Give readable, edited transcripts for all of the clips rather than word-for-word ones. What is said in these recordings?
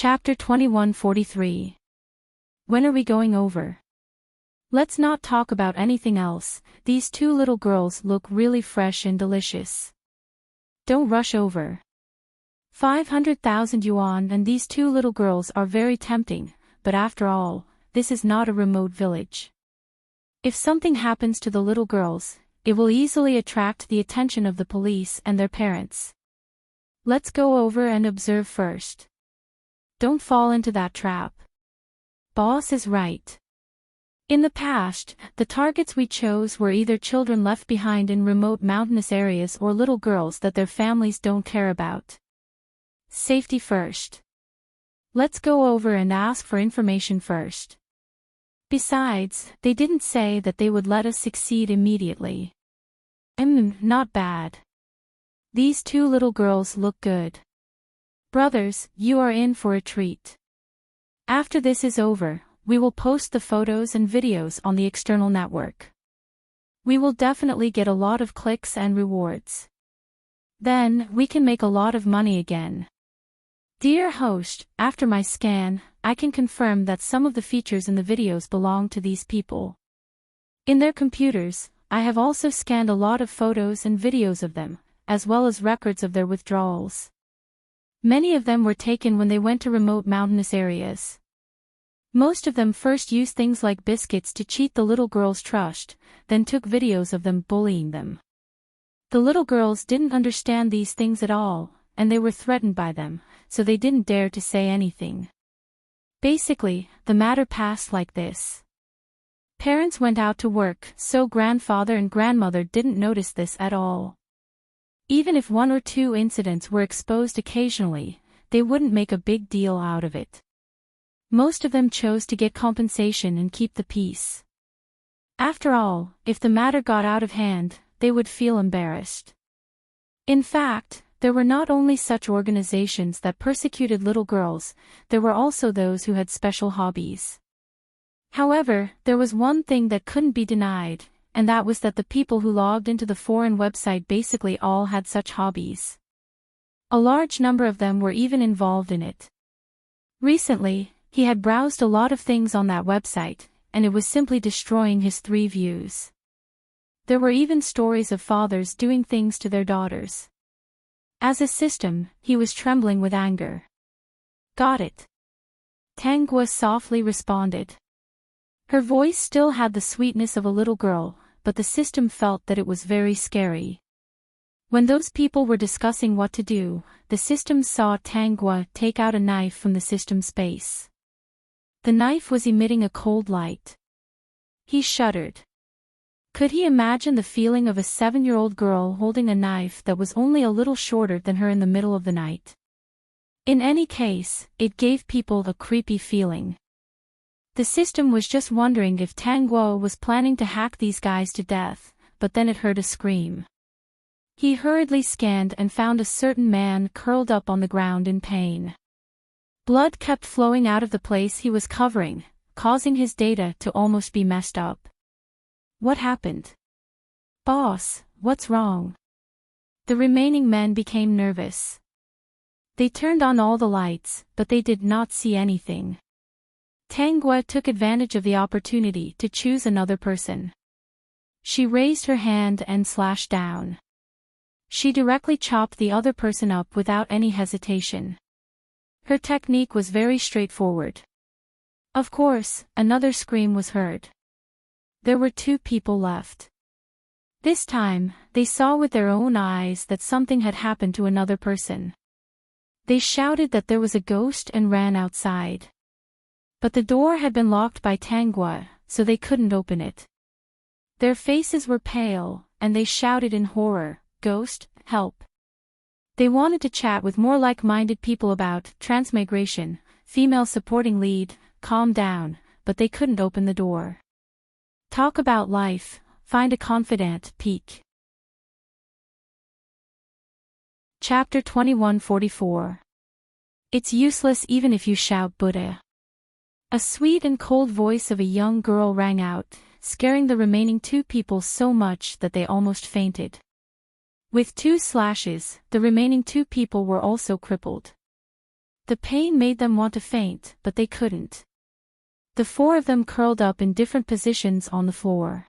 Chapter 2143. When are we going over? Let's not talk about anything else, these two little girls look really fresh and delicious. Don't rush over. 500,000 yuan and these two little girls are very tempting, but after all, this is not a remote village. If something happens to the little girls, it will easily attract the attention of the police and their parents. Let's go over and observe first. Don't fall into that trap. Boss is right. In the past, the targets we chose were either children left behind in remote mountainous areas or little girls that their families don't care about. Safety first. Let's go over and ask for information first. Besides, they didn't say that they would let us succeed immediately. Not bad. These two little girls look good. Brothers, you are in for a treat. After this is over, we will post the photos and videos on the external network. We will definitely get a lot of clicks and rewards. Then, we can make a lot of money again. Dear host, after my scan, I can confirm that some of the features in the videos belong to these people. In their computers, I have also scanned a lot of photos and videos of them, as well as records of their withdrawals. Many of them were taken when they went to remote mountainous areas. Most of them first used things like biscuits to cheat the little girls' trust, then took videos of them bullying them. The little girls didn't understand these things at all, and they were threatened by them, so they didn't dare to say anything. Basically, the matter passed like this. Parents went out to work, so grandfather and grandmother didn't notice this at all. Even if one or two incidents were exposed occasionally, they wouldn't make a big deal out of it. Most of them chose to get compensation and keep the peace. After all, if the matter got out of hand, they would feel embarrassed. In fact, there were not only such organizations that persecuted little girls, there were also those who had special hobbies. However, there was one thing that couldn't be denied, and that was that the people who logged into the foreign website basically all had such hobbies. A large number of them were even involved in it. Recently, he had browsed a lot of things on that website, and it was simply destroying his 3 views. There were even stories of fathers doing things to their daughters. As a system, he was trembling with anger. Got it. Tangua softly responded. Her voice still had the sweetness of a little girl, but the system felt that it was very scary. When those people were discussing what to do, the system saw Tangua take out a knife from the system space. The knife was emitting a cold light. He shuddered. Could he imagine the feeling of a 7-year-old girl holding a knife that was only a little shorter than her in the middle of the night? In any case, it gave people a creepy feeling. The system was just wondering if Tangguo was planning to hack these guys to death, but then it heard a scream. He hurriedly scanned and found a certain man curled up on the ground in pain. Blood kept flowing out of the place he was covering, causing his data to almost be messed up. What happened? Boss, what's wrong? The remaining men became nervous. They turned on all the lights, but they did not see anything. Tangua took advantage of the opportunity to choose another person. She raised her hand and slashed down. She directly chopped the other person up without any hesitation. Her technique was very straightforward. Of course, another scream was heard. There were 2 people left. This time, they saw with their own eyes that something had happened to another person. They shouted that there was a ghost and ran outside. But the door had been locked by Tangua, so they couldn't open it. Their faces were pale, and they shouted in horror, "Ghost, help!" They wanted to chat with more like-minded people about transmigration, female supporting lead, calm down, but they couldn't open the door. Talk about life, find a confidant, peek. Chapter 2144. It's useless even if you shout Buddha. A sweet and cold voice of a young girl rang out, scaring the remaining 2 people so much that they almost fainted. With 2 slashes, the remaining 2 people were also crippled. The pain made them want to faint, but they couldn't. The four of them curled up in different positions on the floor.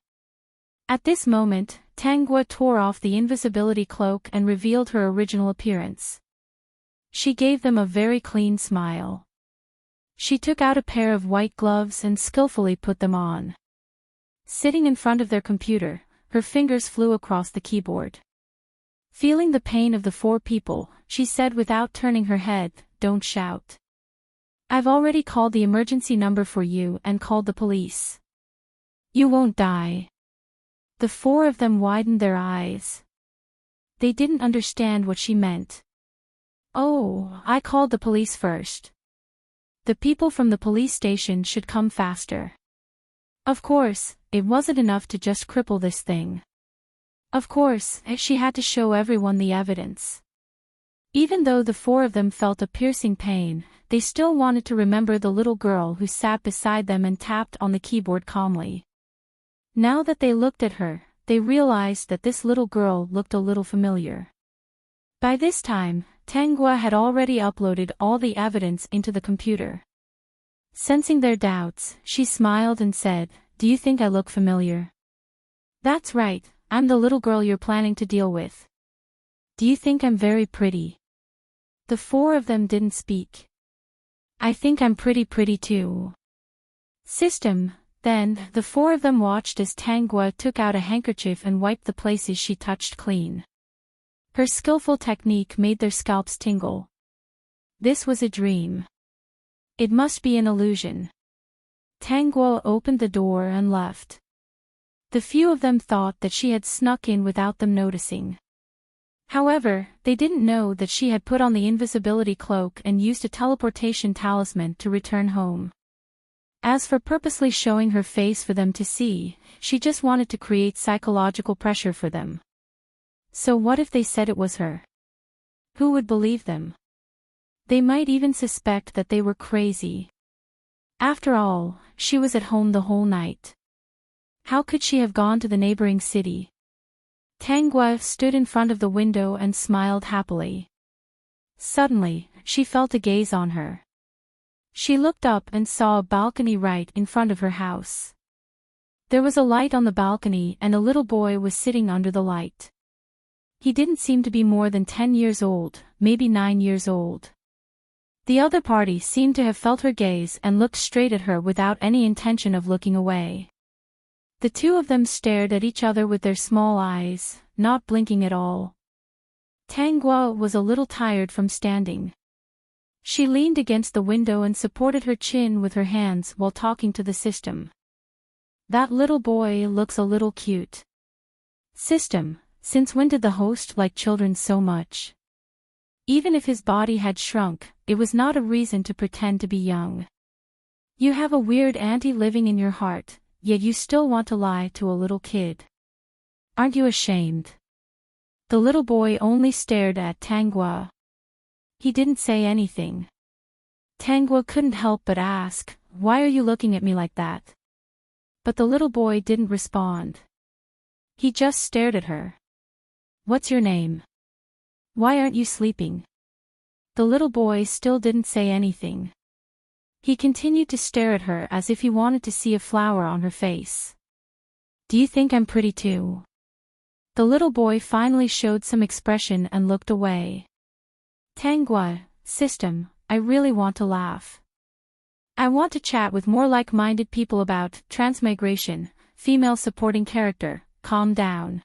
At this moment, Tangua tore off the invisibility cloak and revealed her original appearance. She gave them a very clean smile. She took out a pair of white gloves and skillfully put them on. Sitting in front of their computer, her fingers flew across the keyboard. Feeling the pain of the four people, she said without turning her head, "Don't shout. I've already called the emergency number for you and called the police. You won't die." The four of them widened their eyes. They didn't understand what she meant. "Oh, I called the police first. The people from the police station should come faster." Of course, it wasn't enough to just cripple this thing. Of course, she had to show everyone the evidence. Even though the four of them felt a piercing pain, they still wanted to remember the little girl who sat beside them and tapped on the keyboard calmly. Now that they looked at her, they realized that this little girl looked a little familiar. By this time, Tangua had already uploaded all the evidence into the computer. Sensing their doubts, she smiled and said, "Do you think I look familiar?" "That's right, I'm the little girl you're planning to deal with." "Do you think I'm very pretty?" The four of them didn't speak. "I think I'm pretty too." System. Then, the four of them watched as Tangua took out a handkerchief and wiped the places she touched clean. Her skillful technique made their scalps tingle. This was a dream. It must be an illusion. Tangua opened the door and left. The few of them thought that she had snuck in without them noticing. However, they didn't know that she had put on the invisibility cloak and used a teleportation talisman to return home. As for purposely showing her face for them to see, she just wanted to create psychological pressure for them. So what if they said it was her? Who would believe them? They might even suspect that they were crazy. After all, she was at home the whole night. How could she have gone to the neighboring city? Tangua stood in front of the window and smiled happily. Suddenly, she felt a gaze on her. She looked up and saw a balcony right in front of her house. There was a light on the balcony and a little boy was sitting under the light. He didn't seem to be more than 10 years old, maybe 9 years old. The other party seemed to have felt her gaze and looked straight at her without any intention of looking away. The two of them stared at each other with their small eyes, not blinking at all. Tangua was a little tired from standing. She leaned against the window and supported her chin with her hands while talking to the system. "That little boy looks a little cute." "System, since when did the host like children so much?" Even if his body had shrunk, it was not a reason to pretend to be young. "You have a weird auntie living in your heart, yet you still want to lie to a little kid. Aren't you ashamed?" The little boy only stared at Tangua. He didn't say anything. Tangua couldn't help but ask, "Why are you looking at me like that?" But the little boy didn't respond. He just stared at her. "What's your name? Why aren't you sleeping?" The little boy still didn't say anything. He continued to stare at her as if he wanted to see a flower on her face. "Do you think I'm pretty too?" The little boy finally showed some expression and looked away. "Tangua, system, I really want to laugh. I want to chat with more like-minded people about transmigration, female supporting character, calm down.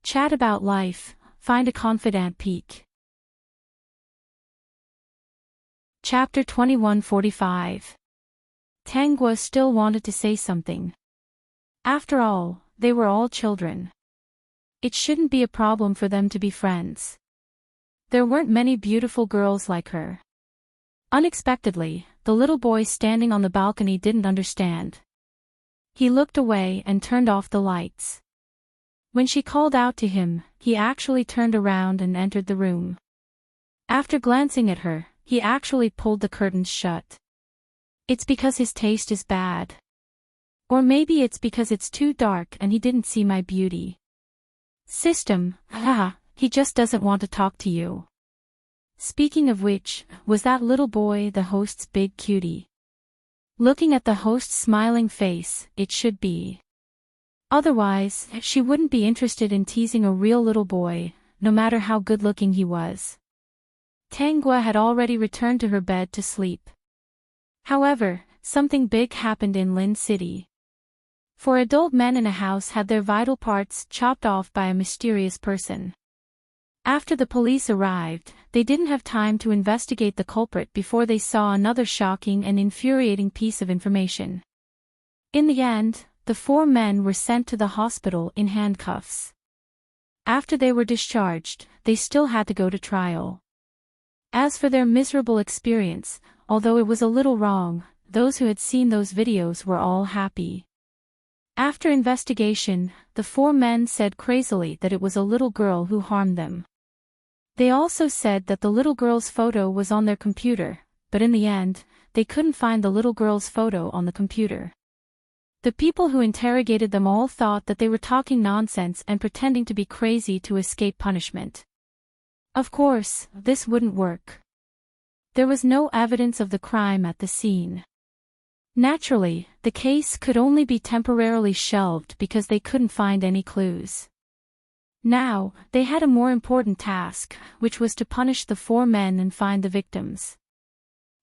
Chat about life, find a confidant peak." Chapter 2145. Tangua still wanted to say something. After all, they were all children. It shouldn't be a problem for them to be friends. There weren't many beautiful girls like her. Unexpectedly, the little boy standing on the balcony didn't understand. He looked away and turned off the lights. When she called out to him, he actually turned around and entered the room. After glancing at her, he actually pulled the curtains shut. It's because his taste is bad. Or maybe it's because it's too dark and he didn't see my beauty. System, haha, he just doesn't want to talk to you. Speaking of which, was that little boy the host's big cutie? Looking at the host's smiling face, it should be. Otherwise, she wouldn't be interested in teasing a real little boy, no matter how good-looking he was. Tangua had already returned to her bed to sleep. However, something big happened in Lin City. 4 adult men in a house had their vital parts chopped off by a mysterious person. After the police arrived, they didn't have time to investigate the culprit before they saw another shocking and infuriating piece of information. In the end, the 4 men were sent to the hospital in handcuffs. After they were discharged, they still had to go to trial. As for their miserable experience, although it was a little wrong, those who had seen those videos were all happy. After investigation, the 4 men said crazily that it was a little girl who harmed them. They also said that the little girl's photo was on their computer, but in the end, they couldn't find the little girl's photo on the computer. The people who interrogated them all thought that they were talking nonsense and pretending to be crazy to escape punishment. Of course, this wouldn't work. There was no evidence of the crime at the scene. Naturally, the case could only be temporarily shelved because they couldn't find any clues. Now, they had a more important task, which was to punish the 4 men and find the victims.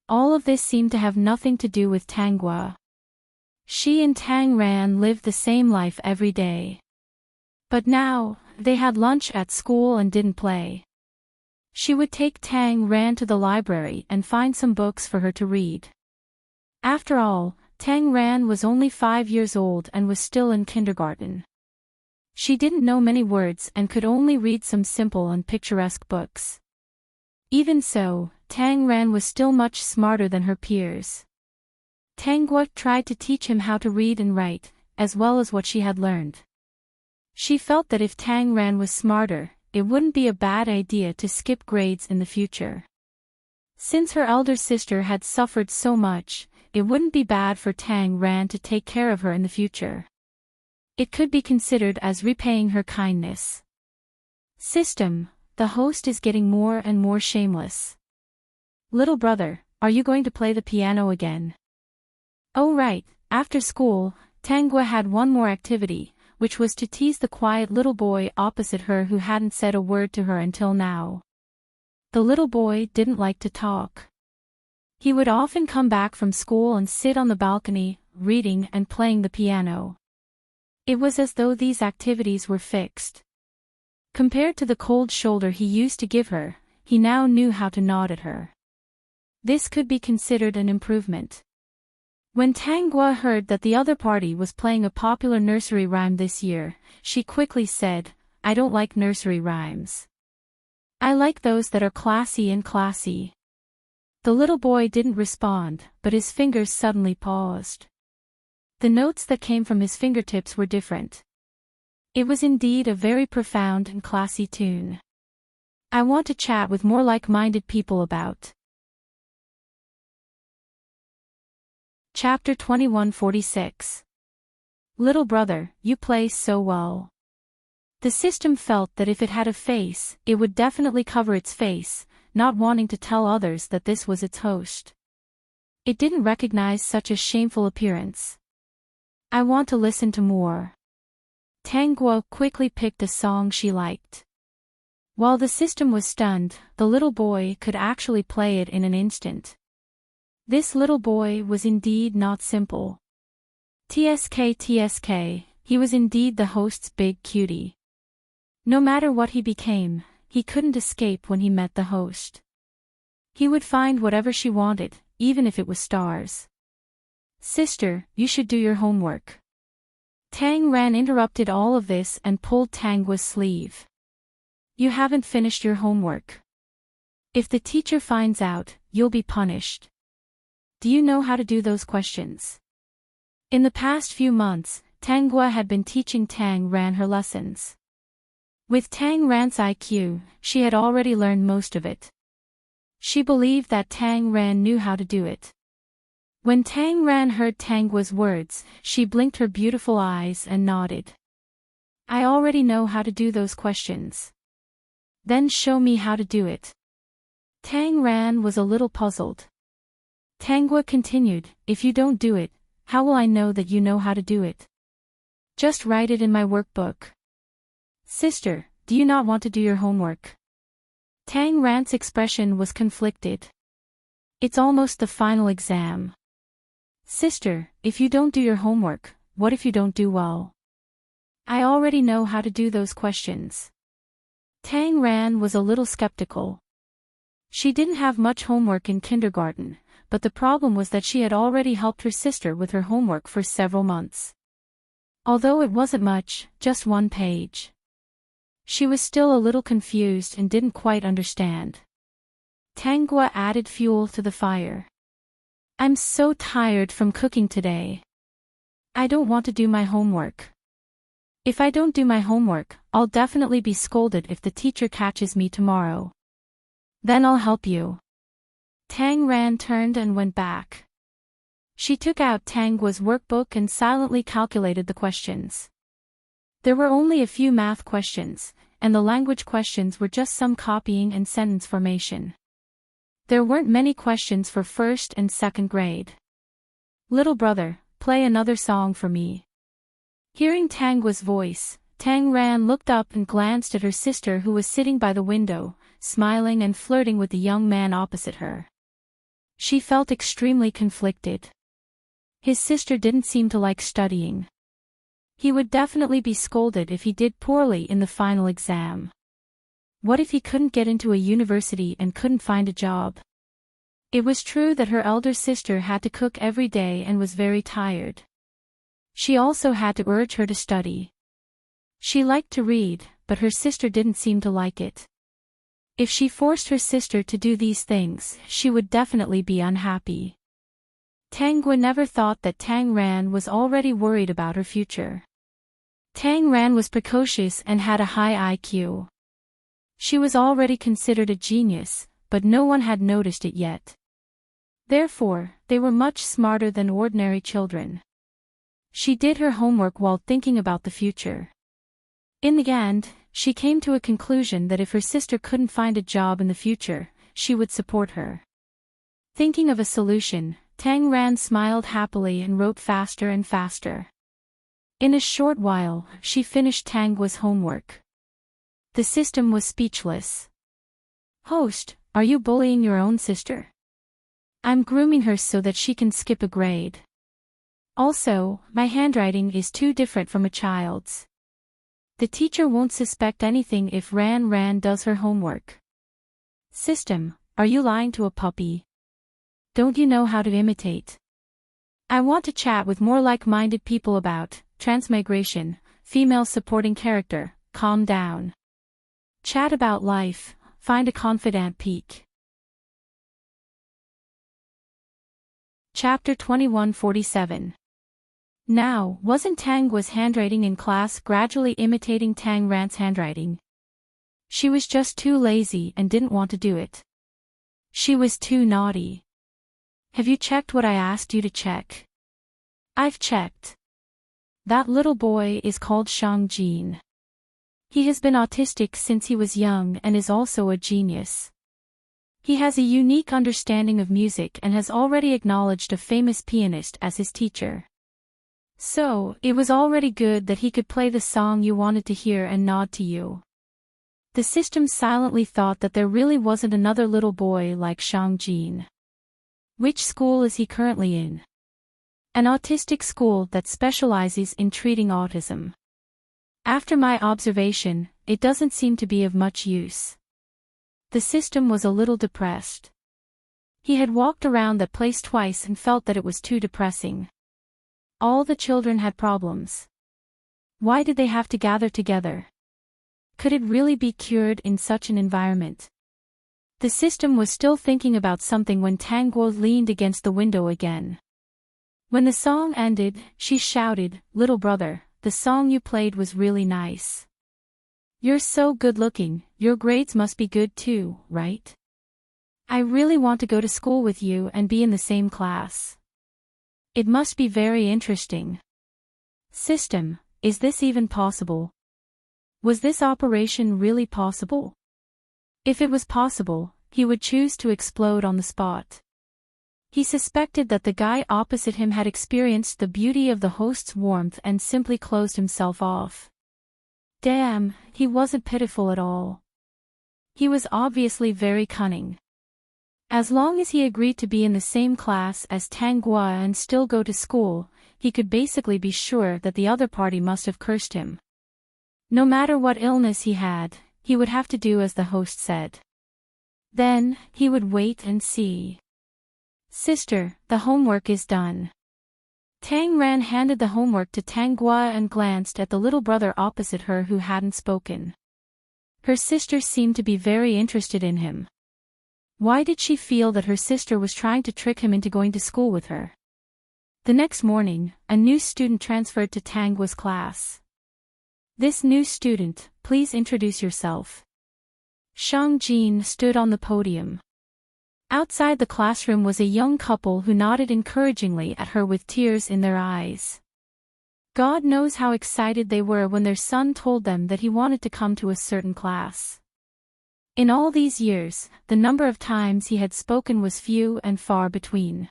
All of this seemed to have nothing to do with Tangua. She and Tang Ran lived the same life every day. But now, they had lunch at school and didn't play. She would take Tang Ran to the library and find some books for her to read. After all, Tang Ran was only 5 years old and was still in kindergarten. She didn't know many words and could only read some simple and picturesque books. Even so, Tang Ran was still much smarter than her peers. Tangua tried to teach him how to read and write, as well as what she had learned. She felt that if Tang Ran was smarter, it wouldn't be a bad idea to skip grades in the future. Since her elder sister had suffered so much, it wouldn't be bad for Tang Ran to take care of her in the future. It could be considered as repaying her kindness. System, the host is getting more and more shameless. Little brother, are you going to play the piano again? Oh right, after school, Tangua had one more activity, which was to tease the quiet little boy opposite her who hadn't said a word to her until now. The little boy didn't like to talk. He would often come back from school and sit on the balcony, reading and playing the piano. It was as though these activities were fixed. Compared to the cold shoulder he used to give her, he now knew how to nod at her. This could be considered an improvement. When Tangua heard that the other party was playing a popular nursery rhyme this year, she quickly said, "I don't like nursery rhymes. I like those that are classy and classy." The little boy didn't respond, but his fingers suddenly paused. The notes that came from his fingertips were different. It was indeed a very profound and classy tune. I want to chat with more like-minded people about. Chapter 2146. Little brother, you play so well. The system felt that if it had a face, it would definitely cover its face, not wanting to tell others that this was its host. It didn't recognize such a shameful appearance. I want to listen to more. Tangua quickly picked a song she liked. While the system was stunned, the little boy could actually play it in an instant. This little boy was indeed not simple. TSK, he was indeed the host's big cutie. No matter what he became, he couldn't escape when he met the host. He would find whatever she wanted, even if it was stars. Sister, you should do your homework. Tang Ran interrupted all of this and pulled Tangua's sleeve. You haven't finished your homework. If the teacher finds out, you'll be punished. Do you know how to do those questions? In the past few months, Tangua had been teaching Tang Ran her lessons. With Tang Ran's IQ, she had already learned most of it. She believed that Tang Ran knew how to do it. When Tang Ran heard Tangua's words, she blinked her beautiful eyes and nodded. I already know how to do those questions. Then show me how to do it. Tang Ran was a little puzzled. Tangwa continued, if you don't do it, how will I know that you know how to do it? Just write it in my workbook. Sister, do you not want to do your homework? Tang Ran's expression was conflicted. It's almost the final exam. Sister, if you don't do your homework, what if you don't do well? I already know how to do those questions. Tang Ran was a little skeptical. She didn't have much homework in kindergarten, but the problem was that she had already helped her sister with her homework for several months. Although it wasn't much, just 1 page. She was still a little confused and didn't quite understand. Tangwa added fuel to the fire. I'm so tired from cooking today. I don't want to do my homework. If I don't do my homework, I'll definitely be scolded if the teacher catches me tomorrow. Then I'll help you. Tang Ran turned and went back. She took out Tangwa's workbook and silently calculated the questions. There were only a few math questions, and the language questions were just some copying and sentence formation. There weren't many questions for first and second grade. Little brother, play another song for me. Hearing Tangwa's voice, Tang Ran looked up and glanced at her sister who was sitting by the window, smiling and flirting with the young man opposite her. She felt extremely conflicted. His sister didn't seem to like studying. He would definitely be scolded if he did poorly in the final exam. What if he couldn't get into a university and couldn't find a job? It was true that her elder sister had to cook every day and was very tired. She also had to urge her to study. She liked to read, but her sister didn't seem to like it. If she forced her sister to do these things, she would definitely be unhappy. Tangwa never thought that Tang Ran was already worried about her future. Tang Ran was precocious and had a high IQ. She was already considered a genius, but no one had noticed it yet. Therefore, they were much smarter than ordinary children. She did her homework while thinking about the future. In the end, she came to a conclusion that if her sister couldn't find a job in the future, she would support her. Thinking of a solution, Tang Ran smiled happily and wrote faster and faster. In a short while, she finished Tangwa's homework. The system was speechless. Host, are you bullying your own sister? I'm grooming her so that she can skip a grade. Also, my handwriting is too different from a child's. The teacher won't suspect anything if Ran does her homework. System, are you lying to a puppy? Don't you know how to imitate? I want to chat with more like-minded people about transmigration, female supporting character, calm down. Chat about life, find a confidant peak. Chapter 2147. Now, wasn't Tangwa's handwriting in class gradually imitating Tang Ran's handwriting? She was just too lazy and didn't want to do it. She was too naughty. Have you checked what I asked you to check? I've checked. That little boy is called Shang Jin. He has been autistic since he was young and is also a genius. He has a unique understanding of music and has already acknowledged a famous pianist as his teacher. So, it was already good that he could play the song you wanted to hear and nod to you. The system silently thought that there really wasn't another little boy like Shang Jin. Which school is he currently in? An autistic school that specializes in treating autism. After my observation, it doesn't seem to be of much use. The system was a little depressed. He had walked around that place twice and felt that it was too depressing. All the children had problems. Why did they have to gather together? Could it really be cured in such an environment? The system was still thinking about something when Tangwa leaned against the window again. When the song ended, she shouted, "Little brother, the song you played was really nice. You're so good looking, your grades must be good too, right? I really want to go to school with you and be in the same class. It must be very interesting. System, is this even possible? Was this operation really possible? If it was possible, he would choose to explode on the spot. He suspected that the guy opposite him had experienced the beauty of the host's warmth and simply closed himself off. Damn, he wasn't pitiful at all. He was obviously very cunning. As long as he agreed to be in the same class as Tanghua and still go to school, he could basically be sure that the other party must have cursed him. No matter what illness he had, he would have to do as the host said. Then, he would wait and see. Sister, the homework is done. Tang Ran handed the homework to Tanghua and glanced at the little brother opposite her who hadn't spoken. Her sister seemed to be very interested in him. Why did she feel that her sister was trying to trick him into going to school with her? The next morning, a new student transferred to Tanghua's class. This new student, please introduce yourself. Shang Jin stood on the podium. Outside the classroom was a young couple who nodded encouragingly at her with tears in their eyes. God knows how excited they were when their son told them that he wanted to come to a certain class. In all these years, the number of times he had spoken was few and far between.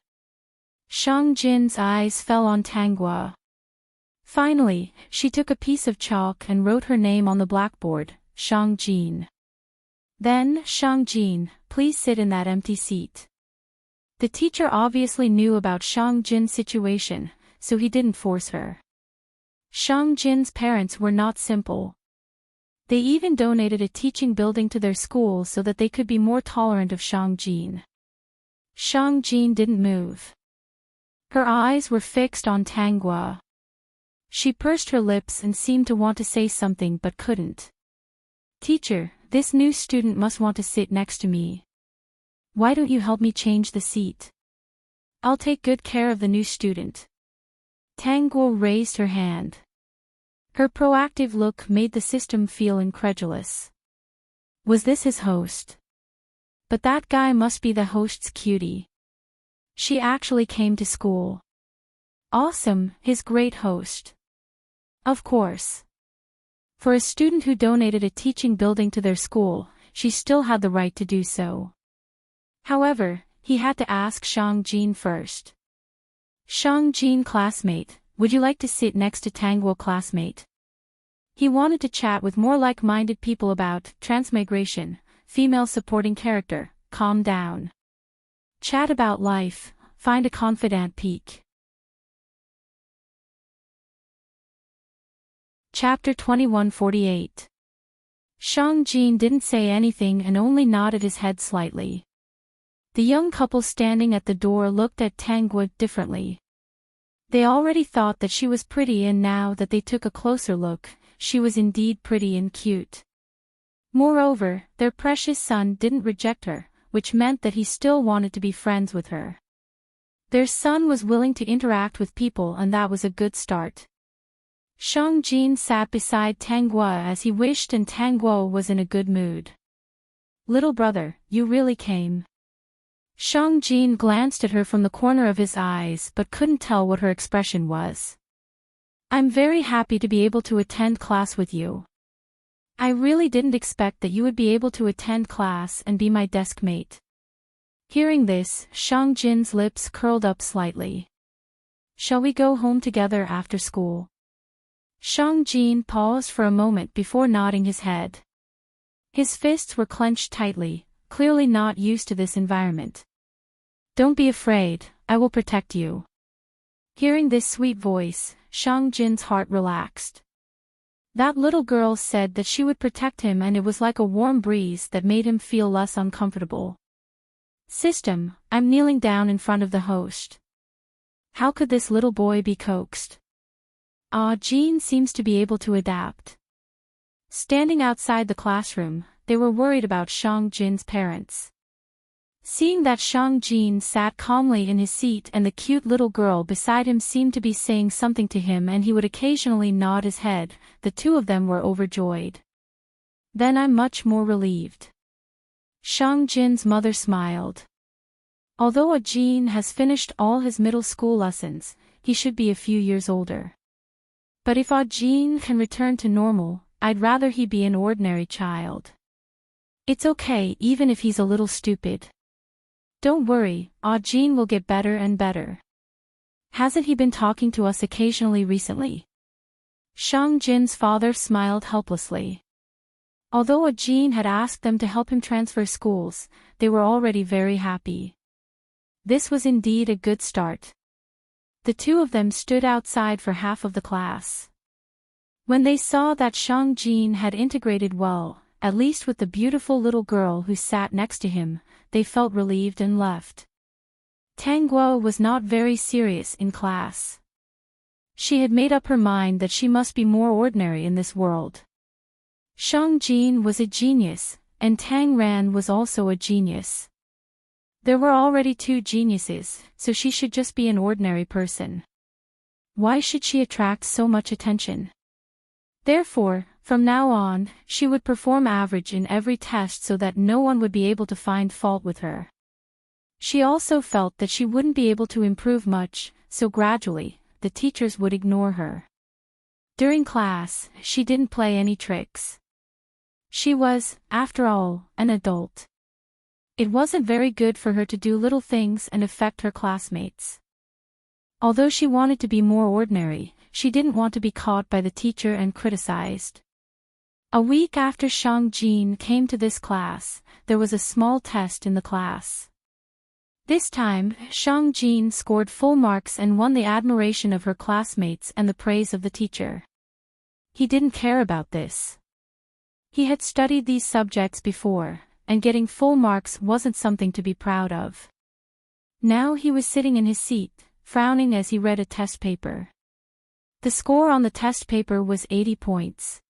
Shang Jin's eyes fell on Tanghua. Finally, she took a piece of chalk and wrote her name on the blackboard, Shang Jin. Then, Shang Jin, please sit in that empty seat. The teacher obviously knew about Shang Jin's situation, so he didn't force her. Shang Jin's parents were not simple. They even donated a teaching building to their school so that they could be more tolerant of Shang Jin. Shang Jin didn't move. Her eyes were fixed on Tanghua. She pursed her lips and seemed to want to say something but couldn't. Teacher, this new student must want to sit next to me. Why don't you help me change the seat? I'll take good care of the new student. Tanghua raised her hand. Her proactive look made the system feel incredulous. Was this his host? But that guy must be the host's cutie. She actually came to school. Awesome, his great host. Of course. For a student who donated a teaching building to their school, she still had the right to do so. However, he had to ask Shang Jin first. Shang Jin classmate, would you like to sit next to Tanghua classmate? He wanted to chat with more like-minded people about transmigration, female supporting character, calm down. Chat about life, find a confidant peak. Chapter 2148. Shang Jin didn't say anything and only nodded his head slightly. The young couple standing at the door looked at Tanghua differently. They already thought that she was pretty, and now that they took a closer look, she was indeed pretty and cute. Moreover, their precious son didn't reject her, which meant that he still wanted to be friends with her. Their son was willing to interact with people, and that was a good start. Shang Jin sat beside Tanghua as he wished, and Tanghua was in a good mood. Little brother, you really came. Shang Jin glanced at her from the corner of his eyes but couldn't tell what her expression was. I'm very happy to be able to attend class with you. I really didn't expect that you would be able to attend class and be my desk mate. Hearing this, Shang Jin's lips curled up slightly. Shall we go home together after school? Shang Jin paused for a moment before nodding his head. His fists were clenched tightly, clearly not used to this environment. Don't be afraid, I will protect you. Hearing this sweet voice, Shang Jin's heart relaxed. That little girl said that she would protect him, and it was like a warm breeze that made him feel less uncomfortable. System, I'm kneeling down in front of the host. How could this little boy be coaxed? Jin seems to be able to adapt. Standing outside the classroom, they were worried about Shang Jin's parents. Seeing that Shang Jin sat calmly in his seat and the cute little girl beside him seemed to be saying something to him and he would occasionally nod his head, the two of them were overjoyed. Then I'm much more relieved. Shang Jin's mother smiled. Although Jin has finished all his middle school lessons, he should be a few years older. But if Jin can return to normal, I'd rather he be an ordinary child. It's okay even if he's a little stupid. Don't worry, Jean will get better and better. Hasn't he been talking to us occasionally recently? Shang Jin's father smiled helplessly. Although Jean had asked them to help him transfer schools, they were already very happy. This was indeed a good start. The two of them stood outside for half of the class. When they saw that Shang Jin had integrated well, at least with the beautiful little girl who sat next to him, they felt relieved and left. Tang Guo was not very serious in class. She had made up her mind that she must be more ordinary in this world. Shang Jin was a genius, and Tang Ran was also a genius. There were already two geniuses, so she should just be an ordinary person. Why should she attract so much attention? Therefore, from now on, she would perform average in every test so that no one would be able to find fault with her. She also felt that she wouldn't be able to improve much, so gradually, the teachers would ignore her. During class, she didn't play any tricks. She was, after all, an adult. It wasn't very good for her to do little things and affect her classmates. Although she wanted to be more ordinary, she didn't want to be caught by the teacher and criticized. A week after Shang Jin came to this class, there was a small test in the class. This time, Shang Jin scored full marks and won the admiration of her classmates and the praise of the teacher. He didn't care about this. He had studied these subjects before, and getting full marks wasn't something to be proud of. Now he was sitting in his seat, frowning as he read a test paper. The score on the test paper was 80 points.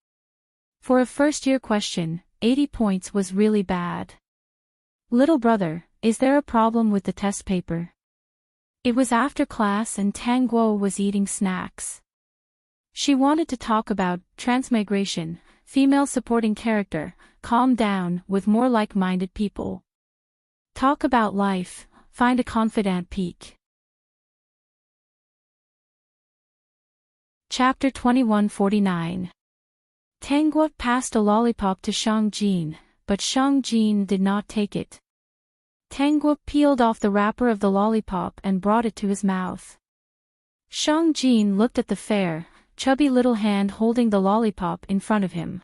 For a first-year question, 80 points was really bad. Little brother, is there a problem with the test paper? It was after class and Tang Guo was eating snacks. She wanted to talk about transmigration, female supporting character, calm down, with more like-minded people. Talk about life, find a confidant peak. Chapter 2149. Tang Guo passed a lollipop to Shang Jin, but Shang Jin did not take it. Tang Guo peeled off the wrapper of the lollipop and brought it to his mouth. Shang Jin looked at the fair, chubby little hand holding the lollipop in front of him.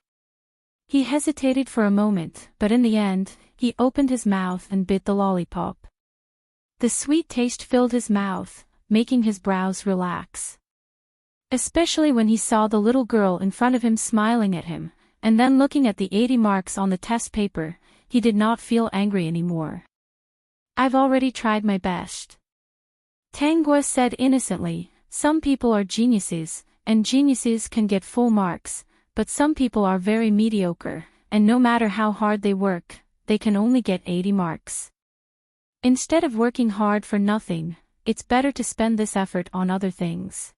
He hesitated for a moment, but in the end, he opened his mouth and bit the lollipop. The sweet taste filled his mouth, making his brows relax. Especially when he saw the little girl in front of him smiling at him, and then looking at the 80 marks on the test paper, he did not feel angry anymore. I've already tried my best. Tang Guo said innocently, some people are geniuses, and geniuses can get full marks, but some people are very mediocre, and no matter how hard they work, they can only get 80 marks. Instead of working hard for nothing, it's better to spend this effort on other things.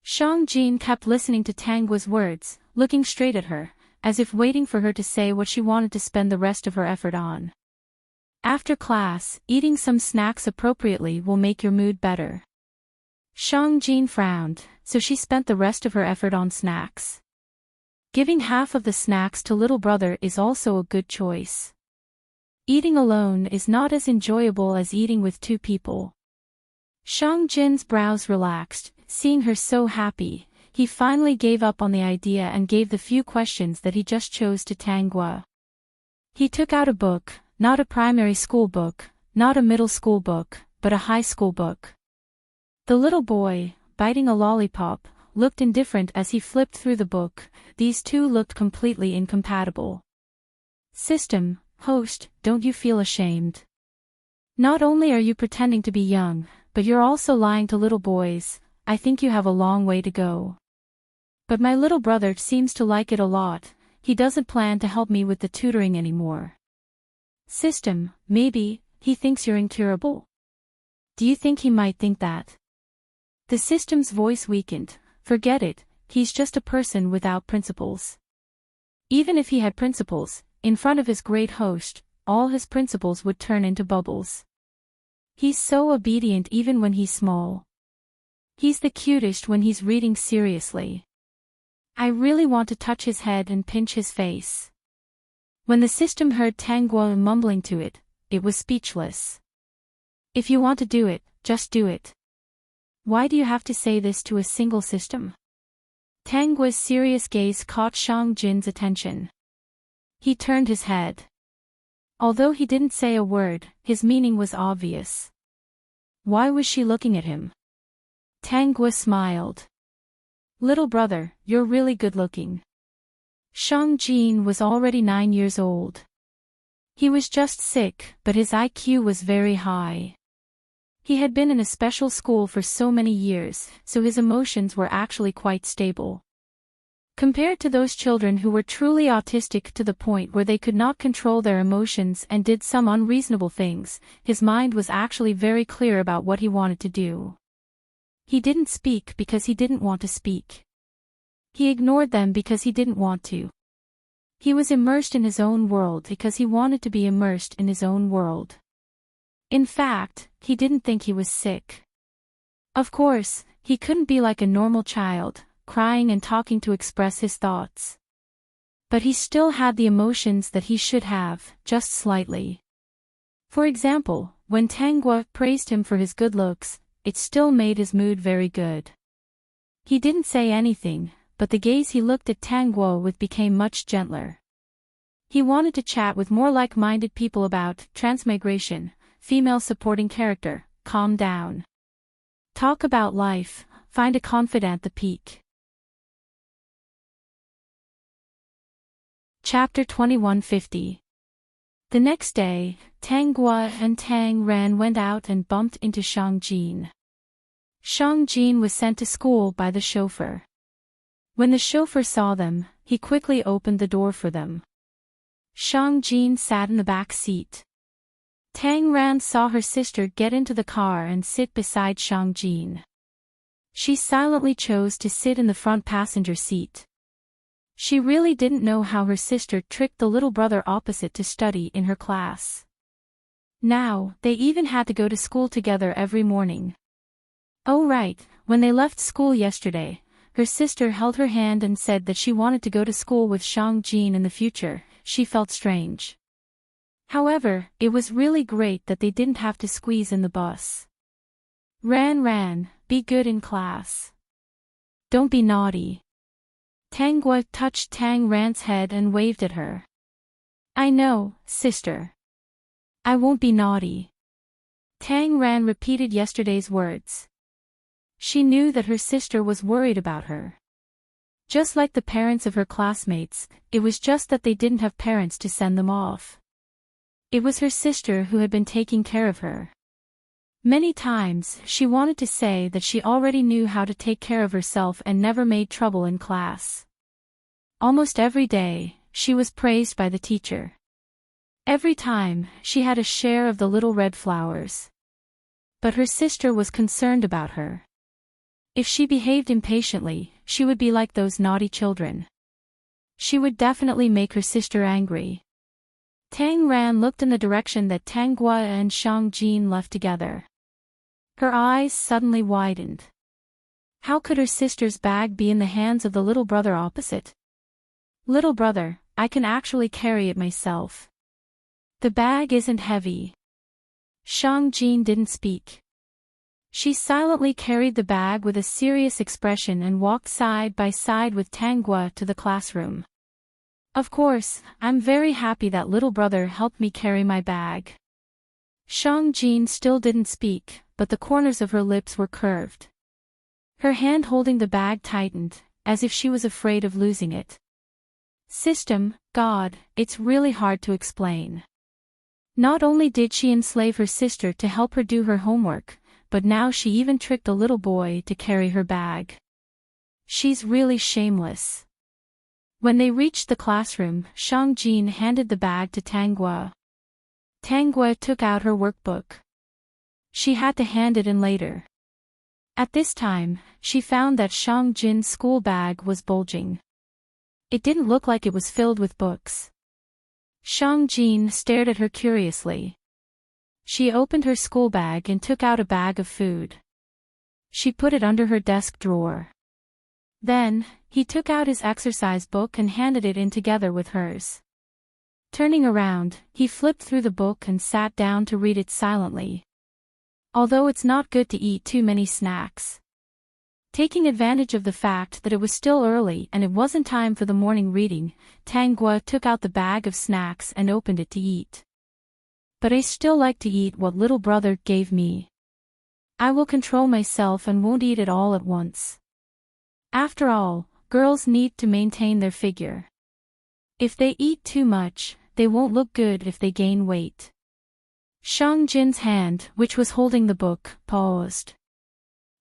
Shang Jin kept listening to Tang Guo's words, looking straight at her, as if waiting for her to say what she wanted to spend the rest of her effort on. After class, eating some snacks appropriately will make your mood better. Shang Jin frowned, so she spent the rest of her effort on snacks. Giving half of the snacks to little brother is also a good choice. Eating alone is not as enjoyable as eating with two people. Shang Jin's brows relaxed, seeing her so happy. He finally gave up on the idea and gave the few questions that he just chose to Tang Guo. He took out a book, not a primary school book, not a middle school book, but a high school book. The little boy, biting a lollipop, looked indifferent as he flipped through the book. These two looked completely incompatible. System, host, don't you feel ashamed? Not only are you pretending to be young, but you're also lying to little boys. I think you have a long way to go. But my little brother seems to like it a lot. He doesn't plan to help me with the tutoring anymore. System, maybe, he thinks you're incurable. Do you think he might think that? The system's voice weakened. Forget it, he's just a person without principles. Even if he had principles, in front of his great host, all his principles would turn into bubbles. He's so obedient even when he's small. He's the cutest when he's reading seriously. I really want to touch his head and pinch his face. When the system heard Tang Guo mumbling to it, it was speechless. If you want to do it, just do it. Why do you have to say this to a single system? Tang Guo's serious gaze caught Shang Jin's attention. He turned his head. Although he didn't say a word, his meaning was obvious. Why was she looking at him? Tang Guo smiled. Little brother, you're really good looking. Shang Jin was already 9 years old. He was just sick, but his IQ was very high. He had been in a special school for so many years, so his emotions were actually quite stable. Compared to those children who were truly autistic to the point where they could not control their emotions and did some unreasonable things, his mind was actually very clear about what he wanted to do. He didn't speak because he didn't want to speak. He ignored them because he didn't want to. He was immersed in his own world because he wanted to be immersed in his own world. In fact, he didn't think he was sick. Of course, he couldn't be like a normal child, crying and talking to express his thoughts. But he still had the emotions that he should have, just slightly. For example, when Tang Guo praised him for his good looks, it still made his mood very good. He didn't say anything, but the gaze he looked at Tang Guo with became much gentler. He wanted to chat with more like-minded people about transmigration, female supporting character, calm down. Talk about life, find a confidant at the peak. Chapter 2150. The next day, Tang Guo and Tang Ran went out and bumped into Shang Jin. Shang Jin was sent to school by the chauffeur. When the chauffeur saw them, he quickly opened the door for them. Shang Jin sat in the back seat. Tang Ran saw her sister get into the car and sit beside Shang Jin. She silently chose to sit in the front passenger seat. She really didn't know how her sister tricked the little brother opposite to study in her class. Now, they even had to go to school together every morning. Oh right, when they left school yesterday, her sister held her hand and said that she wanted to go to school with Shang Jin in the future. She felt strange. However, it was really great that they didn't have to squeeze in the bus. Ran, be good in class. Don't be naughty. Tang Guo touched Tang Ran's head and waved at her. I know, sister. I won't be naughty. Tang Ran repeated yesterday's words. She knew that her sister was worried about her. Just like the parents of her classmates, it was just that they didn't have parents to send them off. It was her sister who had been taking care of her. Many times, she wanted to say that she already knew how to take care of herself and never made trouble in class. Almost every day, she was praised by the teacher. Every time, she had a share of the little red flowers. But her sister was concerned about her. If she behaved impatiently, she would be like those naughty children. She would definitely make her sister angry. Tang Ran looked in the direction that Tang Guo and Shang Jin left together. Her eyes suddenly widened. How could her sister's bag be in the hands of the little brother opposite? Little brother, I can actually carry it myself. The bag isn't heavy. Shang Jin didn't speak. She silently carried the bag with a serious expression and walked side by side with Tang Guo to the classroom. Of course, I'm very happy that little brother helped me carry my bag. Shang Jin still didn't speak, but the corners of her lips were curved. Her hand holding the bag tightened, as if she was afraid of losing it. System, God, it's really hard to explain. Not only did she enslave her sister to help her do her homework, but now she even tricked a little boy to carry her bag. She's really shameless. When they reached the classroom, Shang Jin handed the bag to Tang Guo. Tang Guo took out her workbook. She had to hand it in later. At this time, she found that Shang Jin's school bag was bulging. It didn't look like it was filled with books. Shang Jin stared at her curiously. She opened her school bag and took out a bag of food. She put it under her desk drawer. Then, he took out his exercise book and handed it in together with hers. Turning around, he flipped through the book and sat down to read it silently. Although it's not good to eat too many snacks. Taking advantage of the fact that it was still early and it wasn't time for the morning reading, Tangua took out the bag of snacks and opened it to eat. But I still like to eat what little brother gave me. I will control myself and won't eat it all at once. After all, girls need to maintain their figure. If they eat too much, they won't look good if they gain weight. Shang Jin's hand, which was holding the book, paused.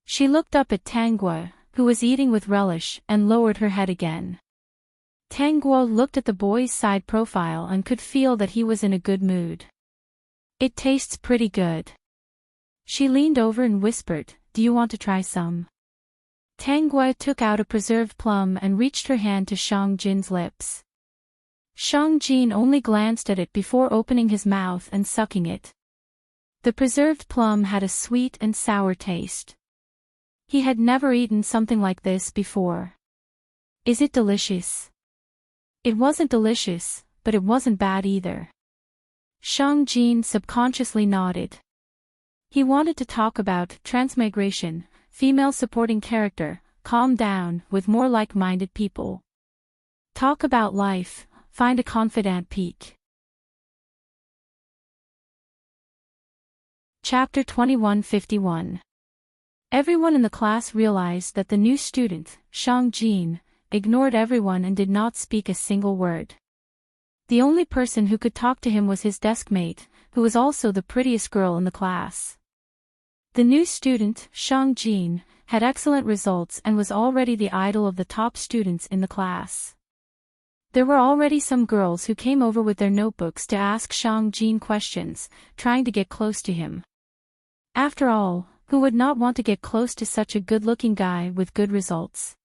She looked up at Tangua, who was eating with relish, and lowered her head again. Tangua looked at the boy's side profile and could feel that he was in a good mood. It tastes pretty good. She leaned over and whispered, "Do you want to try some?" Tangua took out a preserved plum and reached her hand to Shang Jin's lips. Shang Jin only glanced at it before opening his mouth and sucking it. The preserved plum had a sweet and sour taste. He had never eaten something like this before. Is it delicious? It wasn't delicious, but it wasn't bad either. Shang Jin subconsciously nodded. He wanted to talk about transmigration, female supporting character, calm down, with more like-minded people. Talk about life, find a confidant peak. Chapter 2151. Everyone in the class realized that the new student, Shang Jin, ignored everyone and did not speak a single word. The only person who could talk to him was his deskmate, who was also the prettiest girl in the class. The new student, Shang Jin, had excellent results and was already the idol of the top students in the class. There were already some girls who came over with their notebooks to ask Shang Jin questions, trying to get close to him. After all, who would not want to get close to such a good-looking guy with good results?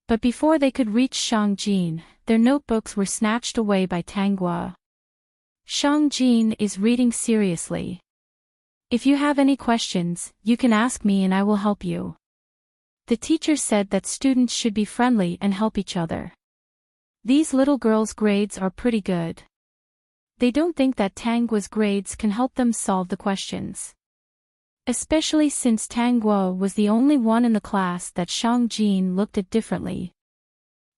But before they could reach Shang Jin, their notebooks were snatched away by Tangua. Shang Jin is reading seriously. If you have any questions, you can ask me and I will help you. The teacher said that students should be friendly and help each other. These little girls' grades are pretty good. They don't think that Tangua's grades can help them solve the questions. Especially since Tangua was the only one in the class that Shang Jin looked at differently.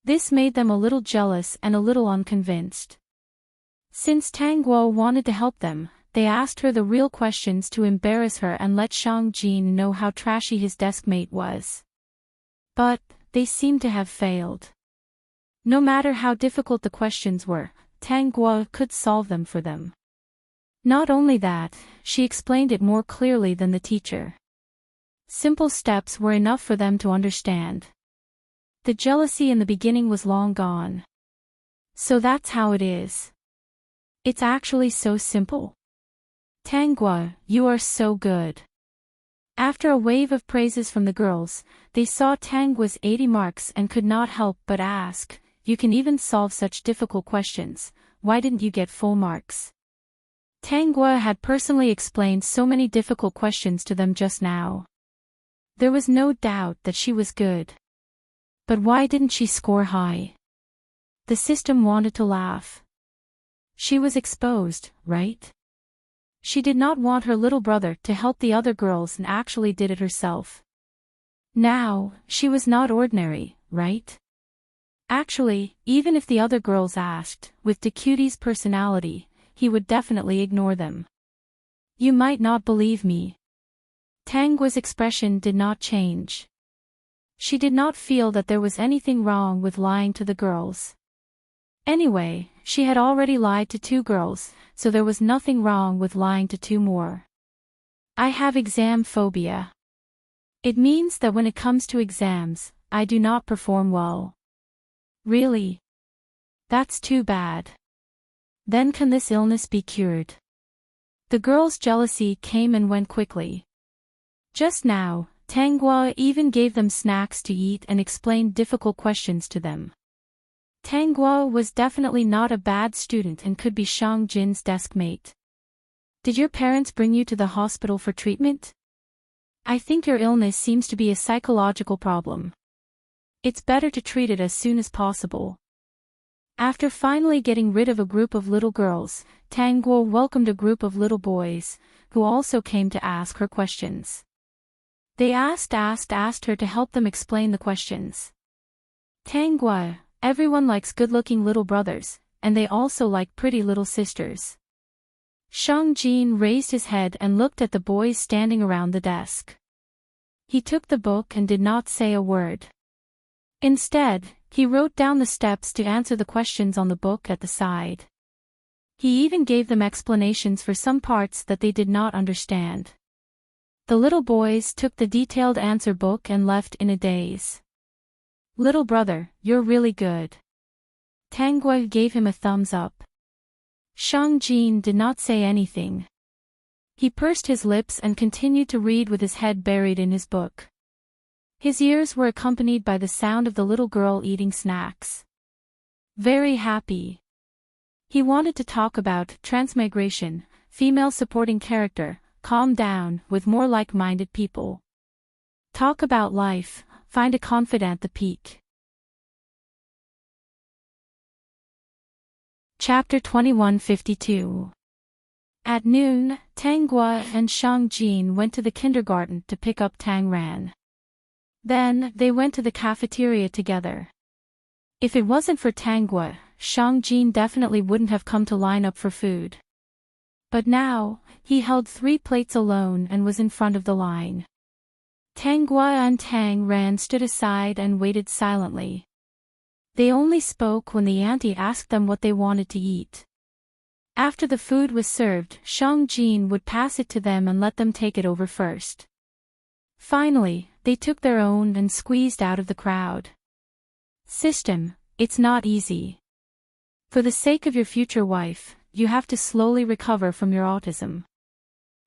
This made them a little jealous and a little unconvinced. Since Tangua wanted to help them, they asked her the real questions to embarrass her and let Shang Jin know how trashy his deskmate was. But they seemed to have failed. No matter how difficult the questions were, Tangua could solve them for them. Not only that, she explained it more clearly than the teacher. Simple steps were enough for them to understand. The jealousy in the beginning was long gone. So that's how it is. It's actually so simple. Tangua, you are so good. After a wave of praises from the girls, they saw Tangua's 80 marks and could not help but ask, "You can even solve such difficult questions, why didn't you get full marks?" Tangua had personally explained so many difficult questions to them just now. There was no doubt that she was good. But why didn't she score high? The system wanted to laugh. She was exposed, right? She did not want her little brother to help the other girls and actually did it herself. Now, she was not ordinary, right? Actually, even if the other girls asked, with the cutie's personality, he would definitely ignore them. You might not believe me. Tangua's expression did not change. She did not feel that there was anything wrong with lying to the girls. Anyway, she had already lied to 2 girls, so there was nothing wrong with lying to 2 more. I have exam phobia. It means that when it comes to exams, I do not perform well. Really? That's too bad. Then can this illness be cured? The girls' jealousy came and went quickly. Just now, Tangua even gave them snacks to eat and explained difficult questions to them. Tangua was definitely not a bad student and could be Shang Jin's deskmate. Did your parents bring you to the hospital for treatment? I think your illness seems to be a psychological problem. It's better to treat it as soon as possible. After finally getting rid of a group of little girls, Tang Guo welcomed a group of little boys, who also came to ask her questions. They asked her to help them explain the questions. Tang Guo, everyone likes good-looking little brothers, and they also like pretty little sisters. Shang Jin raised his head and looked at the boys standing around the desk. He took the book and did not say a word. Instead, he wrote down the steps to answer the questions on the book at the side. He even gave them explanations for some parts that they did not understand. The little boys took the detailed answer book and left in a daze. "Little brother, you're really good." Tang Guo gave him a thumbs up. Shang Jin did not say anything. He pursed his lips and continued to read with his head buried in his book. His ears were accompanied by the sound of the little girl eating snacks. Very happy. He wanted to talk about transmigration, female supporting character, calm down, with more like-minded people. Talk about life, find a confidant at the peak. Chapter 2152. At noon, Tang Guo and Shang Jin went to the kindergarten to pick up Tang Ran. Then, they went to the cafeteria together. If it wasn't for Tang Guo, Shang Jin definitely wouldn't have come to line up for food. But now, he held 3 plates alone and was in front of the line. Tang Guo and Tang Ran stood aside and waited silently. They only spoke when the auntie asked them what they wanted to eat. After the food was served, Shang Jin would pass it to them and let them take it over first. Finally, they took their own and squeezed out of the crowd. System, it's not easy. For the sake of your future wife, you have to slowly recover from your autism.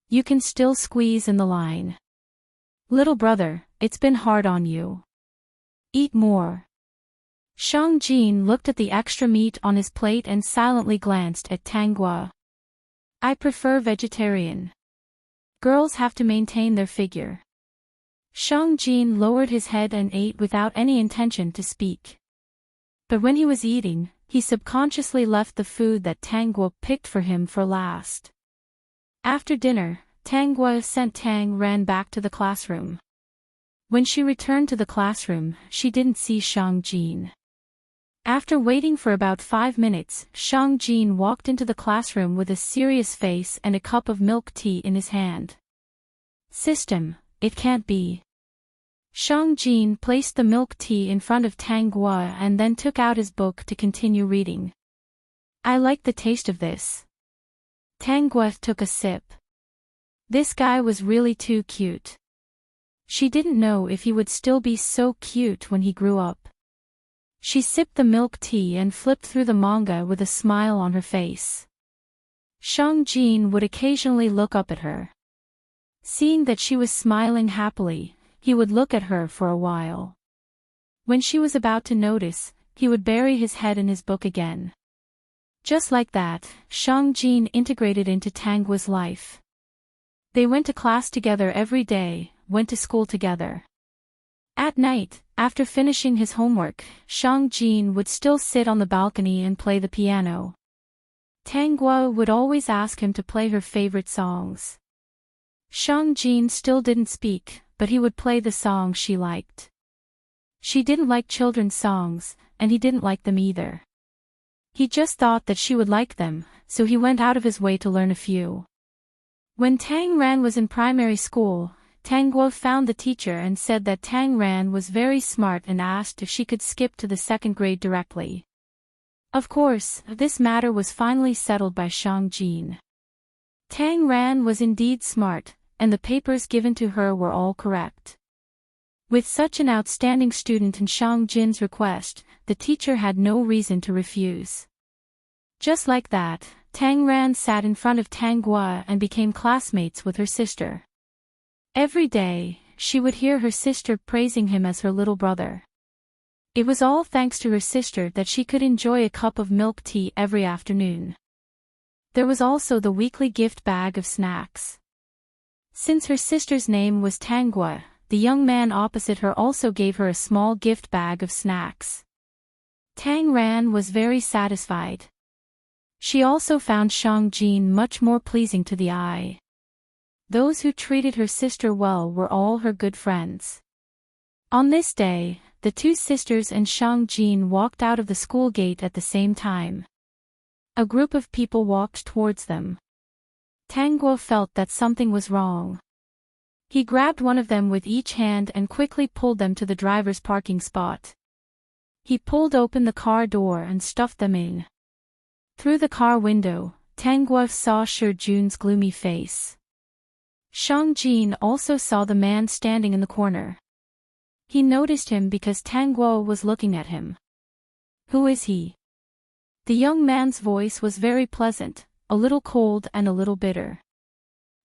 You can still squeeze in the line. Little brother, it's been hard on you. Eat more. Shang Jin looked at the extra meat on his plate and silently glanced at Tang Guo. I prefer vegetarian. Girls have to maintain their figure. Shang Jin lowered his head and ate without any intention to speak. But when he was eating, he subconsciously left the food that Tang Guo picked for him for last. After dinner, Tang Guo sent Tang Ran back to the classroom. When she returned to the classroom, she didn't see Shang Jin. After waiting for about 5 minutes, Shang Jin walked into the classroom with a serious face and a cup of milk tea in his hand. System, it can't be. Shang Jin placed the milk tea in front of Tang Guo and then took out his book to continue reading. I like the taste of this. Tang Guo took a sip. This guy was really too cute. She didn't know if he would still be so cute when he grew up. She sipped the milk tea and flipped through the manga with a smile on her face. Shang Jin would occasionally look up at her. Seeing that she was smiling happily, he would look at her for a while. When she was about to notice, he would bury his head in his book again. Just like that, Shang Jin integrated into Tang Guo's life. They went to class together every day, went to school together. At night, after finishing his homework, Shang Jin would still sit on the balcony and play the piano. Tang Guo would always ask him to play her favorite songs. Shang Jin still didn't speak, but he would play the songs she liked. She didn't like children's songs, and he didn't like them either. He just thought that she would like them, so he went out of his way to learn a few. When Tang Ran was in primary school, Tang Guo found the teacher and said that Tang Ran was very smart and asked if she could skip to the 2nd grade directly. Of course, this matter was finally settled by Shang Jin. Tang Ran was indeed smart, and the papers given to her were all correct. With such an outstanding student and Shang Jin's request, the teacher had no reason to refuse. Just like that, Tang Ran sat in front of Tang Guo and became classmates with her sister. Every day, she would hear her sister praising him as her little brother. It was all thanks to her sister that she could enjoy a cup of milk tea every afternoon. There was also the weekly gift bag of snacks. Since her sister's name was Tang Guo, the young man opposite her also gave her a small gift bag of snacks. Tang Ran was very satisfied. She also found Shang Jin much more pleasing to the eye. Those who treated her sister well were all her good friends. On this day, the two sisters and Shang Jin walked out of the school gate at the same time. A group of people walked towards them. Tang Guo felt that something was wrong. He grabbed one of them with each hand and quickly pulled them to the driver's parking spot. He pulled open the car door and stuffed them in. Through the car window, Tang Guo saw Shi Jun's gloomy face. Shang Jin also saw the man standing in the corner. He noticed him because Tang Guo was looking at him. "Who is he?" The young man's voice was very pleasant, a little cold and a little bitter.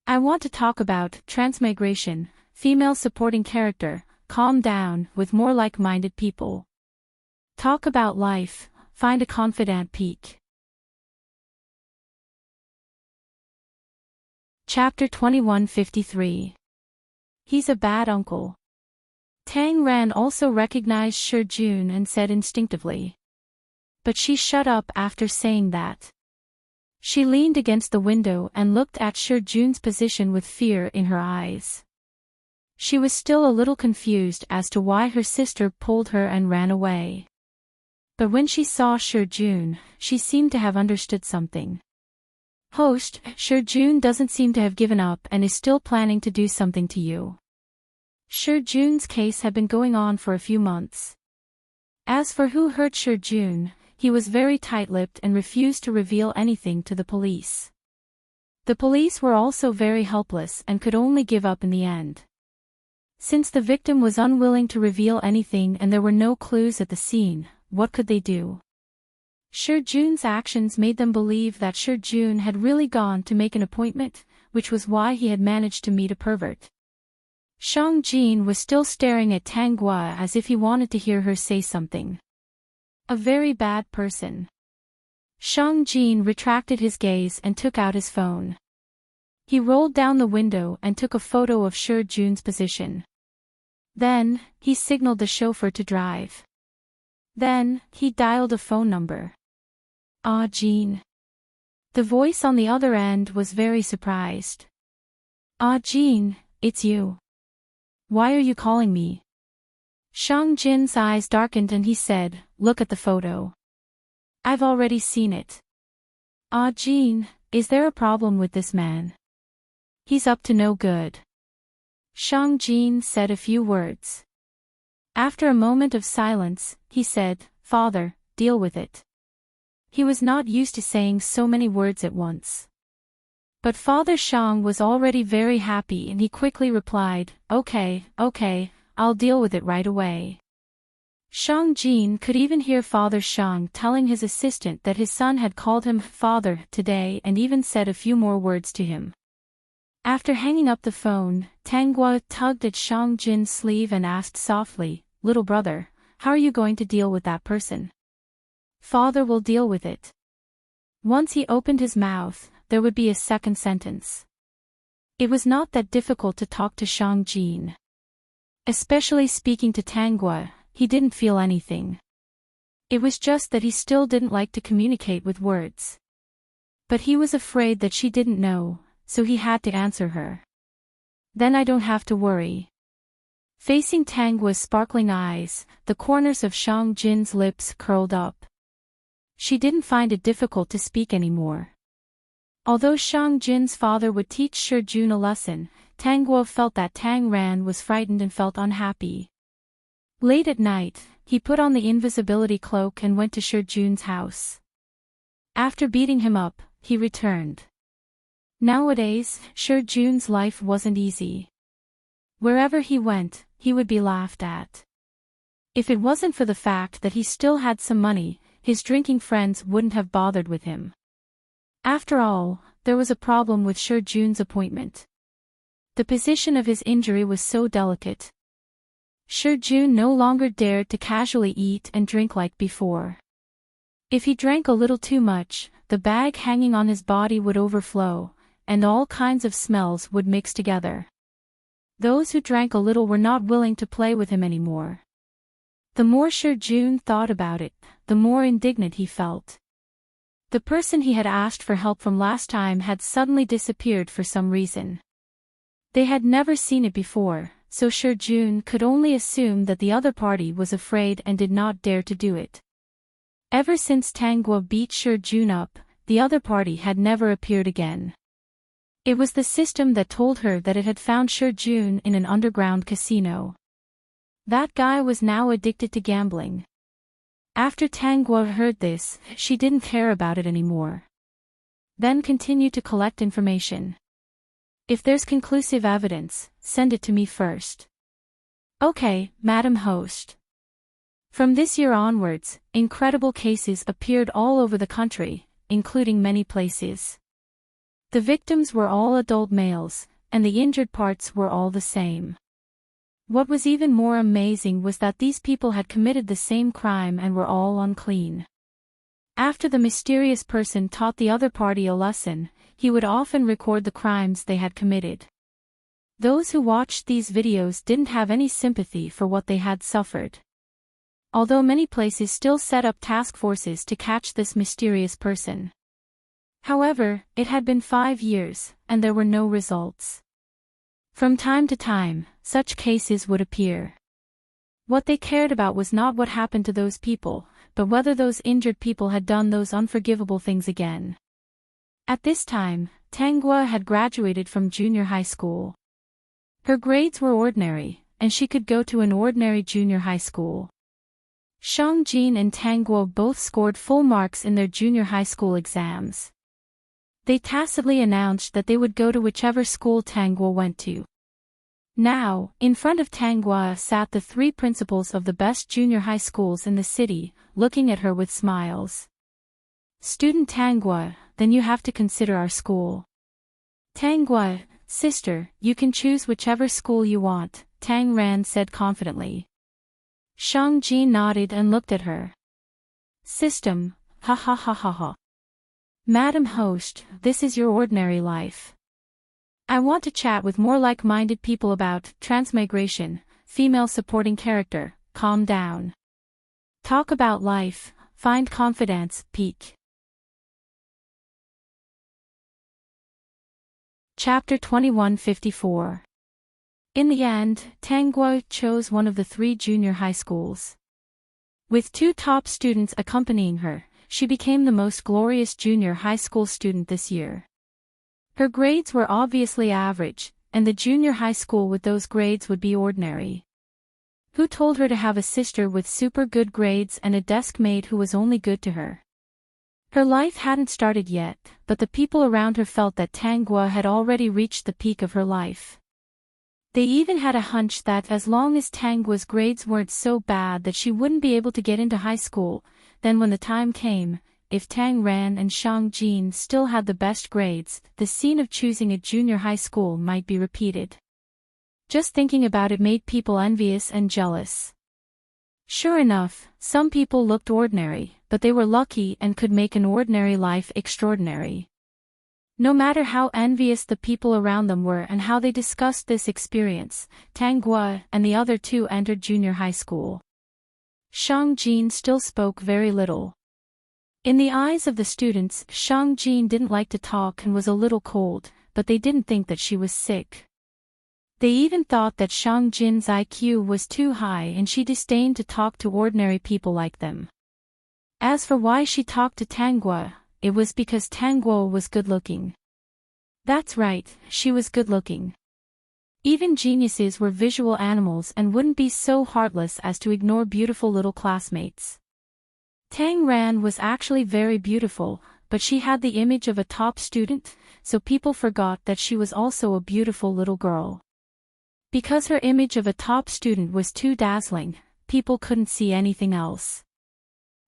"I want to talk about transmigration, female supporting character, calm down, with more like-minded people. Talk about life, find a confidant peak." Chapter 2153. He's a bad uncle. Tang Ran also recognized Shi Jun and said instinctively. But she shut up after saying that. She leaned against the window and looked at Shi Jun's position with fear in her eyes. She was still a little confused as to why her sister pulled her and ran away. But when she saw Shi Jun, she seemed to have understood something. "Host, Shi Jun doesn't seem to have given up and is still planning to do something to you." Shi Jun's case had been going on for a few months. As for who hurt Shi Jun, he was very tight-lipped and refused to reveal anything to the police. The police were also very helpless and could only give up in the end. Since the victim was unwilling to reveal anything and there were no clues at the scene, what could they do? Shi Jun's actions made them believe that Shi Jun had really gone to make an appointment, which was why he had managed to meet a pervert. Shang Jin was still staring at Tang Guo as if he wanted to hear her say something. A very bad person. Shang Jin retracted his gaze and took out his phone. He rolled down the window and took a photo of Shi Jun's position. Then, he signaled the chauffeur to drive. Then, he dialed a phone number. "Ah, Jin." The voice on the other end was very surprised. "Ah, Jin, it's you. Why are you calling me?" Shang Jin's eyes darkened and he said, "Look at the photo. I've already seen it." "Ah, Jin, is there a problem with this man? He's up to no good." Shang Jin said a few words. After a moment of silence, he said, "Father, deal with it." He was not used to saying so many words at once. But Father Shang was already very happy and he quickly replied, Okay, I'll deal with it right away." Shang Jin could even hear Father Shang telling his assistant that his son had called him father today and even said a few more words to him. After hanging up the phone, Tang Guo tugged at Shang Jin's sleeve and asked softly, "Little brother, how are you going to deal with that person?" "Father will deal with it." Once he opened his mouth, there would be a second sentence. It was not that difficult to talk to Shang Jin. Especially speaking to Tang Guo, he didn't feel anything. It was just that he still didn't like to communicate with words. But he was afraid that she didn't know, so he had to answer her. "Then I don't have to worry." Facing Tang Guo's sparkling eyes, the corners of Shang Jin's lips curled up. She didn't find it difficult to speak anymore. Although Shang Jin's father would teach Shi Jun a lesson, Tang Guo felt that Tang Ran was frightened and felt unhappy. Late at night, he put on the invisibility cloak and went to Shi Jun's house. After beating him up, he returned. Nowadays, Shi Jun's life wasn't easy. Wherever he went, he would be laughed at. If it wasn't for the fact that he still had some money, his drinking friends wouldn't have bothered with him. After all, there was a problem with Shi Jun's appointment. The position of his injury was so delicate. Shi Jun no longer dared to casually eat and drink like before. If he drank a little too much, the bag hanging on his body would overflow, and all kinds of smells would mix together. Those who drank a little were not willing to play with him anymore. The more Jun thought about it, the more indignant he felt. The person he had asked for help from last time had suddenly disappeared for some reason. They had never seen it before, so Jun could only assume that the other party was afraid and did not dare to do it. Ever since Tangguo beat Jun up, the other party had never appeared again. It was the system that told her that it had found Jun in an underground casino. That guy was now addicted to gambling. After Tangguo heard this, she didn't care about it anymore. Then continued to collect information. If there's conclusive evidence, send it to me first. Okay, Madam Host. From this year onwards, incredible cases appeared all over the country, including many places. The victims were all adult males, and the injured parts were all the same. What was even more amazing was that these people had committed the same crime and were all unclean. After the mysterious person taught the other party a lesson, he would often record the crimes they had committed. Those who watched these videos didn't have any sympathy for what they had suffered. Although many places still set up task forces to catch this mysterious person. However, it had been 5 years, and there were no results. From time to time, such cases would appear. What they cared about was not what happened to those people, but whether those injured people had done those unforgivable things again. At this time, Tangguo had graduated from junior high school. Her grades were ordinary, and she could go to an ordinary junior high school. Jin and Tangguo both scored full marks in their junior high school exams. They tacitly announced that they would go to whichever school Tangguo went to. Now, in front of Tangguo sat the 3 principals of the best junior high schools in the city, looking at her with smiles. Student Tangguo, then you have to consider our school. Tangguo, sister, you can choose whichever school you want, Tang Ran said confidently. Jin nodded and looked at her. System, ha ha ha ha ha. Madam Host, this is your ordinary life. I want to chat with more like-minded people about transmigration, female supporting character, calm down. Talk about life, find confidence, peak. Chapter 2154. In the end, Tangguo chose one of the 3 junior high schools. With 2 top students accompanying her, she became the most glorious junior high school student this year. Her grades were obviously average, and the junior high school with those grades would be ordinary. Who told her to have a sister with super good grades and a desk mate who was only good to her? Her life hadn't started yet, but the people around her felt that Tangguo had already reached the peak of her life. They even had a hunch that as long as Tangguo's grades weren't so bad that she wouldn't be able to get into high school, then when the time came, if Tang Ran and Jin still had the best grades, the scene of choosing a junior high school might be repeated. Just thinking about it made people envious and jealous. Sure enough, some people looked ordinary, but they were lucky and could make an ordinary life extraordinary. No matter how envious the people around them were and how they discussed this experience, Tangguo and the other 2 entered junior high school. Jin still spoke very little. In the eyes of the students, Jin didn't like to talk and was a little cold, but they didn't think that she was sick. They even thought that Jin's IQ was too high and she disdained to talk to ordinary people like them. As for why she talked to Tangguo, it was because Tangguo was good-looking. That's right, she was good-looking. Even geniuses were visual animals and wouldn't be so heartless as to ignore beautiful little classmates. Tang Ran was actually very beautiful, but she had the image of a top student, so people forgot that she was also a beautiful little girl. Because her image of a top student was too dazzling, people couldn't see anything else.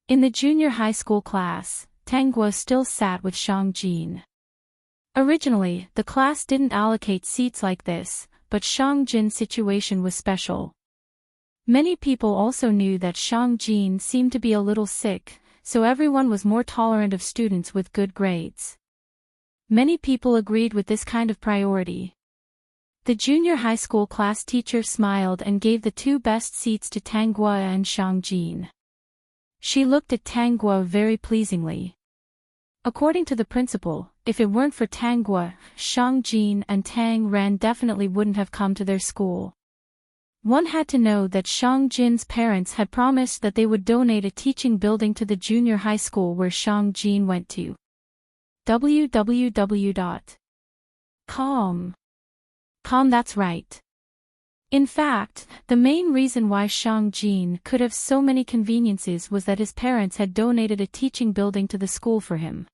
In the junior high school class, Tangguo still sat with Jin. Originally, the class didn't allocate seats like this, but Jin's situation was special. Many people also knew that Jin seemed to be a little sick, so everyone was more tolerant of students with good grades. Many people agreed with this kind of priority. The junior high school class teacher smiled and gave the two best seats to Tanghua and Shangjin. She looked at Tanghua very pleasingly. According to the principal, if it weren't for Tanghua, Shangjin and Tang Ran definitely wouldn't have come to their school. One had to know that Shangjin's parents had promised that they would donate a teaching building to the junior high school where Shangjin went to. www.com. That's right. In fact, the main reason why Shangjin could have so many conveniences was that his parents had donated a teaching building to the school for him.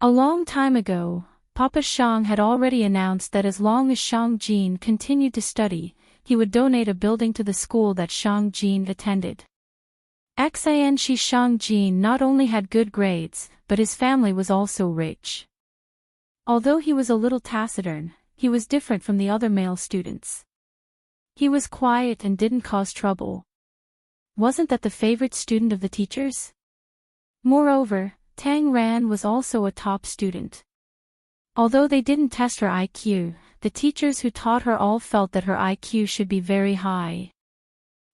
A long time ago, Papa Shang had already announced that as long as Shangjin continued to study, he would donate a building to the school that Shangjin attended. Xanshi Shangjin not only had good grades, but his family was also rich. Although he was a little taciturn, he was different from the other male students. He was quiet and didn't cause trouble. Wasn't that the favorite student of the teachers? Moreover, Tang Ran was also a top student. Although they didn't test her IQ, the teachers who taught her all felt that her IQ should be very high.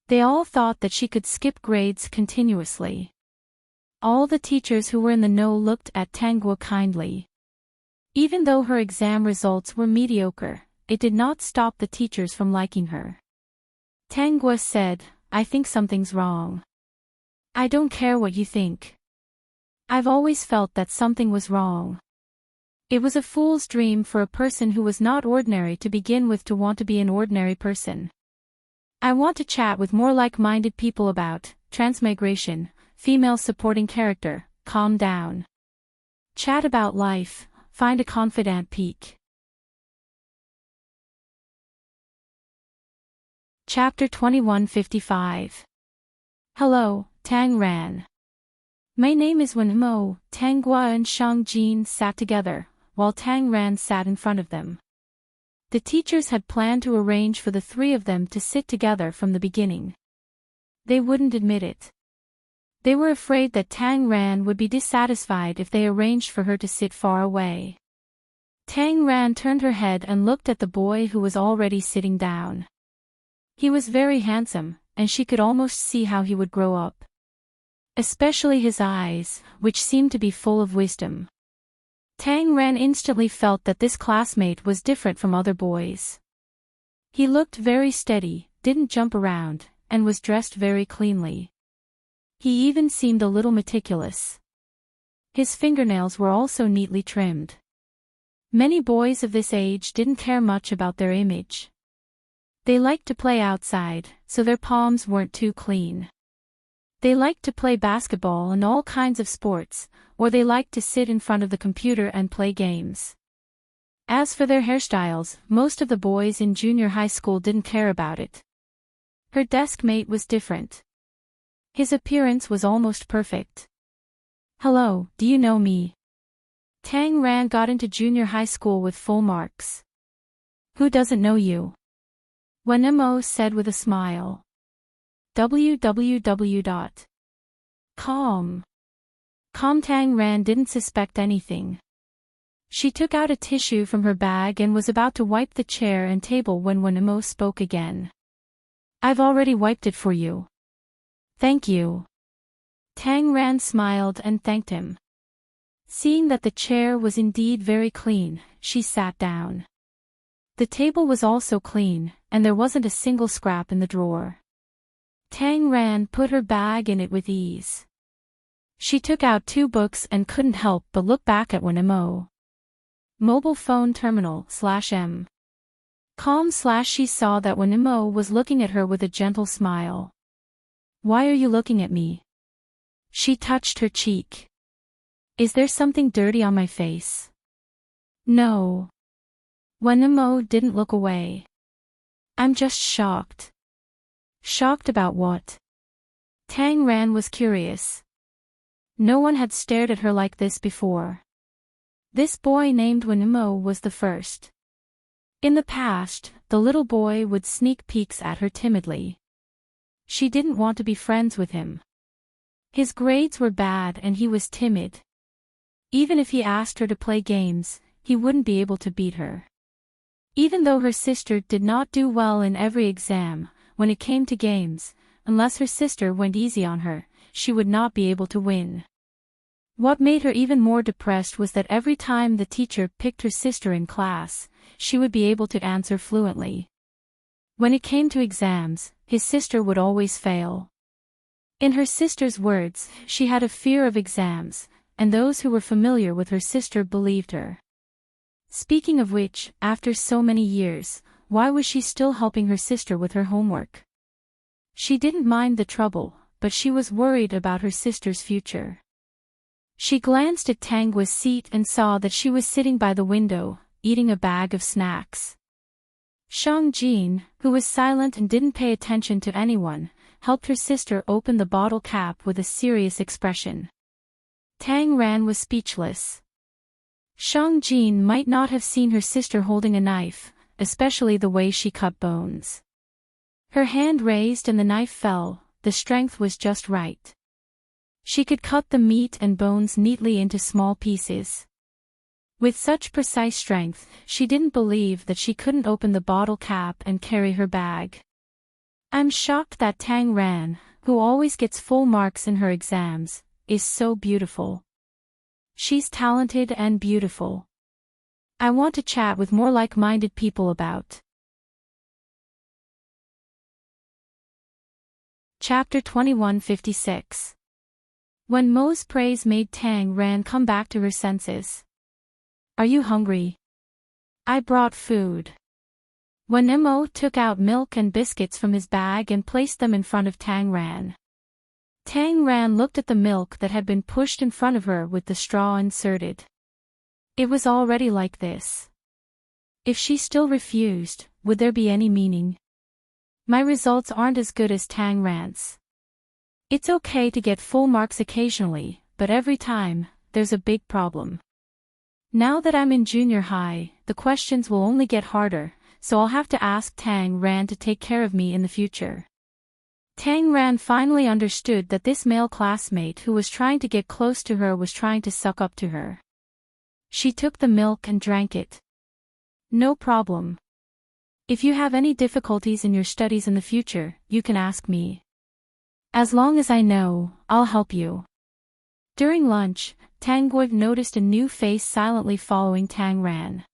They all thought that she could skip grades continuously. All the teachers who were in the know looked at Tanghua kindly. Even though her exam results were mediocre, it did not stop the teachers from liking her. Tanghua said, "I think something's wrong." "I don't care what you think. I've always felt that something was wrong." It was a fool's dream for a person who was not ordinary to begin with to want to be an ordinary person. I want to chat with more like-minded people about transmigration, female supporting character, calm down. Chat about life, find a confidant peak. Chapter 2155. Hello, Tang Ran. My name is Wenmo. Tanghua and Shangjin sat together, while Tang Ran sat in front of them. The teachers had planned to arrange for the three of them to sit together from the beginning. They wouldn't admit it. They were afraid that Tang Ran would be dissatisfied if they arranged for her to sit far away. Tang Ran turned her head and looked at the boy who was already sitting down. He was very handsome, and she could almost see how he would grow up. Especially his eyes, which seemed to be full of wisdom. Tang Ran instantly felt that this classmate was different from other boys. He looked very steady, didn't jump around, and was dressed very cleanly. He even seemed a little meticulous. His fingernails were also neatly trimmed. Many boys of this age didn't care much about their image. They liked to play outside, so their palms weren't too clean. They liked to play basketball and all kinds of sports, or they liked to sit in front of the computer and play games. As for their hairstyles, most of the boys in junior high school didn't care about it. Her desk mate was different. His appearance was almost perfect. "Hello, do you know me?" Tang Ran got into junior high school with full marks. "Who doesn't know you?" Wenmo said with a smile. www.com. Tang Ran didn't suspect anything. She took out a tissue from her bag and was about to wipe the chair and table when Wenmo spoke again. "I've already wiped it for you." "Thank you." Tang Ran smiled and thanked him. Seeing that the chair was indeed very clean, she sat down. The table was also clean, and there wasn't a single scrap in the drawer. Tang Ran put her bag in it with ease. She took out 2 books and couldn't help but look back at Wenmo. Mobile phone terminal /m. She saw that Wenmo was looking at her with a gentle smile. "Why are you looking at me?" She touched her cheek. "Is there something dirty on my face?" "No." Wenmo didn't look away. "I'm just shocked." "Shocked about what?" Tang Ran was curious. No one had stared at her like this before. This boy named Wenmo was the first. In the past, the little boy would sneak peeks at her timidly. She didn't want to be friends with him. His grades were bad and he was timid. Even if he asked her to play games, he wouldn't be able to beat her. Even though her sister did not do well in every exam, when it came to games, unless her sister went easy on her, she would not be able to win. What made her even more depressed was that every time the teacher picked her sister in class, she would be able to answer fluently. When it came to exams, his sister would always fail. In her sister's words, she had a fear of exams, and those who were familiar with her sister believed her. Speaking of which, after so many years, why was she still helping her sister with her homework? She didn't mind the trouble, but she was worried about her sister's future. She glanced at Tangua's seat and saw that she was sitting by the window, eating a bag of snacks. Shang-Jin, who was silent and didn't pay attention to anyone, helped her sister open the bottle cap with a serious expression. Tang Ran was speechless. Shang-Jin might not have seen her sister holding a knife, especially the way she cut bones. Her hand raised and the knife fell, the strength was just right. She could cut the meat and bones neatly into small pieces. With such precise strength, she didn't believe that she couldn't open the bottle cap and carry her bag. I'm shocked that Tang Ran, who always gets full marks in her exams, is so beautiful. She's talented and beautiful. I want to chat with more like-minded people about. Chapter 2156. When Mo's praise made Tang Ran come back to her senses. Are you hungry? I brought food. When Mo took out milk and biscuits from his bag and placed them in front of Tang Ran. Tang Ran looked at the milk that had been pushed in front of her with the straw inserted. It was already like this. If she still refused, would there be any meaning? My results aren't as good as Tang Ran's. It's okay to get full marks occasionally, but every time, there's a big problem. Now that I'm in junior high, the questions will only get harder, so I'll have to ask Tang Ran to take care of me in the future. Tang Ran finally understood that this male classmate who was trying to get close to her was trying to suck up to her. She took the milk and drank it. No problem. If you have any difficulties in your studies in the future, you can ask me. As long as I know, I'll help you. During lunch, Tang Guo noticed a new face silently following Tang Ran.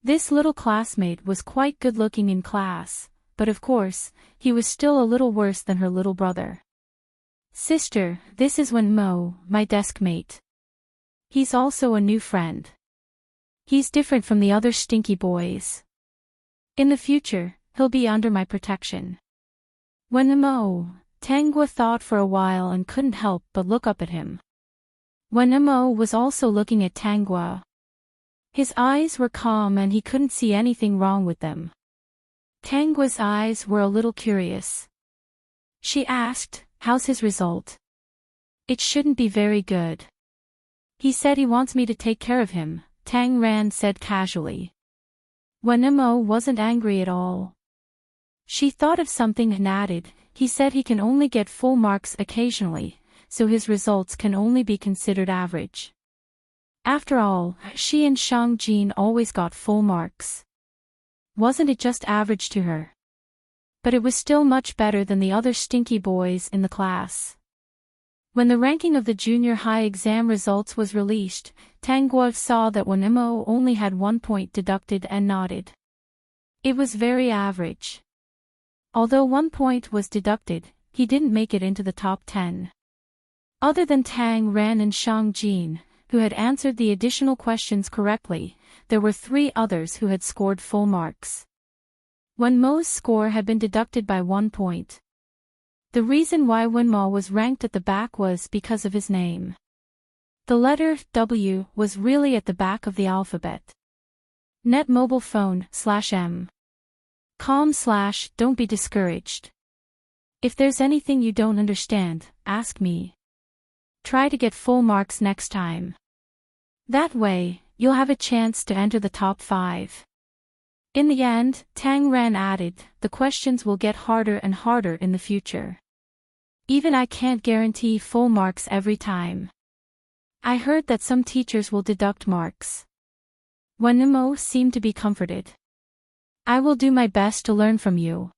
This little classmate was quite good-looking in class, but of course, he was still a little worse than her little brother. Sister, this is Wen Mo, my desk mate. He's also a new friend. He's different from the other stinky boys. In the future, he'll be under my protection. Wen Mo, Tang Guo thought for a while and couldn't help but look up at him. Wen Mo was also looking at Tang Guo. His eyes were calm and he couldn't see anything wrong with them. Tang Guo's eyes were a little curious. She asked, how's his result? It shouldn't be very good. He said he wants me to take care of him, Tang Ran said casually. Wen Mo wasn't angry at all. She thought of something and added, he said he can only get full marks occasionally, so his results can only be considered average. After all, she and Shang-Jin always got full marks. Wasn't it just average to her? But it was still much better than the other stinky boys in the class. When the ranking of the junior high exam results was released, Tang Guo saw that Wen Mo only had 1 point deducted and nodded. It was very average. Although 1 point was deducted, he didn't make it into the top 10. Other than Tang Ran and Shang-Jin, who had answered the additional questions correctly, there were 3 others who had scored full marks. Wen Mo's score had been deducted by 1 point. The reason why Wen Mo was ranked at the back was because of his name. The letter W was really at the back of the alphabet. Net mobile phone /M. Don't be discouraged. If there's anything you don't understand, ask me. Try to get full marks next time. That way, you'll have a chance to enter the top 5. In the end, Tang Ran added, the questions will get harder and harder in the future. Even I can't guarantee full marks every time. I heard that some teachers will deduct marks. Wen Mo seemed to be comforted. I will do my best to learn from you.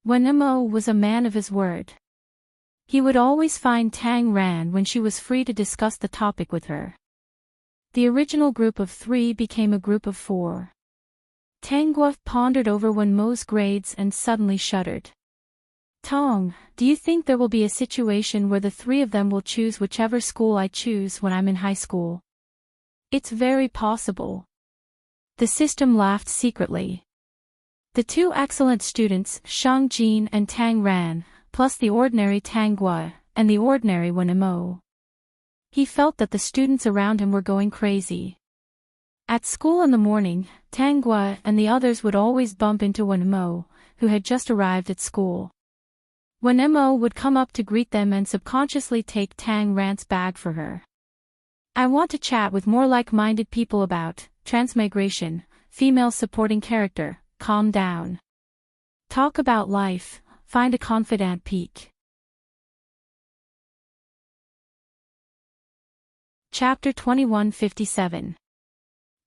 Wenmo was a man of his word. He would always find Tang Ran when she was free to discuss the topic with her. The original group of 3 became a group of 4. Tang Guo pondered over Wenmo's grades and suddenly shuddered. Tong, do you think there will be a situation where the 3 of them will choose whichever school I choose when I'm in high school? It's very possible. The system laughed secretly. The 2 excellent students, Shang Jin and Tang Ran, plus the ordinary Tang Guo, and the ordinary Wenmo. He felt that the students around him were going crazy. At school in the morning, Tang Guo and the others would always bump into Wenmo, who had just arrived at school. Wenmo would come up to greet them and subconsciously take Tang Ran's bag for her. I want to chat with more like-minded people about transmigration, female supporting character, calm down. Talk about life, find a confidant peak. Chapter 2157.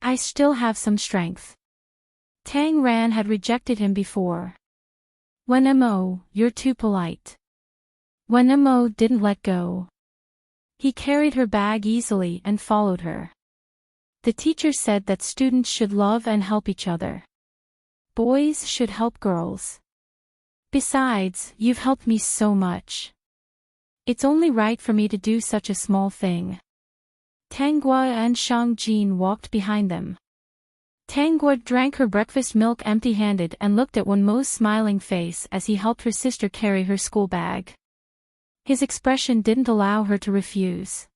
I still have some strength. Tang Ran had rejected him before. Wenmo, you're too polite. Wenmo didn't let go. He carried her bag easily and followed her. The teacher said that students should love and help each other. Boys should help girls. Besides, you've helped me so much. It's only right for me to do such a small thing. Tang Guo and Shang Jin walked behind them. Tang Guo drank her breakfast milk empty-handed and looked at Wenmo's smiling face as he helped her sister carry her school bag. His expression didn't allow her to refuse.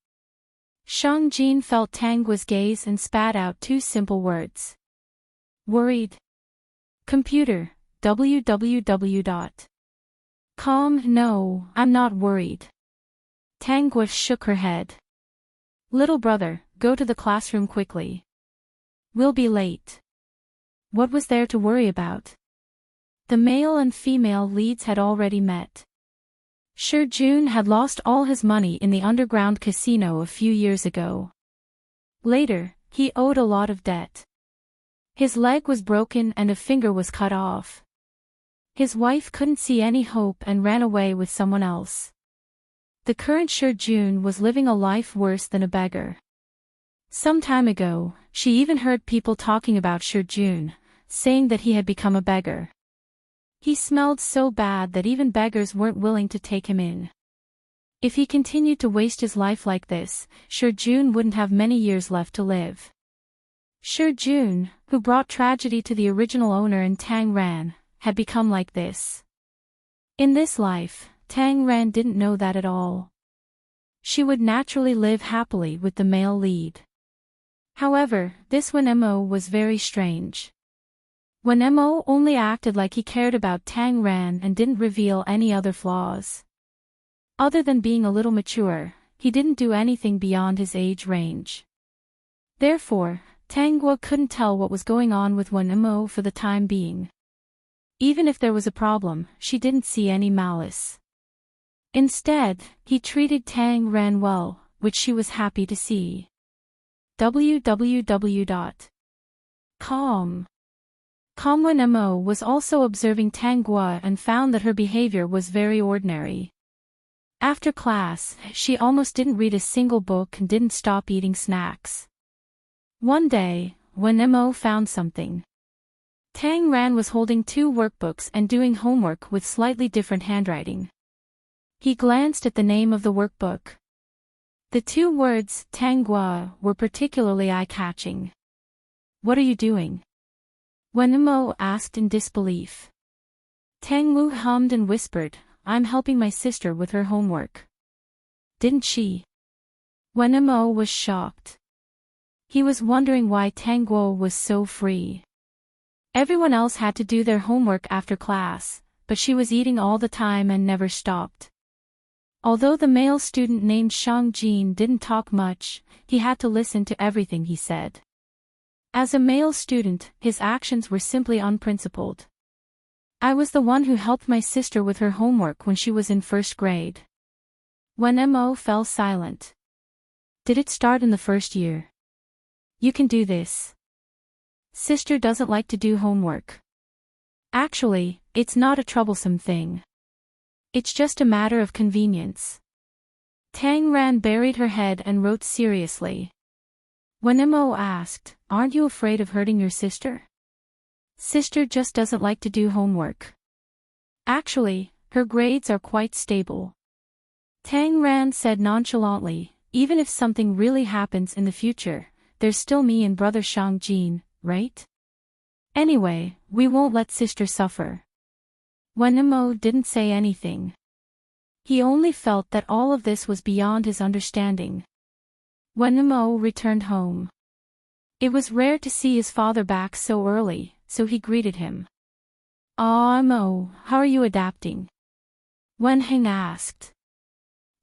Shang Jin felt Tang Guo's gaze and spat out 2 simple words. Worried? Computer, www.com. No, I'm not worried. Tang Guo shook her head. Little brother, go to the classroom quickly. We'll be late. What was there to worry about? The male and female leads had already met. Shi Jun had lost all his money in the underground casino a few years ago. Later, he owed a lot of debt. His leg was broken and a finger was cut off. His wife couldn't see any hope and ran away with someone else. The current Shi Jun was living a life worse than a beggar. Some time ago, she even heard people talking about Shi Jun, saying that he had become a beggar. He smelled so bad that even beggars weren't willing to take him in. If he continued to waste his life like this, Shi Jun wouldn't have many years left to live. Shi Jun, who brought tragedy to the original owner and Tang Ran, had become like this. In this life, Tang Ran didn't know that at all. She would naturally live happily with the male lead. However, this Wenmo was very strange. Wenmo only acted like he cared about Tang Ran and didn't reveal any other flaws. Other than being a little mature, he didn't do anything beyond his age range. Therefore, Tang Guo couldn't tell what was going on with Wenmo for the time being. Even if there was a problem, she didn't see any malice. Instead, he treated Tang Ran well, which she was happy to see. www.com. Wenmo was also observing Tang Guo and found that her behavior was very ordinary. After class, she almost didn't read a single book and didn't stop eating snacks. One day, Wenmo found something. Tang Ran was holding 2 workbooks and doing homework with slightly different handwriting. He glanced at the name of the workbook. The 2 words, Tang Guo, were particularly eye-catching. What are you doing? Wenmo asked in disbelief. Tang Wu hummed and whispered, I'm helping my sister with her homework. Didn't she? Wenmo was shocked. He was wondering why Tang Guo was so free. Everyone else had to do their homework after class, but she was eating all the time and never stopped. Although the male student named Shang Jin didn't talk much, he had to listen to everything he said. As a male student, his actions were simply unprincipled. I was the one who helped my sister with her homework when she was in 1st grade. Wenmo fell silent. Did it start in the 1st year? You can do this. Sister doesn't like to do homework. Actually, it's not a troublesome thing. It's just a matter of convenience. Tang Ran buried her head and wrote seriously. When Mo asked, "Aren't you afraid of hurting your sister?" Sister just doesn't like to do homework. Actually, her grades are quite stable. Tang Ran said nonchalantly, even if something really happens in the future, there's still me and brother Shang Jin, right? Anyway, we won't let sister suffer. When Mo didn't say anything. He only felt that all of this was beyond his understanding. When Mo returned home. It was rare to see his father back so early, so he greeted him. "Ah, Mo, how are you adapting?" Wen Heng asked.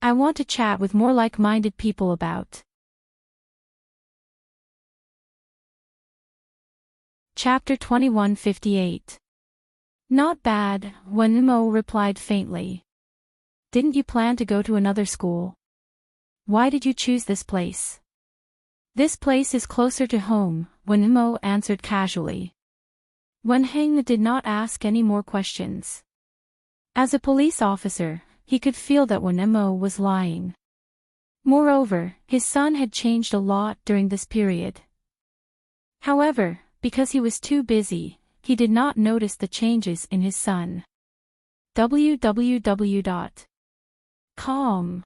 "I want to chat with more like-minded people about." Chapter 2158. Not bad, Wen Mo replied faintly. Didn't you plan to go to another school? Why did you choose this place? This place is closer to home, Wen Mo answered casually. Wen Heng did not ask any more questions. As a police officer, he could feel that Wen Mo was lying. Moreover, his son had changed a lot during this period. However, because he was too busy, he did not notice the changes in his son. Calm.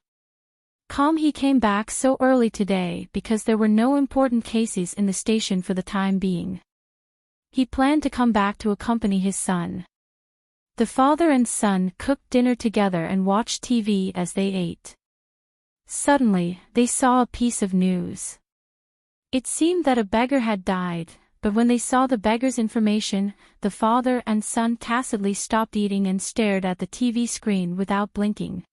He came back so early today because there were no important cases in the station for the time being. He planned to come back to accompany his son. The father and son cooked dinner together and watched TV as they ate. Suddenly, they saw a piece of news. It seemed that a beggar had died, but when they saw the beggar's information, the father and son tacitly stopped eating and stared at the TV screen without blinking.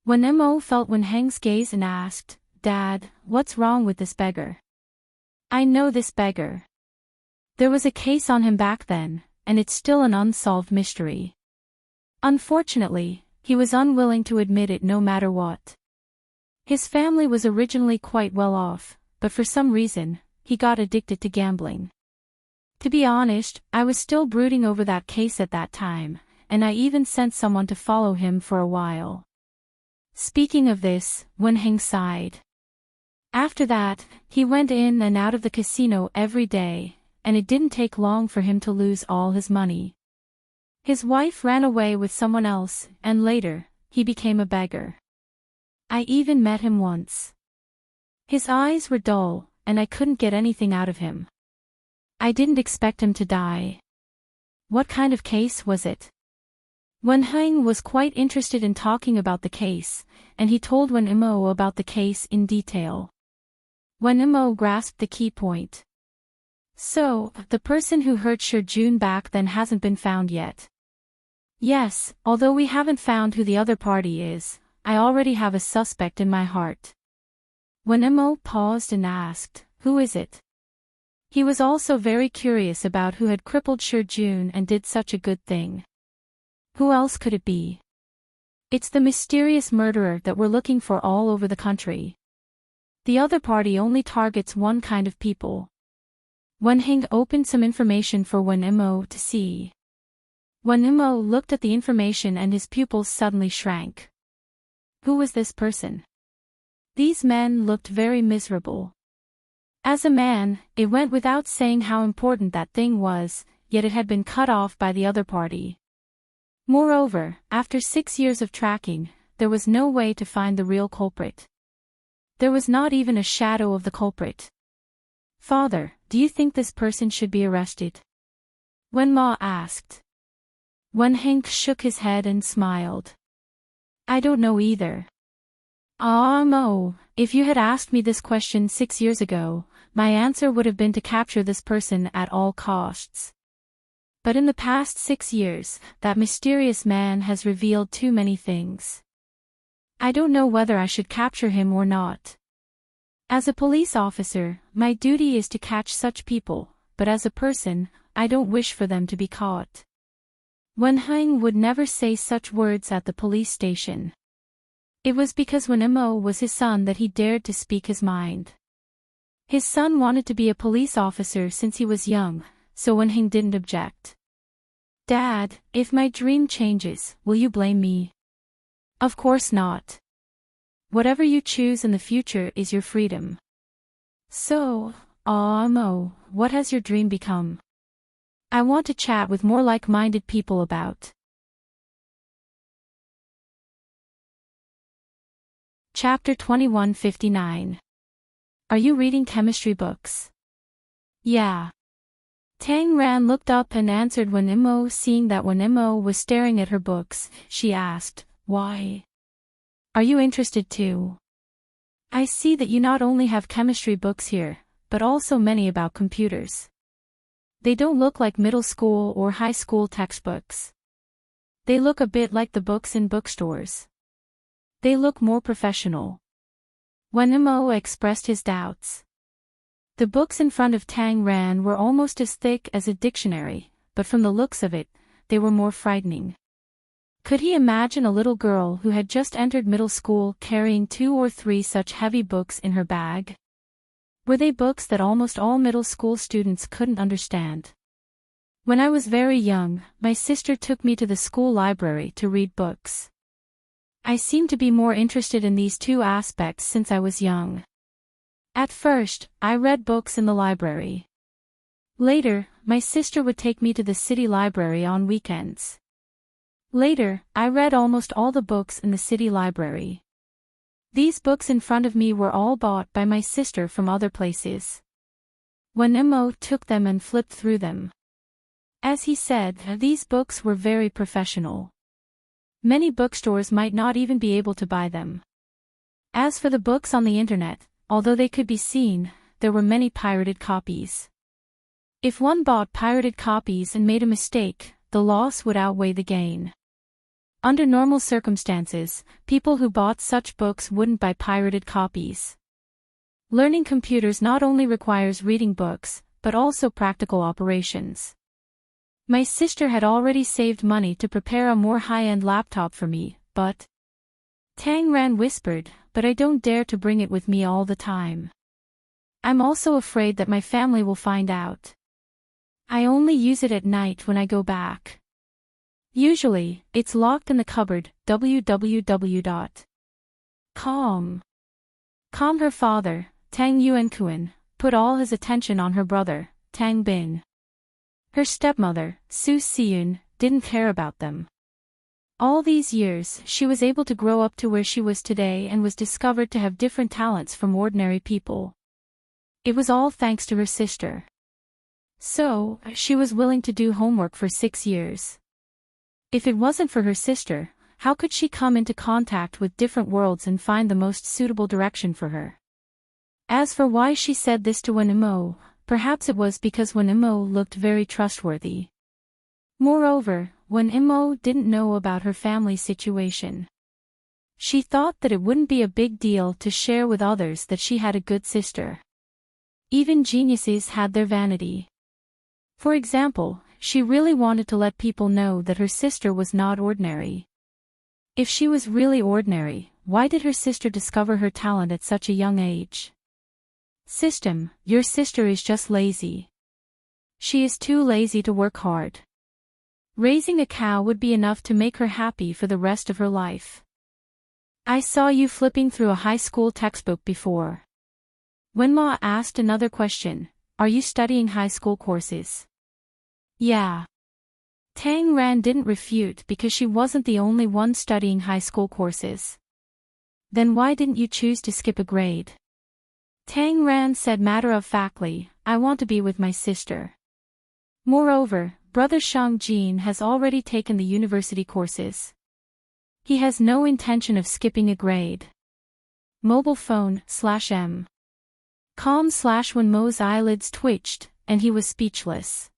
When Mo felt Wen Heng's gaze and asked, "Dad, what's wrong with this beggar?" "I know this beggar. There was a case on him back then, and it's still an unsolved mystery. Unfortunately, he was unwilling to admit it no matter what. His family was originally quite well off, but for some reason, he got addicted to gambling. To be honest, I was still brooding over that case at that time, and I even sent someone to follow him for a while." Speaking of this, Wen Heng sighed. After that, he went in and out of the casino every day, and it didn't take long for him to lose all his money. His wife ran away with someone else, and later, he became a beggar. I even met him once. His eyes were dull, and I couldn't get anything out of him. I didn't expect him to die. What kind of case was it? Wen Heng was quite interested in talking about the case, and he told Wen Mo about the case in detail. Wen Mo grasped the key point. "So, the person who hurt Shi Jun back then hasn't been found yet?" "Yes, although we haven't found who the other party is, I already have a suspect in my heart." Wen Mo paused and asked, "Who is it?" He was also very curious about who had crippled Shi Jun and did such a good thing. Who else could it be? "It's the mysterious murderer that we're looking for all over the country. The other party only targets one kind of people." Wen Heng opened some information for Wen Mo to see. Wen Mo looked at the information and his pupils suddenly shrank. Who was this person? These men looked very miserable. As a man, it went without saying how important that thing was, yet it had been cut off by the other party. Moreover, after 6 years of tracking, there was no way to find the real culprit. There was not even a shadow of the culprit. "Father, do you think this person should be arrested?" Wen Ma asked. Wen Heng shook his head and smiled. "I don't know either. Mo, if you had asked me this question 6 years ago, my answer would have been to capture this person at all costs. But in the past 6 years, that mysterious man has revealed too many things. I don't know whether I should capture him or not. As a police officer, my duty is to catch such people, but as a person, I don't wish for them to be caught." Wen Heng would never say such words at the police station. It was because Wen Mo was his son that he dared to speak his mind. His son wanted to be a police officer since he was young, so Wen Heng didn't object. Dad, if my dream changes, will you blame me? Of course not. Whatever you choose in the future is your freedom. So, Mo, what has your dream become? I want to chat with more like-minded people about. Chapter 2159. Are you reading chemistry books? Yeah. Tang Ran looked up and answered when Mo, seeing that when Mo was staring at her books, she asked, why? Are you interested too? I see that you not only have chemistry books here, but also many about computers. They don't look like middle school or high school textbooks. They look a bit like the books in bookstores. They look more professional. When Mo expressed his doubts. The books in front of Tang Ran were almost as thick as a dictionary, but from the looks of it, they were more frightening. Could he imagine a little girl who had just entered middle school carrying 2 or 3 such heavy books in her bag? Were they books that almost all middle school students couldn't understand? When I was very young, my sister took me to the school library to read books. I seem to be more interested in these two aspects since I was young. At first, I read books in the library. Later, my sister would take me to the city library on weekends. Later, I read almost all the books in the city library. These books in front of me were all bought by my sister from other places. When Mo took them and flipped through them. As he said, these books were very professional. Many bookstores might not even be able to buy them. As for the books on the internet, although they could be seen, there were many pirated copies. If one bought pirated copies and made a mistake, the loss would outweigh the gain. Under normal circumstances, people who bought such books wouldn't buy pirated copies. Learning computers not only requires reading books, but also practical operations. My sister had already saved money to prepare a more high-end laptop for me, but... Tang Ran whispered, but I don't dare to bring it with me all the time. I'm also afraid that my family will find out. I only use it at night when I go back. Usually, it's locked in the cupboard, www.com. Her father, Tang Yuankuan, put all his attention on her brother, Tang Bin. Her stepmother, Su Siyun, didn't care about them. All these years, she was able to grow up to where she was today and was discovered to have different talents from ordinary people. It was all thanks to her sister. So, she was willing to do homework for 6 years. If it wasn't for her sister, how could she come into contact with different worlds and find the most suitable direction for her? As for why she said this to Mo, perhaps it was because Mo looked very trustworthy. Moreover, Mo didn't know about her family situation. She thought that it wouldn't be a big deal to share with others that she had a good sister. Even geniuses had their vanity. For example, she really wanted to let people know that her sister was not ordinary. If she was really ordinary, why did her sister discover her talent at such a young age? System, your sister is just lazy. She is too lazy to work hard. Raising a cow would be enough to make her happy for the rest of her life. I saw you flipping through a high school textbook before. When Ma asked another question, are you studying high school courses? Yeah. Tang Ran didn't refute because she wasn't the only one studying high school courses. Then why didn't you choose to skip a grade? Tang Ran said matter-of-factly, I want to be with my sister. Moreover, Brother Shang Jin has already taken the university courses. He has no intention of skipping a grade. Mobile phone /m. When Mo's eyelids twitched, and he was speechless.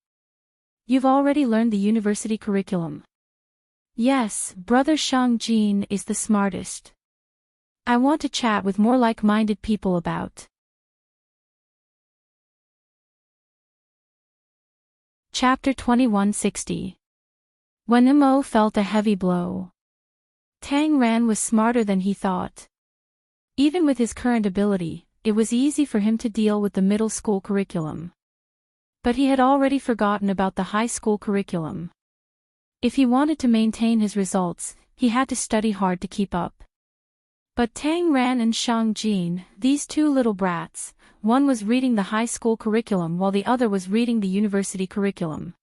You've already learned the university curriculum. Yes, Brother Shang Jin is the smartest. I want to chat with more like-minded people about. Chapter 2160. When Mo felt a heavy blow. Tang Ran was smarter than he thought. Even with his current ability, it was easy for him to deal with the middle school curriculum. But he had already forgotten about the high school curriculum. If he wanted to maintain his results, he had to study hard to keep up. But Tang Ran and Shang Jin, these two little brats, one was reading the high school curriculum while the other was reading the university curriculum.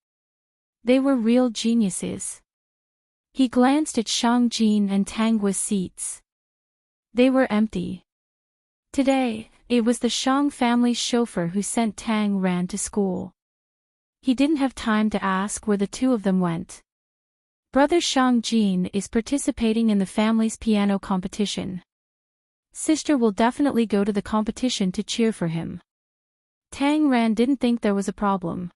They were real geniuses. He glanced at Shang Jin and Tang Gua's seats. They were empty. Today, it was the Shang family's chauffeur who sent Tang Ran to school. He didn't have time to ask where the two of them went. Brother Shang Jin is participating in the family's piano competition. Sister will definitely go to the competition to cheer for him. Tang Ran didn't think there was a problem.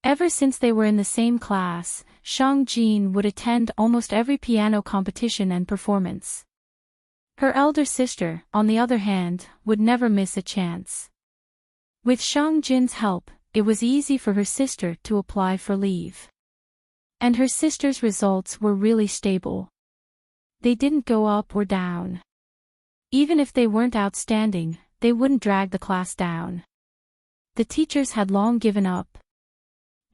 Ever since they were in the same class, Shang Jin would attend almost every piano competition and performance. Her elder sister, on the other hand, would never miss a chance. With Shang Jin's help, it was easy for her sister to apply for leave. And her sister's results were really stable. They didn't go up or down. Even if they weren't outstanding, they wouldn't drag the class down. The teachers had long given up.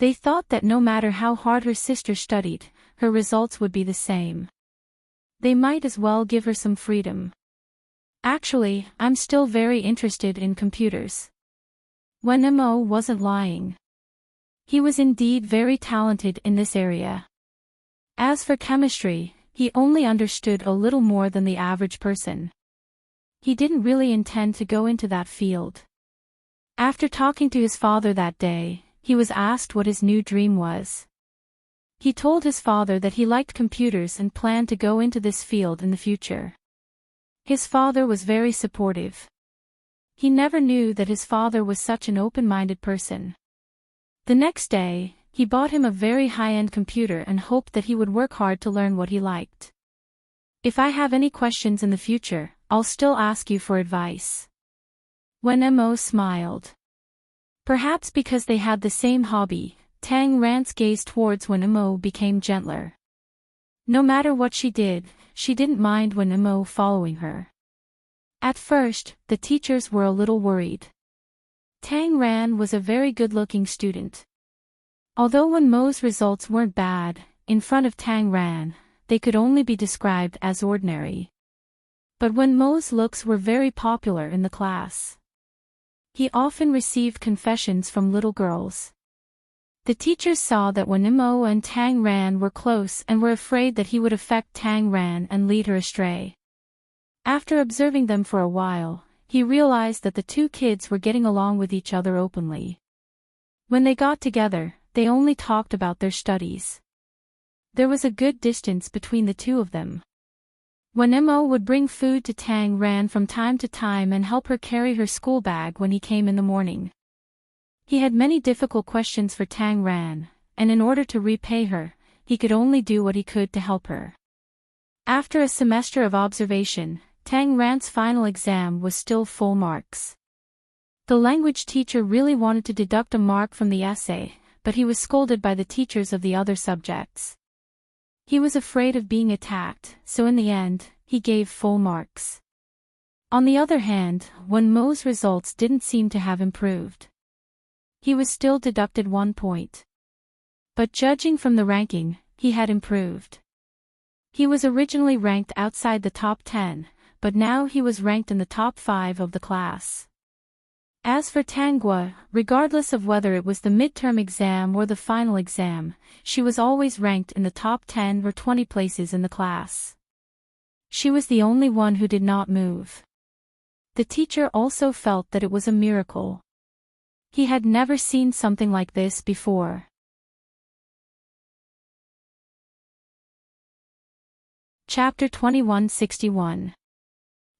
They thought that no matter how hard her sister studied, her results would be the same. They might as well give her some freedom. Actually, I'm still very interested in computers. Wen Mo wasn't lying. He was indeed very talented in this area. As for chemistry, he only understood a little more than the average person. He didn't really intend to go into that field. After talking to his father that day, he was asked what his new dream was. He told his father that he liked computers and planned to go into this field in the future. His father was very supportive. He never knew that his father was such an open-minded person. The next day, he bought him a very high-end computer and hoped that he would work hard to learn what he liked. If I have any questions in the future, I'll still ask you for advice. Wen Mo smiled. Perhaps because they had the same hobby, Tang Ran's gaze towards Wen Mo became gentler. No matter what she did, she didn't mind Wen Mo following her. At first, the teachers were a little worried. Tang Ran was a very good-looking student. Although Wen Mo's results weren't bad, in front of Tang Ran, they could only be described as ordinary. But Wen Mo's looks were very popular in the class. He often received confessions from little girls. The teachers saw that Wen Mo and Tang Ran were close and were afraid that he would affect Tang Ran and lead her astray. After observing them for a while, he realized that the two kids were getting along with each other openly. When they got together, they only talked about their studies. There was a good distance between the two of them. Wen Mo would bring food to Tang Ran from time to time and help her carry her school bag when he came in the morning. He had many difficult questions for Tang Ran, and in order to repay her, he could only do what he could to help her. After a semester of observation, Tang Ran's final exam was still full marks. The language teacher really wanted to deduct a mark from the essay, but he was scolded by the teachers of the other subjects. He was afraid of being attacked, so in the end, he gave full marks. On the other hand, Wen Mo's results didn't seem to have improved. He was still deducted 1 point. But judging from the ranking, he had improved. He was originally ranked outside the top 10, but now he was ranked in the top 5 of the class. As for Tang Gua, regardless of whether it was the midterm exam or the final exam, she was always ranked in the top 10 or 20 places in the class. She was the only one who did not move. The teacher also felt that it was a miracle. He had never seen something like this before. Chapter 2161.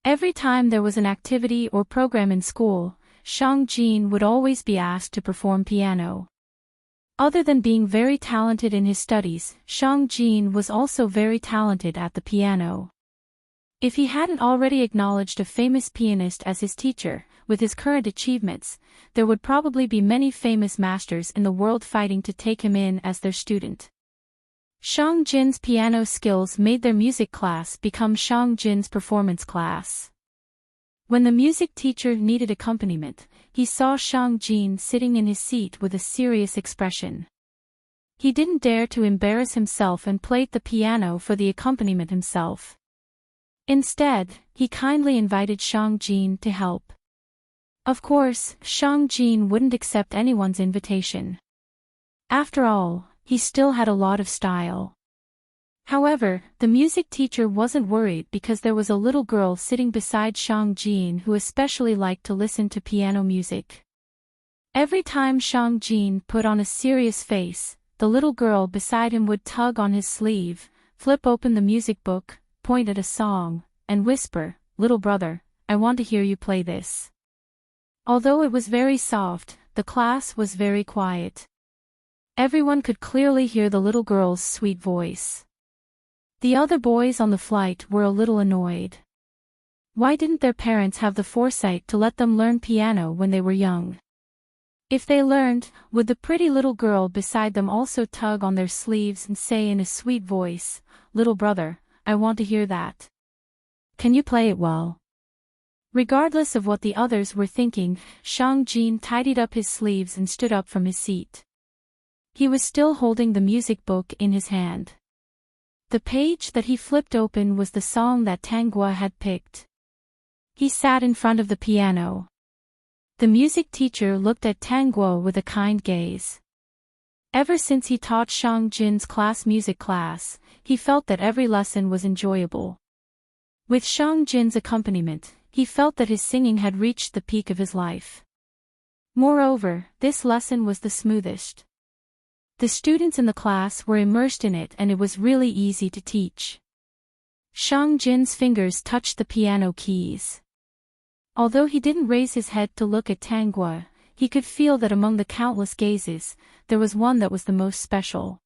Every time there was an activity or program in school, Shang Jin would always be asked to perform piano. Other than being very talented in his studies, Shang Jin was also very talented at the piano. If he hadn't already acknowledged a famous pianist as his teacher, with his current achievements, there would probably be many famous masters in the world fighting to take him in as their student. Shang Jin's piano skills made their music class become Shang Jin's performance class. When the music teacher needed accompaniment, he saw Shang Jin sitting in his seat with a serious expression. He didn't dare to embarrass himself and played the piano for the accompaniment himself. Instead, he kindly invited Shang-Jin to help. Of course, Shang-Jin wouldn't accept anyone's invitation. After all, he still had a lot of style. However, the music teacher wasn't worried because there was a little girl sitting beside Shang-Jin who especially liked to listen to piano music. Every time Shang-Jin put on a serious face, the little girl beside him would tug on his sleeve, flip open the music book, point at a song, and whisper, "Little brother, I want to hear you play this." Although it was very soft, the class was very quiet. Everyone could clearly hear the little girl's sweet voice. The other boys on the flight were a little annoyed. Why didn't their parents have the foresight to let them learn piano when they were young? If they learned, would the pretty little girl beside them also tug on their sleeves and say in a sweet voice, "Little brother, I want to hear that. Can you play it well?" Regardless of what the others were thinking, Shang-Jin tidied up his sleeves and stood up from his seat. He was still holding the music book in his hand. The page that he flipped open was the song that Tanggua had picked. He sat in front of the piano. The music teacher looked at Tanggua with a kind gaze. Ever since he taught Shang-Jin's music class, he felt that every lesson was enjoyable. With Shang-Jin's accompaniment, he felt that his singing had reached the peak of his life. Moreover, this lesson was the smoothest. The students in the class were immersed in it and it was really easy to teach. Shang-Jin's fingers touched the piano keys. Although he didn't raise his head to look at Tanggua, he could feel that among the countless gazes, there was one that was the most special.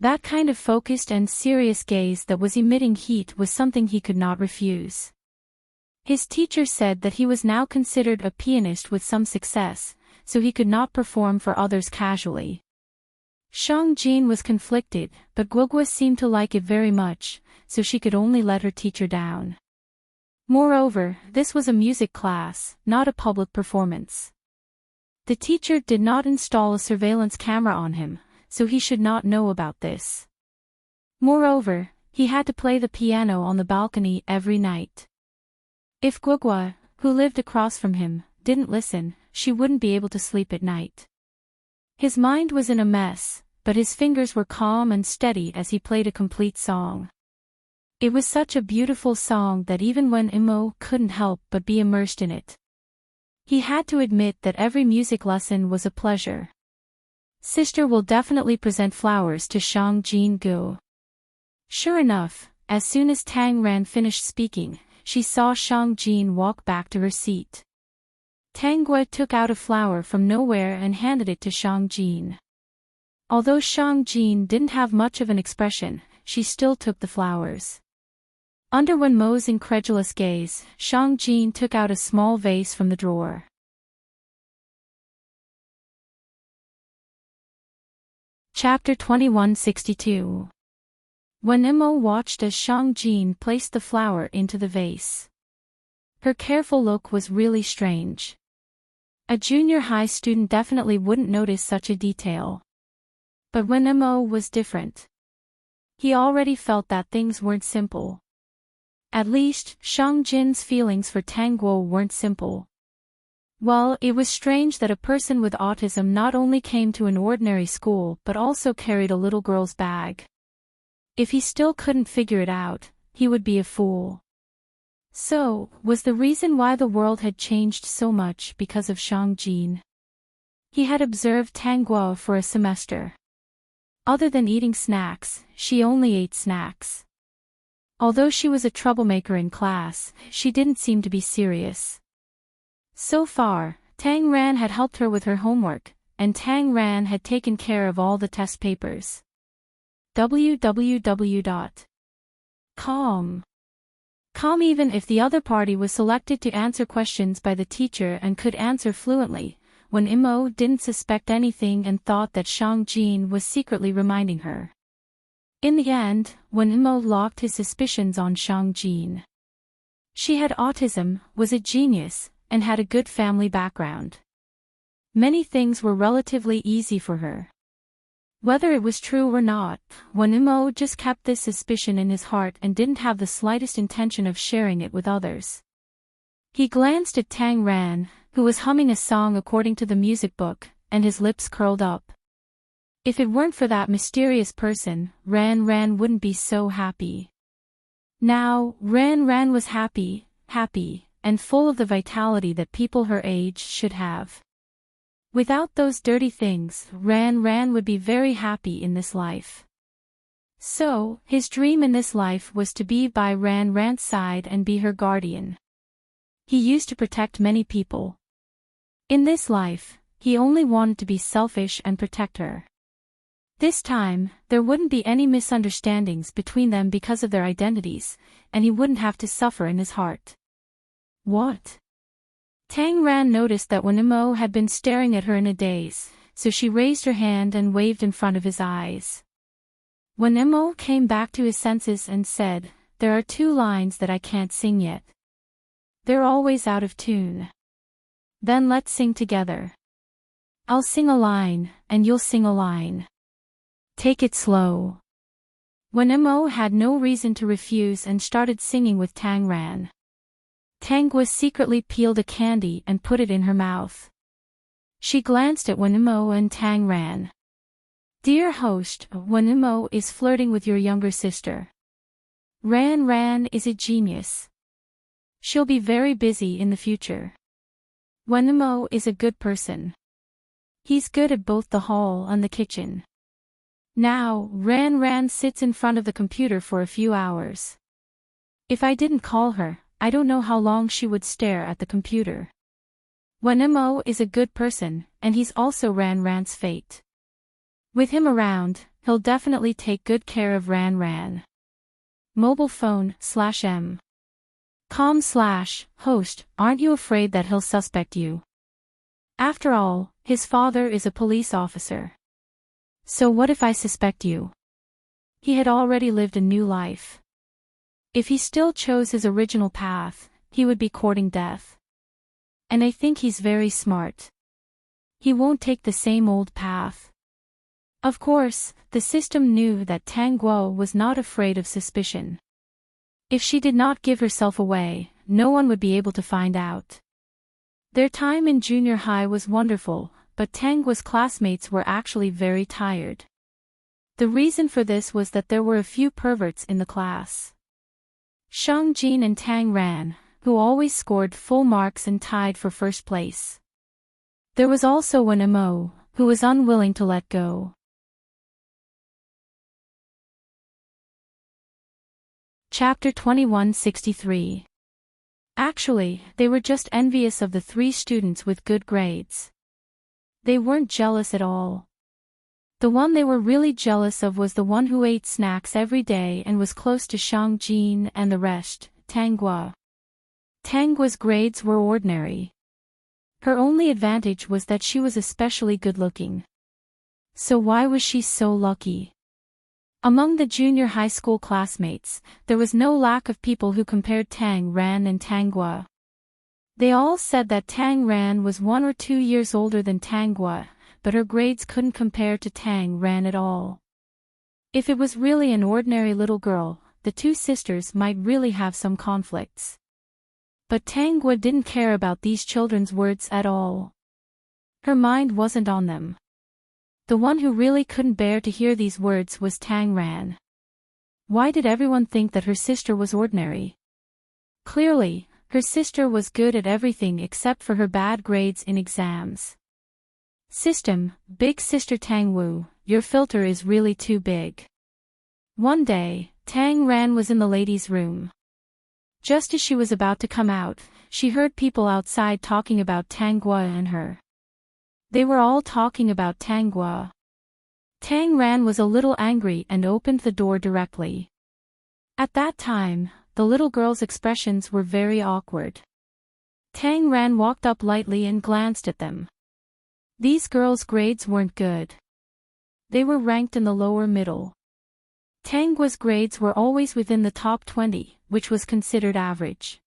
That kind of focused and serious gaze that was emitting heat was something he could not refuse. His teacher said that he was now considered a pianist with some success, so he could not perform for others casually. Shang-Jin was conflicted, but Guogua seemed to like it very much, so she could only let her teacher down. Moreover, this was a music class, not a public performance. The teacher did not install a surveillance camera on him, so he should not know about this. Moreover, he had to play the piano on the balcony every night. If Guogua, who lived across from him, didn't listen, she wouldn't be able to sleep at night. His mind was in a mess, but his fingers were calm and steady as he played a complete song. It was such a beautiful song that even when Imo couldn't help but be immersed in it. He had to admit that every music lesson was a pleasure. Sister will definitely present flowers to Shang-Jin Gu. Sure enough, as soon as Tang Ran finished speaking, she saw Shang-Jin walk back to her seat. Tanggua took out a flower from nowhere and handed it to Shang-Jin. Although Shang-Jin didn't have much of an expression, she still took the flowers. Under Wen Mo's incredulous gaze, Shang-Jin took out a small vase from the drawer. Chapter 2162. Wen Mo watched as Shang-Jin placed the flower into the vase. Her careful look was really strange. A junior high student definitely wouldn't notice such a detail. But Wen Mo was different. He already felt that things weren't simple. At least, Shang-Jin's feelings for Tanggua weren't simple. Well, it was strange that a person with autism not only came to an ordinary school but also carried a little girl's bag. If he still couldn't figure it out, he would be a fool. So, was the reason why the world had changed so much because of Shang-Jin? He had observed Tanggua for a semester. Other than eating snacks, she only ate snacks. Although she was a troublemaker in class, she didn't seem to be serious. So far, Tang Ran had helped her with her homework, and Tang Ran had taken care of all the test papers. www.com. Even if the other party was selected to answer questions by the teacher and could answer fluently, when Imo didn't suspect anything and thought that Shang-Jin was secretly reminding her. In the end, when Imo locked his suspicions on Shang-Jin. She had autism, was a genius, and had a good family background. Many things were relatively easy for her. Whether it was true or not, Wanimo just kept this suspicion in his heart and didn't have the slightest intention of sharing it with others. He glanced at Tang Ran, who was humming a song according to the music book, and his lips curled up. If it weren't for that mysterious person, Ran Ran wouldn't be so happy. Now, Ran Ran was happy, and full of the vitality that people her age should have. Without those dirty things, Ran Ran would be very happy in this life. So, his dream in this life was to be by Ran Ran's side and be her guardian. He used to protect many people. In this life, he only wanted to be selfish and protect her. This time, there wouldn't be any misunderstandings between them because of their identities, and he wouldn't have to suffer in his heart. What? Tang Ran noticed that Wanimo had been staring at her in a daze, so she raised her hand and waved in front of his eyes. Wanimo came back to his senses and said, "There are 2 lines that I can't sing yet. They're always out of tune. Then let's sing together. I'll sing a line, and you'll sing a line. Take it slow." Wanimo had no reason to refuse and started singing with Tang Ran. Tangwa secretly peeled a candy and put it in her mouth. She glanced at Wanimo and Tang Ran. "Dear host, Wanimo is flirting with your younger sister. Ran Ran is a genius. She'll be very busy in the future. Wanimo is a good person. He's good at both the hall and the kitchen. Now, Ran Ran sits in front of the computer for a few hours. If I didn't call her, I don't know how long she would stare at the computer. Wanimo is a good person, and he's also Ran Ran's fate. With him around, he'll definitely take good care of Ran Ran. Mobile phone /m. com/host, aren't you afraid that he'll suspect you? After all, his father is a police officer. So what if I suspect you?" He had already lived a new life. If he still chose his original path, he would be courting death. And I think he's very smart. He won't take the same old path. Of course, the system knew that Tang Guo was not afraid of suspicion. If she did not give herself away, no one would be able to find out. Their time in junior high was wonderful, but Tang Guo's classmates were actually very tired. The reason for this was that there were a few perverts in the class. Shang Jin and Tang Ran, who always scored full marks and tied for first place. There was also Wanimo, who was unwilling to let go. Chapter 2163. Actually, they were just envious of the 3 students with good grades. They weren't jealous at all. The one they were really jealous of was the one who ate snacks every day and was close to Shang Jin and the rest, Tang Guo. Tang Guo's grades were ordinary. Her only advantage was that she was especially good-looking. So why was she so lucky? Among the junior high school classmates, there was no lack of people who compared Tang Ran and Tang Guo. They all said that Tang Ran was 1 or 2 years older than Tang Guo, but her grades couldn't compare to Tang Ran at all. If it was really an ordinary little girl, the 2 sisters might really have some conflicts. But Tang Guo didn't care about these children's words at all. Her mind wasn't on them. The one who really couldn't bear to hear these words was Tang Ran. Why did everyone think that her sister was ordinary? Clearly, her sister was good at everything except for her bad grades in exams. System, Big Sister Tang Wu, your filter is really too big. One day, Tang Ran was in the ladies' room. Just as she was about to come out, she heard people outside talking about Tang Guo and her. They were all talking about Tang Guo. Tang Ran was a little angry and opened the door directly. At that time, the little girl's expressions were very awkward. Tang Ran walked up lightly and glanced at them. These girls' grades weren't good. They were ranked in the lower middle. Tang Guo's grades were always within the top 20, which was considered average.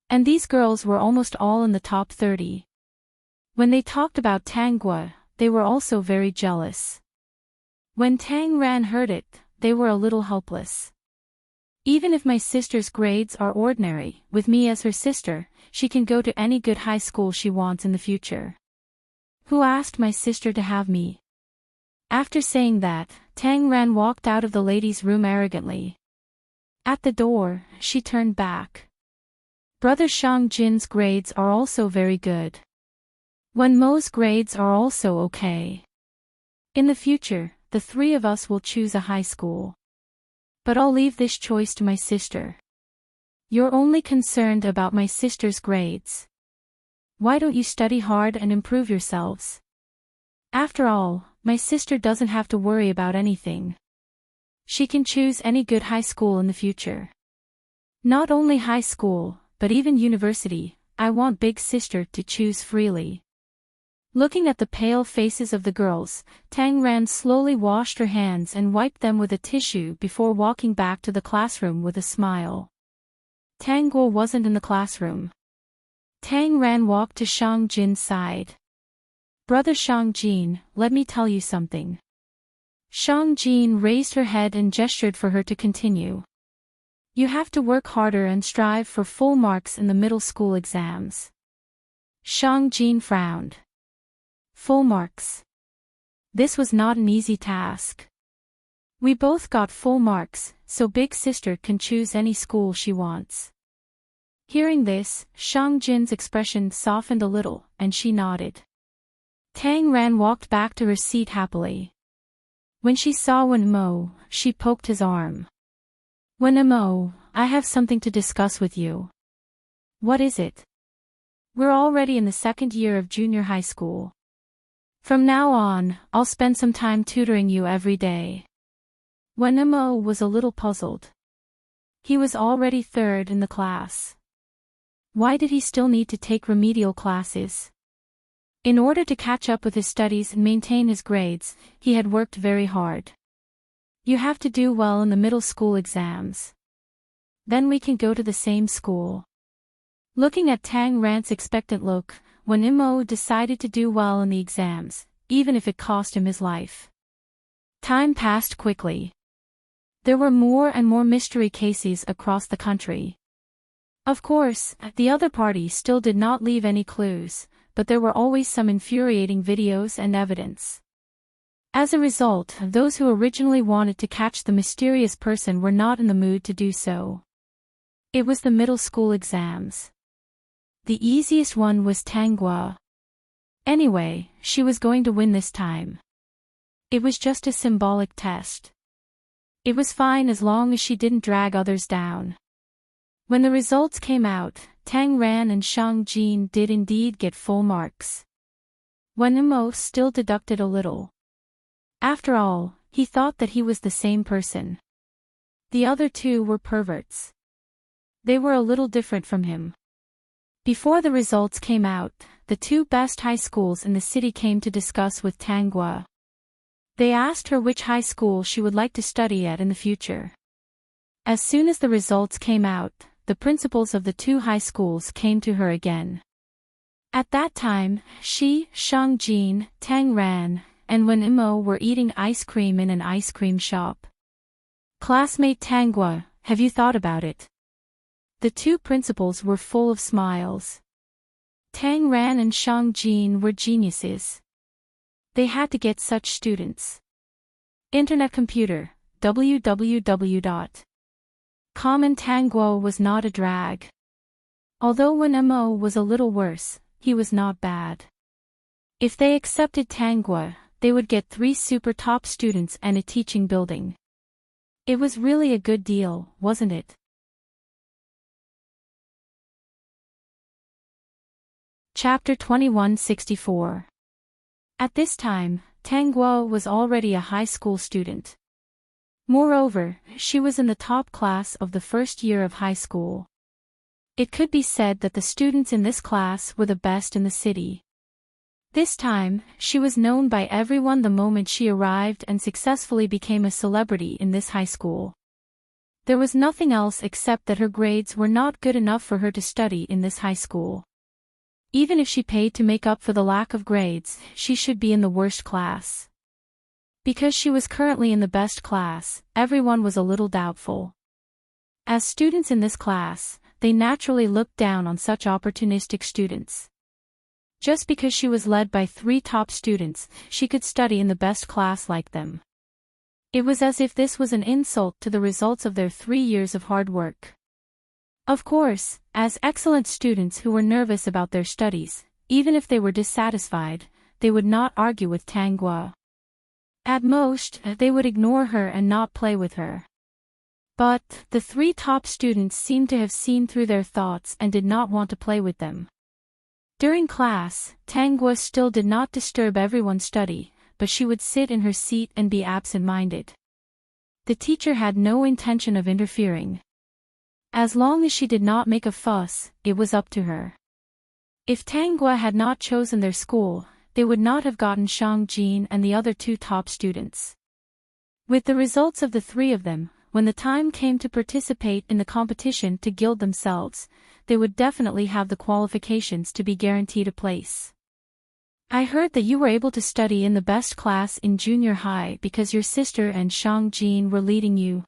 And these girls were almost all in the top 30. When they talked about Tang Guo, they were also very jealous. When Tang Ran heard it, they were a little helpless. Even if my sister's grades are ordinary, with me as her sister, she can go to any good high school she wants in the future. Who asked my sister to have me? After saying that, Tang Ran walked out of the ladies' room arrogantly. At the door, she turned back. Brother Shang Jin's grades are also very good. Wen Mo's grades are also okay. In the future, the three of us will choose a high school. But I'll leave this choice to my sister. You're only concerned about my sister's grades. Why don't you study hard and improve yourselves? After all, my sister doesn't have to worry about anything. She can choose any good high school in the future. Not only high school, but even university, I want big sister to choose freely. Looking at the pale faces of the girls, Tang Ran slowly washed her hands and wiped them with a tissue before walking back to the classroom with a smile. Tang Guo wasn't in the classroom. Tang Ran walked to Shang Jin's side. Brother Shang Jin, let me tell you something. Shang Jin raised her head and gestured for her to continue. You have to work harder and strive for full marks in the middle school exams. Shang Jin frowned. Full marks. This was not an easy task. We both got full marks, so big sister can choose any school she wants. Hearing this, Shang Jin's expression softened a little, and she nodded. Tang Ran walked back to her seat happily. When she saw Wen Mo, she poked his arm. Wen Mo, I have something to discuss with you. What is it? We're already in the second year of junior high school. From now on, I'll spend some time tutoring you every day. Wen Mo was a little puzzled. He was already third in the class. Why did he still need to take remedial classes? In order to catch up with his studies and maintain his grades, he had worked very hard. You have to do well in the middle school exams. Then we can go to the same school. Looking at Tang Ran's expectant look, Wen Mo decided to do well in the exams, even if it cost him his life. Time passed quickly. There were more and more mystery cases across the country. Of course, the other party still did not leave any clues, but there were always some infuriating videos and evidence. As a result, those who originally wanted to catch the mysterious person were not in the mood to do so. It was the middle school exams. The easiest one was Tang Guo. Anyway, she was going to win this time. It was just a symbolic test. It was fine as long as she didn't drag others down. When the results came out, Tang Ran and Shang Jin did indeed get full marks. Wen Mo still deducted a little. After all, he thought that he was the same person. The other two were perverts. They were a little different from him. Before the results came out, the two best high schools in the city came to discuss with Tang Guo. They asked her which high school she would like to study at in the future. As soon as the results came out, the principals of the two high schools came to her again. At that time, she, Shang Jin, Tang Ran, and Wen Mo were eating ice cream in an ice cream shop. Classmate Tang Guo, have you thought about it? The two principals were full of smiles. Tang Ran and Shang Jin were geniuses. They had to get such students. Internet computer, www.com, and Tang Guo was not a drag. Although Wen Mo was a little worse, he was not bad. If they accepted Tang Guo, they would get 3 super top students and a teaching building. It was really a good deal, wasn't it? Chapter 2164. At this time, Tang Guo was already a high school student. Moreover, she was in the top class of the first year of high school. It could be said that the students in this class were the best in the city. This time, she was known by everyone the moment she arrived and successfully became a celebrity in this high school. There was nothing else except that her grades were not good enough for her to study in this high school. Even if she paid to make up for the lack of grades, she should be in the worst class. Because she was currently in the best class, everyone was a little doubtful. As students in this class, they naturally looked down on such opportunistic students. Just because she was led by 3 top students, she could study in the best class like them. It was as if this was an insult to the results of their 3 years of hard work. Of course, as excellent students who were nervous about their studies, even if they were dissatisfied, they would not argue with Tang Guo. At most, they would ignore her and not play with her. But, the 3 top students seemed to have seen through their thoughts and did not want to play with them. During class, Tang Guo still did not disturb everyone's study, but she would sit in her seat and be absent-minded. The teacher had no intention of interfering. As long as she did not make a fuss, it was up to her. If Tang Guo had not chosen their school, they would not have gotten Shang Jin and the other 2 top students. With the results of the 3 of them, when the time came to participate in the competition to gild themselves, they would definitely have the qualifications to be guaranteed a place. I heard that you were able to study in the best class in junior high because your sister and Shang Jin were leading you.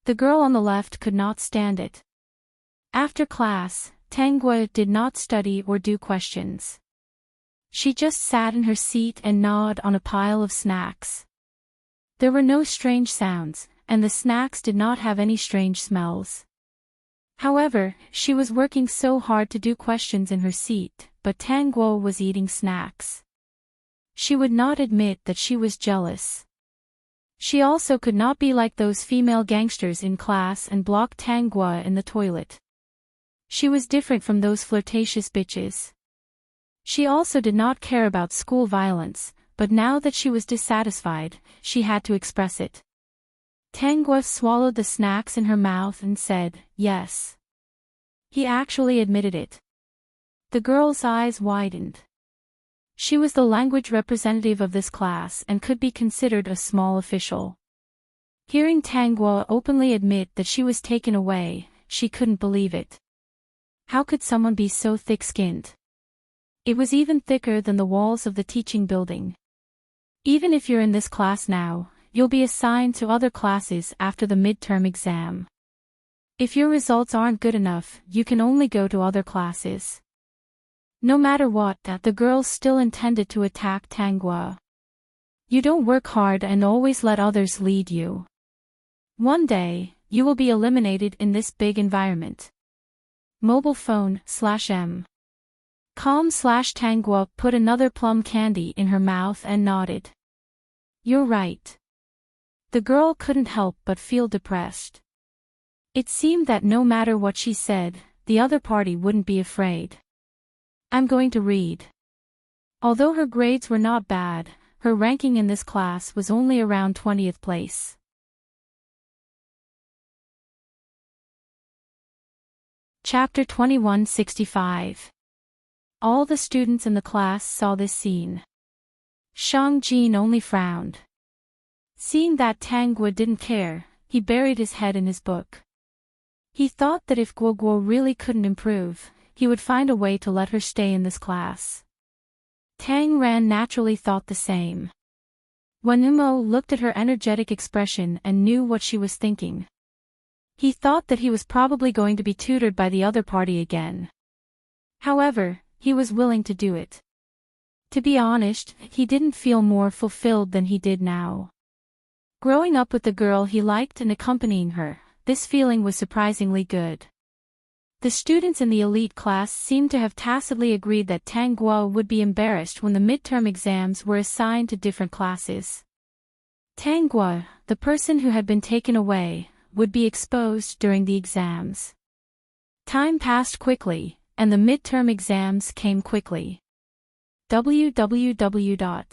The girl on the left could not stand it. After class, Tang Guo did not study or do questions. She just sat in her seat and gnawed on a pile of snacks. There were no strange sounds, and the snacks did not have any strange smells. However, she was working so hard to do questions in her seat, but Tang Guo was eating snacks. She would not admit that she was jealous. She also could not be like those female gangsters in class and block Tang Guo in the toilet. She was different from those flirtatious bitches. She also did not care about school violence, but now that she was dissatisfied, she had to express it. Tang Guo swallowed the snacks in her mouth and said, yes. He actually admitted it. The girl's eyes widened. She was the language representative of this class and could be considered a small official. Hearing Tang Guo openly admit that she was taken away, she couldn't believe it. How could someone be so thick-skinned? It was even thicker than the walls of the teaching building. Even if you're in this class now, you'll be assigned to other classes after the midterm exam. If your results aren't good enough, you can only go to other classes. No matter what, the girls still intended to attack Tang Guo. You don't work hard and always let others lead you. One day, you will be eliminated in this big environment. Mobile phone /M. Tang Guo put another plum candy in her mouth and nodded. You're right. The girl couldn't help but feel depressed. It seemed that no matter what she said, the other party wouldn't be afraid. I'm going to read. Although her grades were not bad, her ranking in this class was only around 20th place. Chapter 2165. All the students in the class saw this scene. Shang Jin only frowned. Seeing that Tang Guo didn't care, he buried his head in his book. He thought that if Guo Guo really couldn't improve, he would find a way to let her stay in this class. Tang Ran naturally thought the same. Wen Umo looked at her energetic expression and knew what she was thinking. He thought that he was probably going to be tutored by the other party again. However, he was willing to do it. To be honest, he didn't feel more fulfilled than he did now. Growing up with the girl he liked and accompanying her, this feeling was surprisingly good. The students in the elite class seemed to have tacitly agreed that Tang Guo would be embarrassed when the midterm exams were assigned to different classes. Tang Guo, the person who had been taken away, would be exposed during the exams. Time passed quickly, and the midterm exams came quickly. www.com.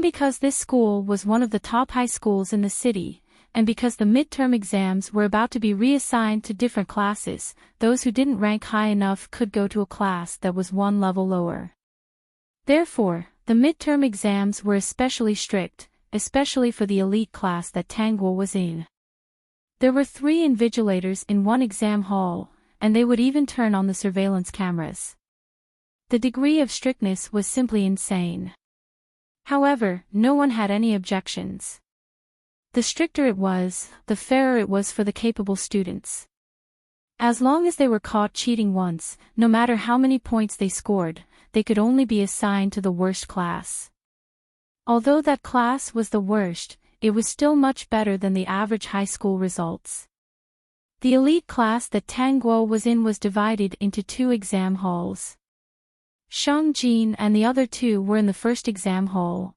Because this school was one of the top high schools in the city, and because the midterm exams were about to be reassigned to different classes, those who didn't rank high enough could go to a class that was one level lower. Therefore, the midterm exams were especially strict, especially for the elite class that Tang Guo was in. There were 3 invigilators in one exam hall, and they would even turn on the surveillance cameras. The degree of strictness was simply insane. However, no one had any objections. The stricter it was, the fairer it was for the capable students. As long as they were caught cheating once, no matter how many points they scored, they could only be assigned to the worst class. Although that class was the worst, it was still much better than the average high school results. The elite class that Tang Guo was in was divided into 2 exam halls. Shang Jin and the other 2 were in the first exam hall.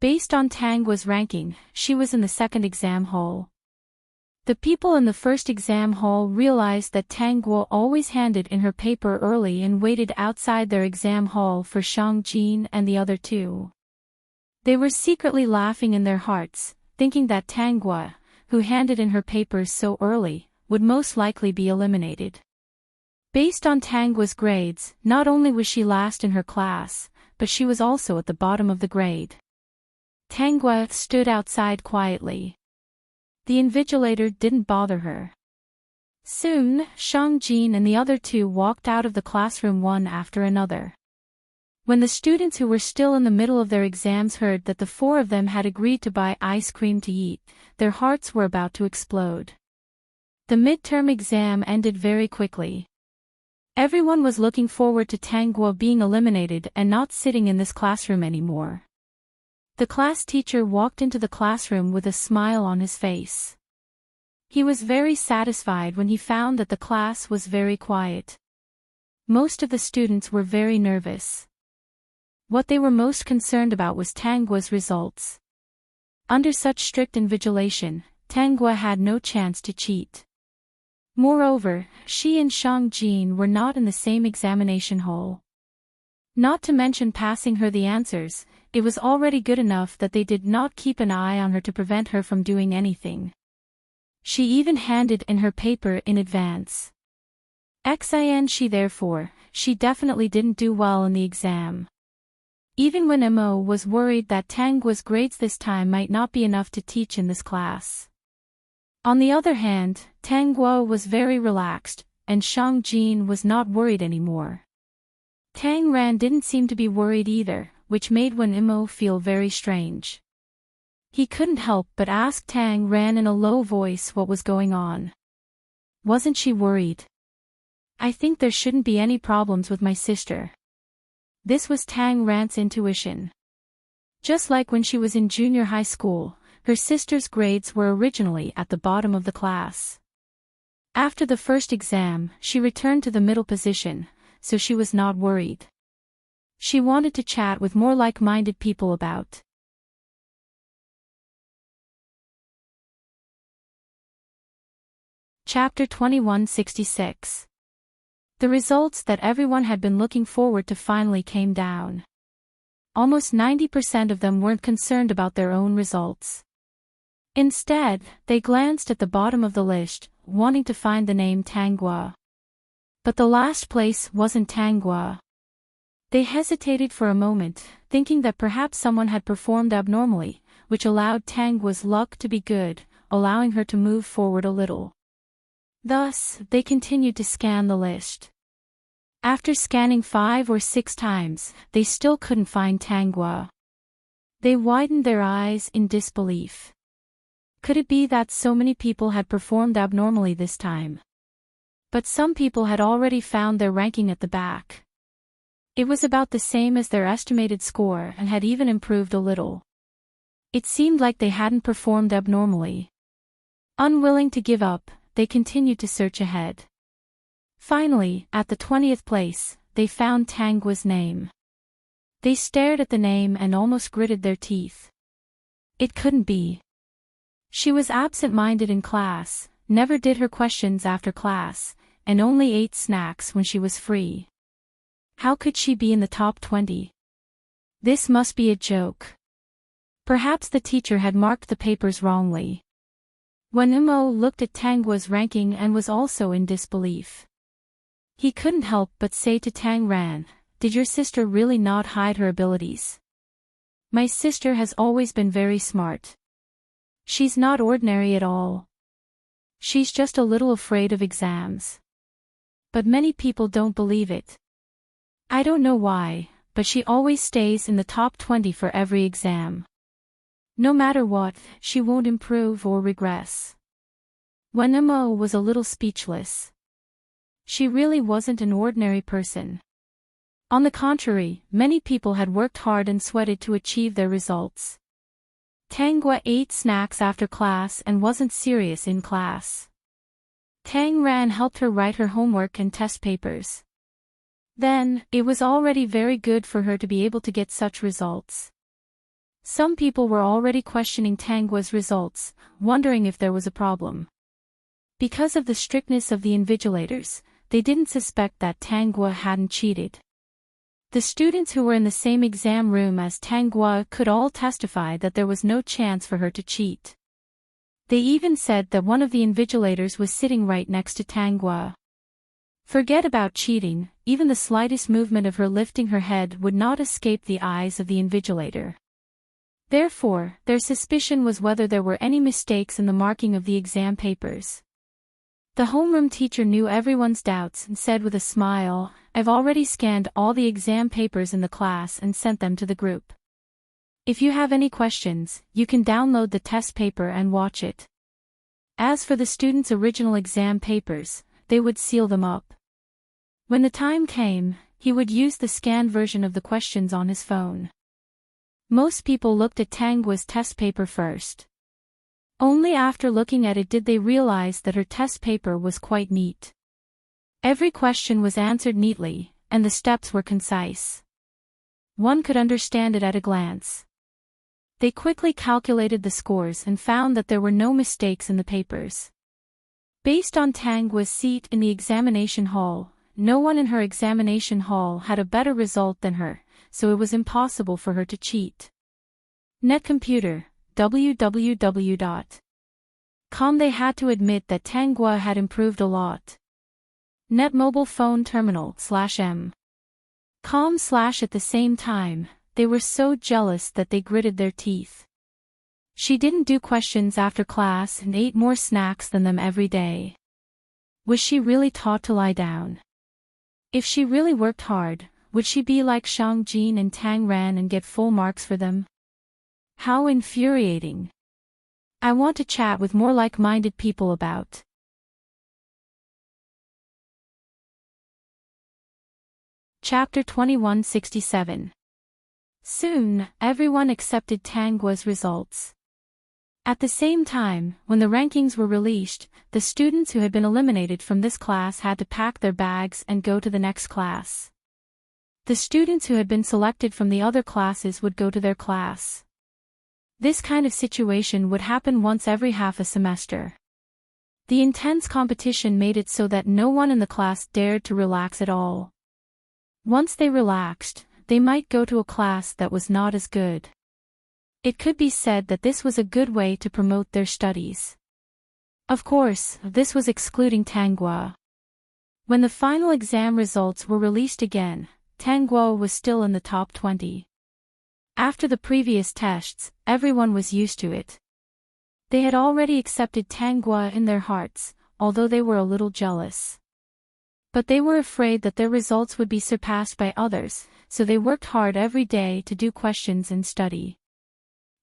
Based on Tang Guo's ranking, she was in the second exam hall. The people in the first exam hall realized that Tang Guo always handed in her paper early and waited outside their exam hall for Shang Jin and the other 2. They were secretly laughing in their hearts, thinking that Tang Guo, who handed in her papers so early, would most likely be eliminated. Based on Tang Guo's grades, not only was she last in her class, but she was also at the bottom of the grade. Tang Guo stood outside quietly. The invigilator didn't bother her. Soon, Shang Jin and the other 2 walked out of the classroom one after another. When the students who were still in the middle of their exams heard that the 4 of them had agreed to buy ice cream to eat, their hearts were about to explode. The midterm exam ended very quickly. Everyone was looking forward to Tang Guo being eliminated and not sitting in this classroom anymore. The class teacher walked into the classroom with a smile on his face. He was very satisfied when he found that the class was very quiet. Most of the students were very nervous. What they were most concerned about was Tang Guo's results. Under such strict invigilation, Tang Guo had no chance to cheat. Moreover, she and Shang Jin were not in the same examination hall. Not to mention passing her the answers, it was already good enough that they did not keep an eye on her to prevent her from doing anything. She even handed in her paper in advance. She definitely didn't do well in the exam. Even when Mo was worried that Tang Guo's grades this time might not be enough to teach in this class. On the other hand, Tang Guo was very relaxed, and Shang Jin was not worried anymore. Tang Ran didn't seem to be worried either, which made Wen Mo feel very strange. He couldn't help but ask Tang Ran in a low voice what was going on. Wasn't she worried? I think there shouldn't be any problems with my sister. This was Tang Ran's intuition. Just like when she was in junior high school, her sister's grades were originally at the bottom of the class. After the first exam, she returned to the middle position, so she was not worried. She wanted to chat with more like-minded people about. Chapter 2166. The results that everyone had been looking forward to finally came down. Almost 90% of them weren't concerned about their own results. Instead, they glanced at the bottom of the list, wanting to find the name Tang Guo. But the last place wasn't Tang Guo. They hesitated for a moment, thinking that perhaps someone had performed abnormally, which allowed Tang Guo's luck to be good, allowing her to move forward a little. Thus, they continued to scan the list. After scanning 5 or 6 times, they still couldn't find Tang Guo. They widened their eyes in disbelief. Could it be that so many people had performed abnormally this time? But some people had already found their ranking at the back. It was about the same as their estimated score and had even improved a little. It seemed like they hadn't performed abnormally. Unwilling to give up, they continued to search ahead. Finally, at the 20th place, they found Tang Guo's name. They stared at the name and almost gritted their teeth. It couldn't be. She was absent-minded in class, never did her questions after class, and only ate snacks when she was free. How could she be in the top 20? This must be a joke. Perhaps the teacher had marked the papers wrongly. Wen Mo looked at Tang Guo's ranking and was also in disbelief. He couldn't help but say to Tang Ran, "Did your sister really not hide her abilities? My sister has always been very smart. She's not ordinary at all. She's just a little afraid of exams." But many people don't believe it. I don't know why, but she always stays in the top 20 for every exam. No matter what, she won't improve or regress. When Mo was a little speechless. She really wasn't an ordinary person. On the contrary, many people had worked hard and sweated to achieve their results. Tangwa ate snacks after class and wasn't serious in class. Tang Ran helped her write her homework and test papers. Then, it was already very good for her to be able to get such results. Some people were already questioning Tangwa's results, wondering if there was a problem. Because of the strictness of the invigilators, they didn't suspect that Tangwa hadn't cheated. The students who were in the same exam room as Tangwa could all testify that there was no chance for her to cheat. They even said that one of the invigilators was sitting right next to Tangwa. Forget about cheating, even the slightest movement of her lifting her head would not escape the eyes of the invigilator. Therefore, their suspicion was whether there were any mistakes in the marking of the exam papers. The homeroom teacher knew everyone's doubts and said with a smile, "I've already scanned all the exam papers in the class and sent them to the group. If you have any questions, you can download the test paper and watch it." As for the students' original exam papers, they would seal them up. When the time came, he would use the scanned version of the questions on his phone. Most people looked at Tangwa's test paper first. Only after looking at it did they realize that her test paper was quite neat. Every question was answered neatly, and the steps were concise. One could understand it at a glance. They quickly calculated the scores and found that there were no mistakes in the papers. Based on Tangwa's seat in the examination hall, no one in her examination hall had a better result than her, so it was impossible for her to cheat. Netcomputer, www.com. They had to admit that Tangwa had improved a lot. Net mobile phone terminal /m. com/ At the same time, they were so jealous that they gritted their teeth. She didn't do questions after class and ate more snacks than them every day. Was she really taught to lie down? If she really worked hard, would she be like Shang Jin and Tang Ran and get full marks for them? How infuriating. I want to chat with more like-minded people about. Chapter 2167. Soon, everyone accepted Tangwa's results. At the same time, when the rankings were released, the students who had been eliminated from this class had to pack their bags and go to the next class. The students who had been selected from the other classes would go to their class. This kind of situation would happen once every half a semester. The intense competition made it so that no one in the class dared to relax at all. Once they relaxed, they might go to a class that was not as good. It could be said that this was a good way to promote their studies. Of course, this was excluding Tangwa. When the final exam results were released again, Tangwa was still in the top 20. After the previous tests, everyone was used to it. They had already accepted Tangwa in their hearts, although they were a little jealous. But they were afraid that their results would be surpassed by others, so they worked hard every day to do questions and study.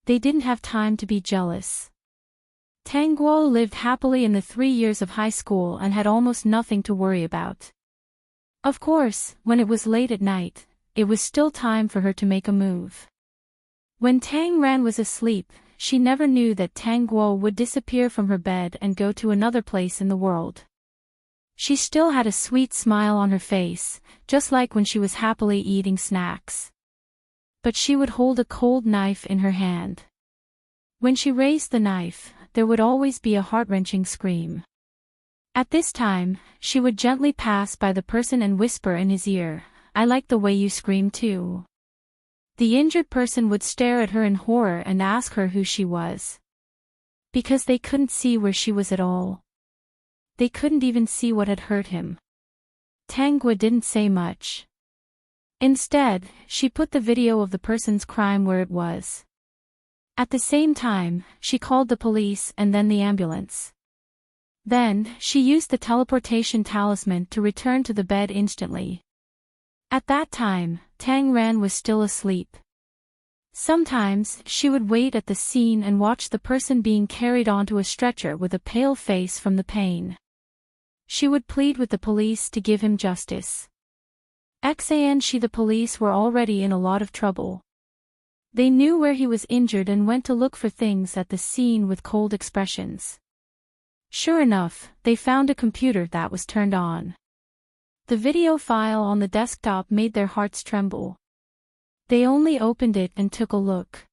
They didn't have time to be jealous. Tangwa lived happily in the 3 years of high school and had almost nothing to worry about. Of course, when it was late at night, it was still time for her to make a move. When Tang Ran was asleep, she never knew that Tangwa would disappear from her bed and go to another place in the world. She still had a sweet smile on her face, just like when she was happily eating snacks. But she would hold a cold knife in her hand. When she raised the knife, there would always be a heart-wrenching scream. At this time, she would gently pass by the person and whisper in his ear, "I like the way you scream too." The injured person would stare at her in horror and ask her who she was. Because they couldn't see where she was at all. They couldn't even see what had hurt him. Tangwa didn't say much. Instead, she put the video of the person's crime where it was. At the same time, she called the police and then the ambulance. Then, she used the teleportation talisman to return to the bed instantly. At that time, Tang Ran was still asleep. Sometimes, she would wait at the scene and watch the person being carried onto a stretcher with a pale face from the pain. She would plead with the police to give him justice. The police were already in a lot of trouble. They knew where he was injured and went to look for things at the scene with cold expressions. Sure enough, they found a computer that was turned on. The video file on the desktop made their hearts tremble. They only opened it and took a look.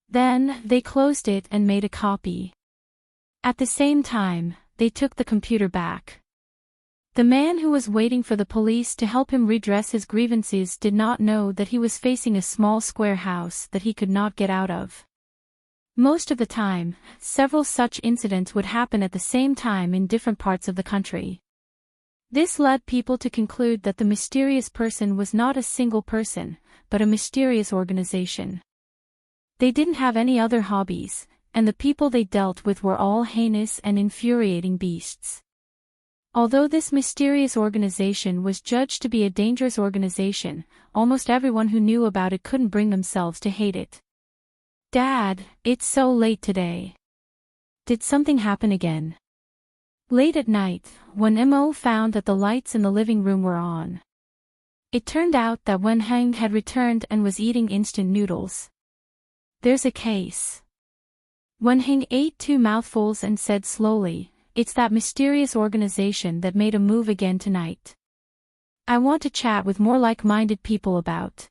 Then, they closed it and made a copy. At the same time, they took the computer back. The man who was waiting for the police to help him redress his grievances did not know that he was facing a small square house that he could not get out of. Most of the time, several such incidents would happen at the same time in different parts of the country. This led people to conclude that the mysterious person was not a single person, but a mysterious organization. They didn't have any other hobbies, and the people they dealt with were all heinous and infuriating beasts. Although this mysterious organization was judged to be a dangerous organization, almost everyone who knew about it couldn't bring themselves to hate it. "Dad, it's so late today. Did something happen again?" Late at night, when Mo found that the lights in the living room were on. It turned out that Wen Heng had returned and was eating instant noodles. "There's a case." Wen Heng ate 2 mouthfuls and said slowly, "It's that mysterious organization that made a move again tonight. I want to chat with more like-minded people about."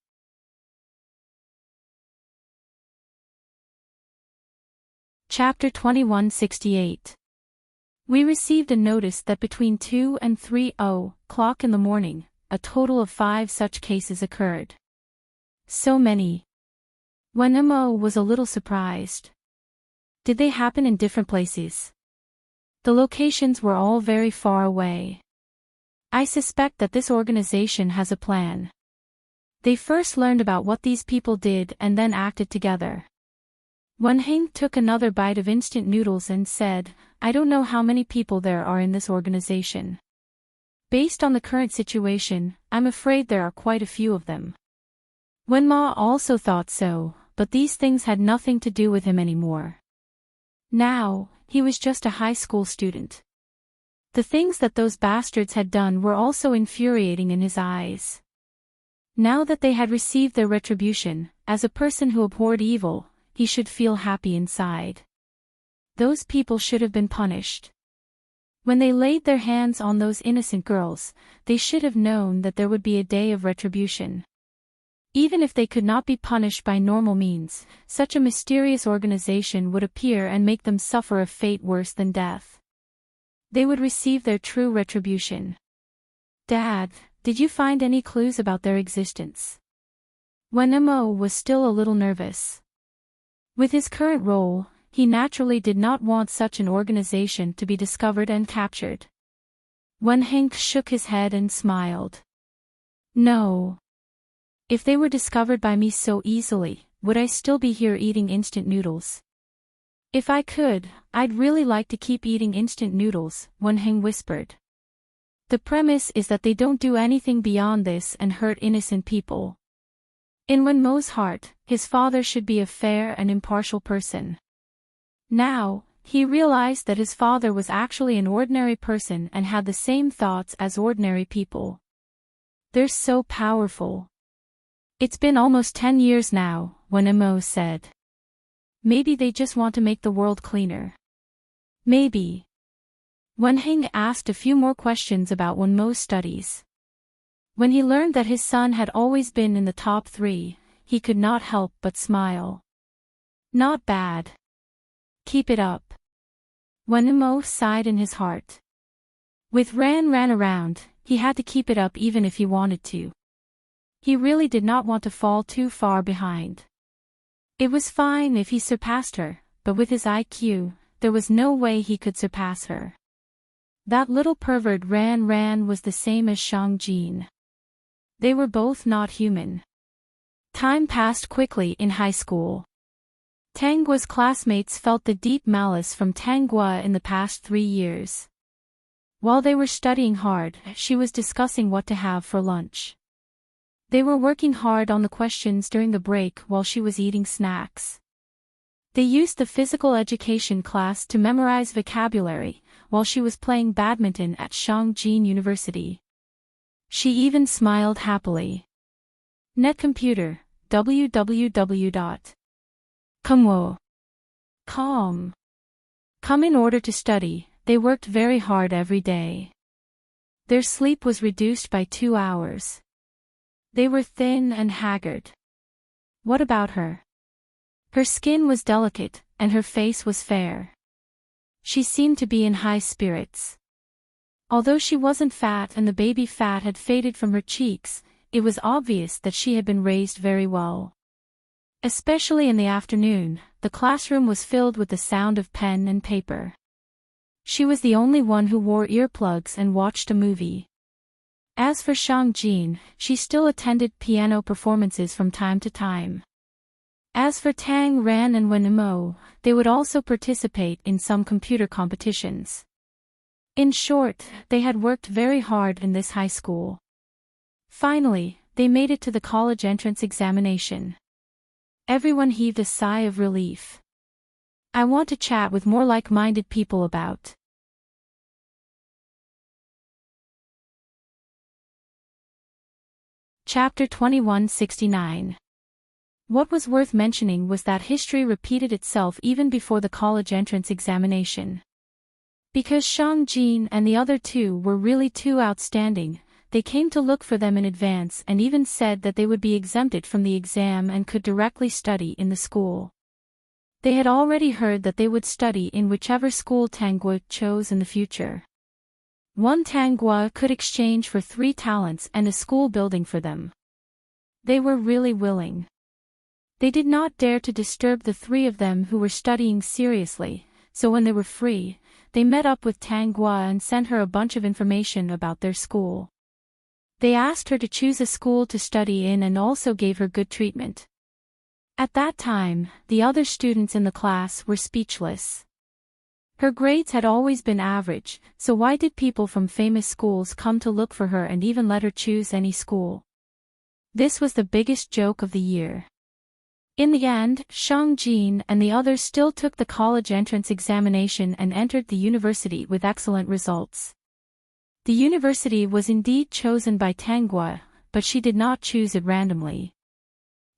Chapter 2168. We received a notice that between 2 and 3:00 in the morning, a total of 5 such cases occurred. So many. When Mo was a little surprised. Did they happen in different places? The locations were all very far away. I suspect that this organization has a plan. They first learned about what these people did and then acted together. Wen Heng took another bite of instant noodles and said, "I don't know how many people there are in this organization. Based on the current situation, I'm afraid there are quite a few of them." Wen Ma also thought so, but these things had nothing to do with him anymore. Now, he was just a high school student. The things that those bastards had done were also infuriating in his eyes. Now that they had received their retribution, as a person who abhorred evil, he should feel happy inside. Those people should have been punished. When they laid their hands on those innocent girls, they should have known that there would be a day of retribution. Even if they could not be punished by normal means, such a mysterious organization would appear and make them suffer a fate worse than death. They would receive their true retribution. "Dad, did you find any clues about their existence?" When Mo was still a little nervous. With his current role, he naturally did not want such an organization to be discovered and captured. Wen Heng shook his head and smiled. "No. If they were discovered by me so easily, would I still be here eating instant noodles?" "If I could, I'd really like to keep eating instant noodles," Wen Heng whispered. "The premise is that they don't do anything beyond this and hurt innocent people." In Wen Mo's heart, his father should be a fair and impartial person. Now, he realized that his father was actually an ordinary person and had the same thoughts as ordinary people. They're so powerful. "It's been almost 10 years now," Mo said. "Maybe they just want to make the world cleaner." "Maybe." Wen Heng asked a few more questions about Mo's studies. When he learned that his son had always been in the top 3, he could not help but smile. "Not bad. Keep it up." Mo sighed in his heart. With Ran around, he had to keep it up even if he wanted to. He really did not want to fall too far behind. It was fine if he surpassed her, but with his IQ, there was no way he could surpass her. That little pervert Ran was the same as Shang Jin. They were both not human. Time passed quickly in high school. Tang Gua's classmates felt the deep malice from Tang Gua in the past 3 years. While they were studying hard, she was discussing what to have for lunch. They were working hard on the questions during the break while she was eating snacks. They used the physical education class to memorize vocabulary, while she was playing badminton at Shangjin University. She even smiled happily. Netcomputer, www.com. Come in order to study, they worked very hard every day. Their sleep was reduced by 2 hours. They were thin and haggard. What about her? Her skin was delicate, and her face was fair. She seemed to be in high spirits. Although she wasn't fat and the baby fat had faded from her cheeks, it was obvious that she had been raised very well. Especially in the afternoon, the classroom was filled with the sound of pen and paper. She was the only one who wore earplugs and watched a movie. As for Shangjin, she still attended piano performances from time to time. As for Tang Ran and Wenmo, they would also participate in some computer competitions. In short, they had worked very hard in this high school. Finally, they made it to the college entrance examination. Everyone heaved a sigh of relief. I want to chat with more like-minded people about. Chapter 2169. What was worth mentioning was that history repeated itself even before the college entrance examination. Because Shangjin and the other two were really too outstanding, they came to look for them in advance and even said that they would be exempted from the exam and could directly study in the school. They had already heard that they would study in whichever school Tanggua chose in the future. One Tanggua could exchange for 3 talents and a school building for them. They were really willing. They did not dare to disturb the 3 of them who were studying seriously, so when they were free, they met up with Tanggua and sent her a bunch of information about their school. They asked her to choose a school to study in and also gave her good treatment. At that time, the other students in the class were speechless. Her grades had always been average, so why did people from famous schools come to look for her and even let her choose any school? This was the biggest joke of the year. In the end, Shangjin and the others still took the college entrance examination and entered the university with excellent results. The university was indeed chosen by Tanggua, but she did not choose it randomly.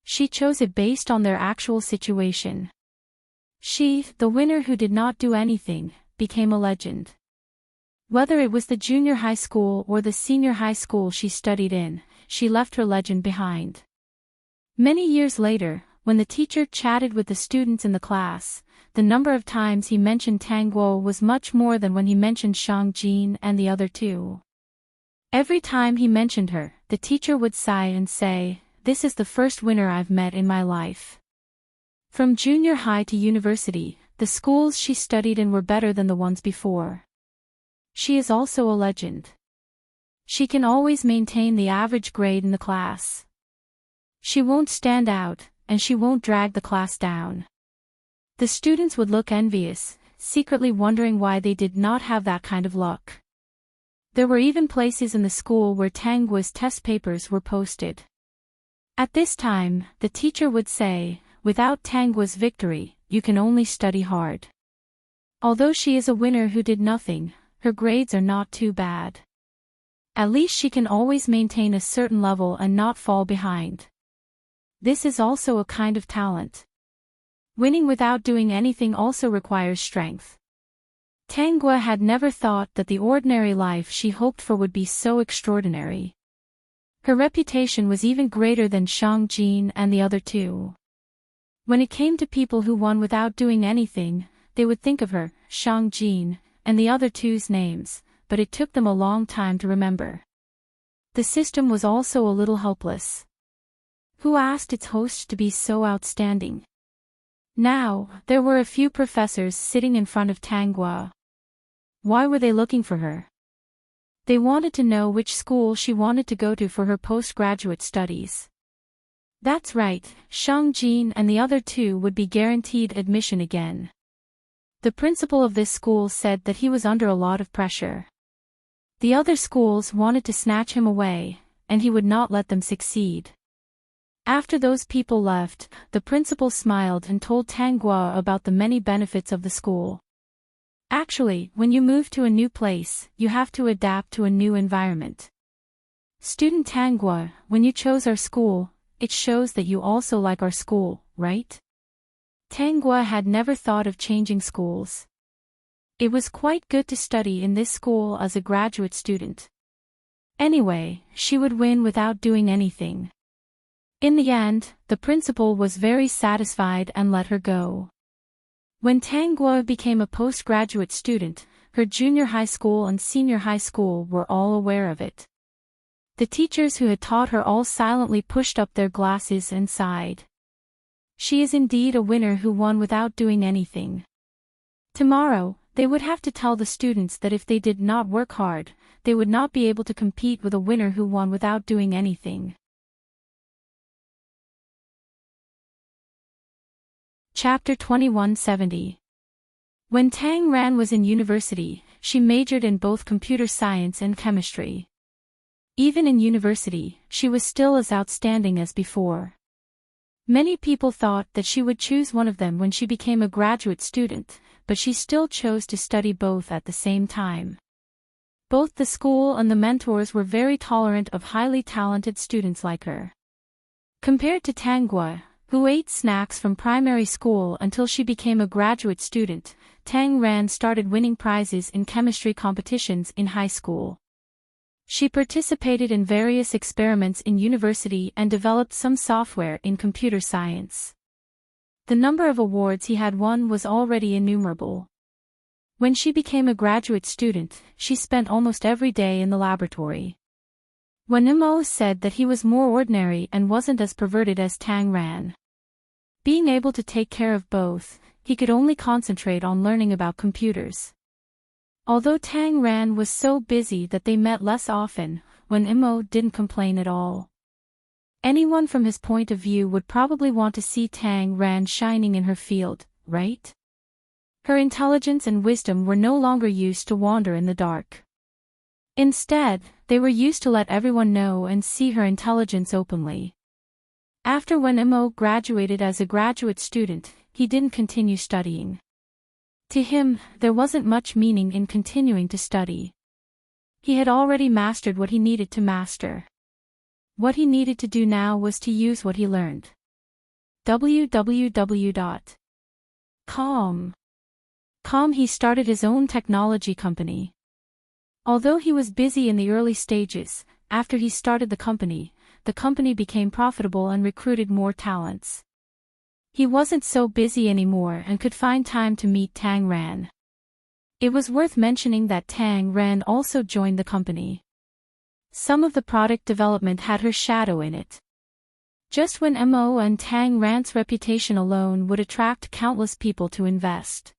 She chose it based on their actual situation. She, the winner who did not do anything, became a legend. Whether it was the junior high school or the senior high school she studied in, she left her legend behind. Many years later, when the teacher chatted with the students in the class, the number of times he mentioned Tanggua was much more than when he mentioned Shangjin and the other two. Every time he mentioned her, the teacher would sigh and say, "This is the first winner I've met in my life." From junior high to university, the schools she studied in were better than the ones before. She is also a legend. She can always maintain the average grade in the class. She won't stand out, and she won't drag the class down. The students would look envious, secretly wondering why they did not have that kind of luck. There were even places in the school where Tanggua's test papers were posted. At this time, the teacher would say, "Without Tanggua's victory, you can only study hard." Although she is a winner who did nothing, her grades are not too bad. At least she can always maintain a certain level and not fall behind. This is also a kind of talent. Winning without doing anything also requires strength. Tanggua had never thought that the ordinary life she hoped for would be so extraordinary. Her reputation was even greater than Shangjin and the other two. When it came to people who won without doing anything, they would think of her, Shangjin, and the other two's names, but it took them a long time to remember. The system was also a little helpless. Who asked its host to be so outstanding? Now, there were a few professors sitting in front of Tanggua. Why were they looking for her? They wanted to know which school she wanted to go to for her postgraduate studies. That's right, Shangjin and the other two would be guaranteed admission again. The principal of this school said that he was under a lot of pressure. The other schools wanted to snatch him away, and he would not let them succeed. After those people left, the principal smiled and told Tang Guo about the many benefits of the school. Actually, when you move to a new place, you have to adapt to a new environment. Student Tang Guo, when you chose our school, it shows that you also like our school, right? Tang Guo had never thought of changing schools. It was quite good to study in this school as a graduate student. Anyway, she would win without doing anything. In the end, the principal was very satisfied and let her go. When Tang Guo became a postgraduate student, her junior high school and senior high school were all aware of it. The teachers who had taught her all silently pushed up their glasses and sighed. She is indeed a winner who won without doing anything. Tomorrow, they would have to tell the students that if they did not work hard, they would not be able to compete with a winner who won without doing anything. Chapter 2170. When Tang Ran was in university, she majored in both computer science and chemistry. Even in university, she was still as outstanding as before. Many people thought that she would choose one of them when she became a graduate student, but she still chose to study both at the same time. Both the school and the mentors were very tolerant of highly talented students like her. Compared to Tang Guo, who ate snacks from primary school until she became a graduate student, Tang Ran started winning prizes in chemistry competitions in high school. She participated in various experiments in university and developed some software in computer science. The number of awards he had won was already innumerable. When she became a graduate student, she spent almost every day in the laboratory. When Immerse said that he was more ordinary and wasn't as perverted as Tang Ran. Being able to take care of both, he could only concentrate on learning about computers. Although Tang Ran was so busy that they met less often, when Immerse didn't complain at all. Anyone from his point of view would probably want to see Tang Ran shining in her field, right? Her intelligence and wisdom were no longer used to wander in the dark. Instead, they were used to let everyone know and see her intelligence openly. After when Immerse graduated as a graduate student, he didn't continue studying. To him, there wasn't much meaning in continuing to study. He had already mastered what he needed to master. What he needed to do now was to use what he learned. www.com. He started his own technology company. Although he was busy in the early stages, after he started the company became profitable and recruited more talents. He wasn't so busy anymore and could find time to meet Tang Ran. It was worth mentioning that Tang Ran also joined the company. Some of the product development had her shadow in it. Just when Mo and Tang Ran's reputation alone would attract countless people to invest.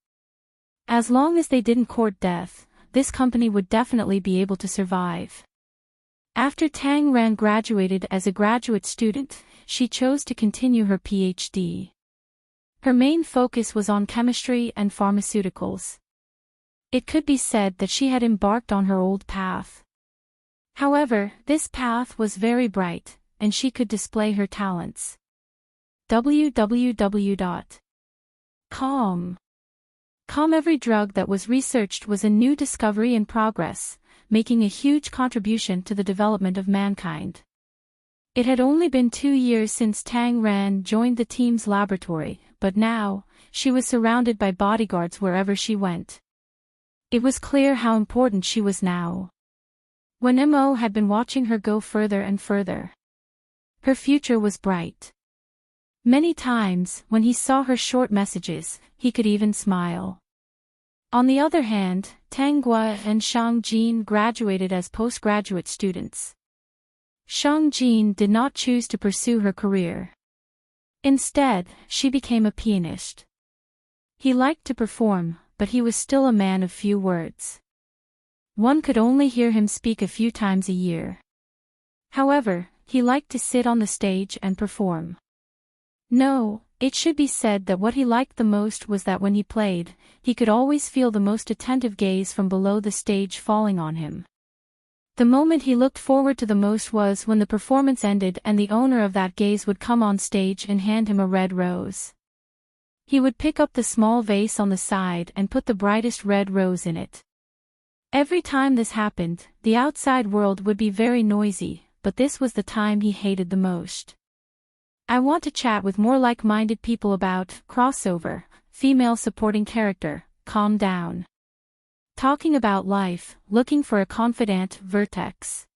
As long as they didn't court death, this company would definitely be able to survive. After Tang Ran graduated as a graduate student, she chose to continue her PhD. Her main focus was on chemistry and pharmaceuticals. It could be said that she had embarked on her old path. However, this path was very bright, and she could display her talents. www.com. Every drug that was researched was a new discovery in progress, making a huge contribution to the development of mankind. It had only been 2 years since Tang Ran joined the team's laboratory, but now, she was surrounded by bodyguards wherever she went. It was clear how important she was now. When Mo had been watching her go further and further. Her future was bright. Many times, when he saw her short messages, he could even smile. On the other hand, Tang Guo and Shang Jin graduated as postgraduate students. Shang Jin did not choose to pursue her career. Instead, she became a pianist. He liked to perform, but he was still a man of few words. One could only hear him speak a few times a year. However, he liked to sit on the stage and perform. No, it should be said that what he liked the most was that when he played, he could always feel the most attentive gaze from below the stage falling on him. The moment he looked forward to the most was when the performance ended and the owner of that gaze would come on stage and hand him a red rose. He would pick up the small vase on the side and put the brightest red rose in it. Every time this happened, the outside world would be very noisy, but this was the time he hated the most. I want to chat with more like-minded people about crossover, female supporting character, calm down. Talking about life, looking for a confidant vertex.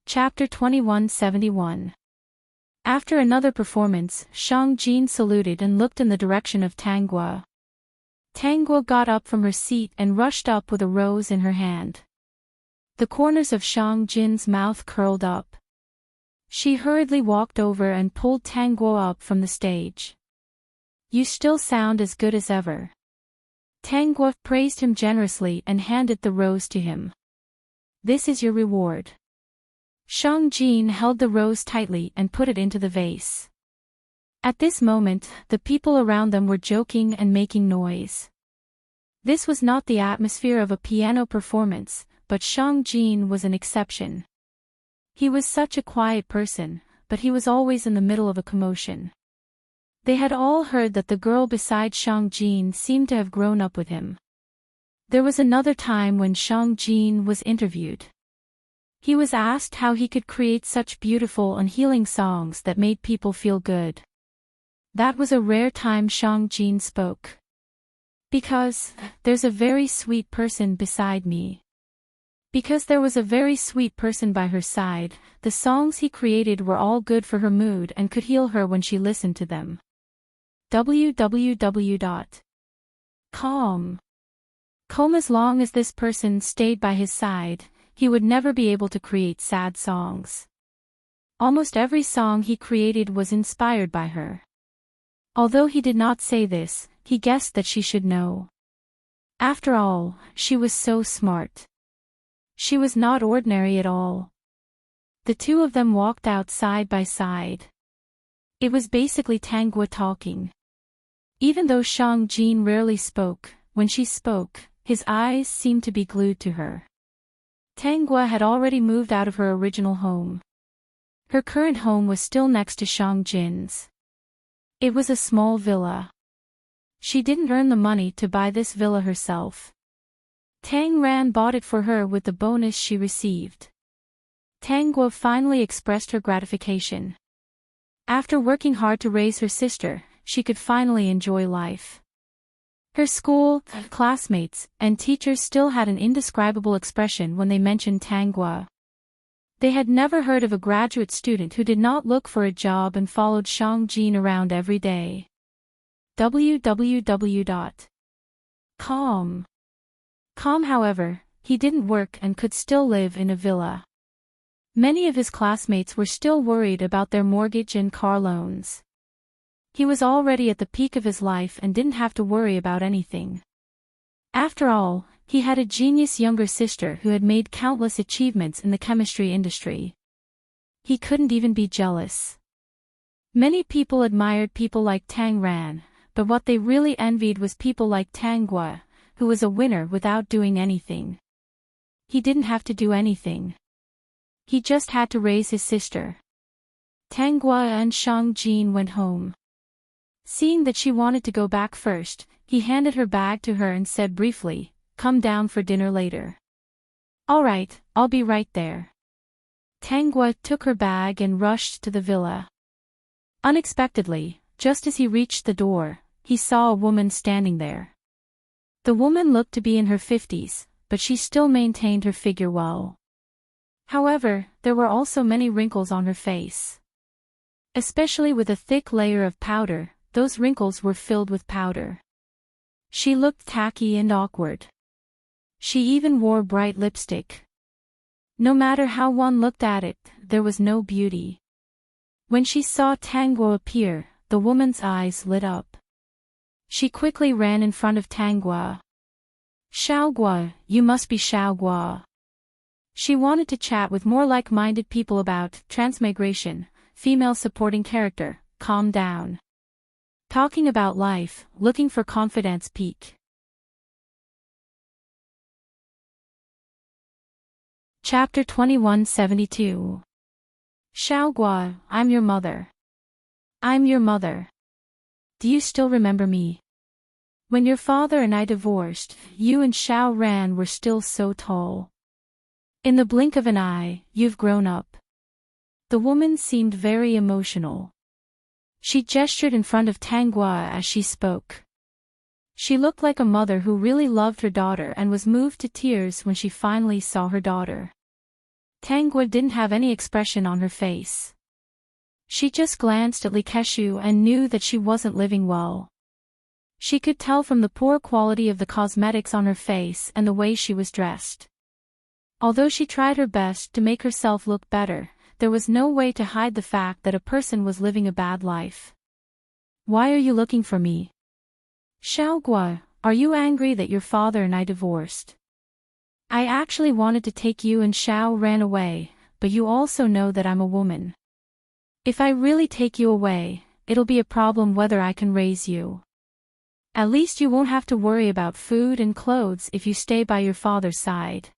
Chapter 2171. After another performance, Shang Jin saluted and looked in the direction of Tangua. Tangua got up from her seat and rushed up with a rose in her hand. The corners of Shang Jin's mouth curled up. She hurriedly walked over and pulled Tangua up from the stage. "You still sound as good as ever." Tangua praised him generously and handed the rose to him. "This is your reward." Shang Jin held the rose tightly and put it into the vase. At this moment, the people around them were joking and making noise. This was not the atmosphere of a piano performance, but Shang Jin was an exception. He was such a quiet person, but he was always in the middle of a commotion. They had all heard that the girl beside Shang Jin seemed to have grown up with him. There was another time when Shang Jin was interviewed. He was asked how he could create such beautiful and healing songs that made people feel good. That was a rare time Shang Jin spoke. "Because there's a very sweet person beside me." Because there was a very sweet person by her side, the songs he created were all good for her mood and could heal her when she listened to them. www.calm. As long as this person stayed by his side, he would never be able to create sad songs. Almost every song he created was inspired by her. Although he did not say this, he guessed that she should know. After all, she was so smart. She was not ordinary at all. The two of them walked out side by side. It was basically Tangua talking. Even though Shang Jin rarely spoke, when she spoke, his eyes seemed to be glued to her. Tangua had already moved out of her original home. Her current home was still next to Shang Jin's. It was a small villa. She didn't earn the money to buy this villa herself. Tang Ran bought it for her with the bonus she received. Tangua finally expressed her gratification. After working hard to raise her sister, she could finally enjoy life. Her school, classmates, and teachers still had an indescribable expression when they mentioned Tangua. They had never heard of a graduate student who did not look for a job and followed Shang Jin around every day. www.calm. However, he didn't work and could still live in a villa. Many of his classmates were still worried about their mortgage and car loans. He was already at the peak of his life and didn't have to worry about anything. After all, he had a genius younger sister who had made countless achievements in the chemistry industry. He couldn't even be jealous. Many people admired people like Tang Ran, but what they really envied was people like Tangua, who was a winner without doing anything. He didn't have to do anything. He just had to raise his sister. Tangua and Shang Jin went home. Seeing that she wanted to go back first, he handed her bag to her and said briefly, "Come down for dinner later." "All right, I'll be right there." Tangua took her bag and rushed to the villa. Unexpectedly, just as he reached the door, he saw a woman standing there. The woman looked to be in her 50s, but she still maintained her figure well. However, there were also many wrinkles on her face. Especially with a thick layer of powder, those wrinkles were filled with powder. She looked tacky and awkward. She even wore bright lipstick. No matter how one looked at it, there was no beauty. When she saw Tangua appear, the woman's eyes lit up. She quickly ran in front of Tangua. "Xiaogua, you must be Xiaogua." She wanted to chat with more like-minded people about transmigration, female supporting character, calm down. Talking about life, looking for confidence peak. Chapter 2172. Xiaogua, I'm your mother. I'm your mother. Do you still remember me? When your father and I divorced, you and Xiao Ran were still so tall. In the blink of an eye, you've grown up. The woman seemed very emotional. She gestured in front of Tanggua as she spoke. She looked like a mother who really loved her daughter and was moved to tears when she finally saw her daughter. Tanggua didn't have any expression on her face. She just glanced at Li Keshu and knew that she wasn't living well. She could tell from the poor quality of the cosmetics on her face and the way she was dressed. Although she tried her best to make herself look better, there was no way to hide the fact that a person was living a bad life. Why are you looking for me? Xiaogua, are you angry that your father and I divorced? I actually wanted to take you and Xiao Ran away, but you also know that I'm a woman. If I really take you away, it'll be a problem whether I can raise you. At least you won't have to worry about food and clothes if you stay by your father's side.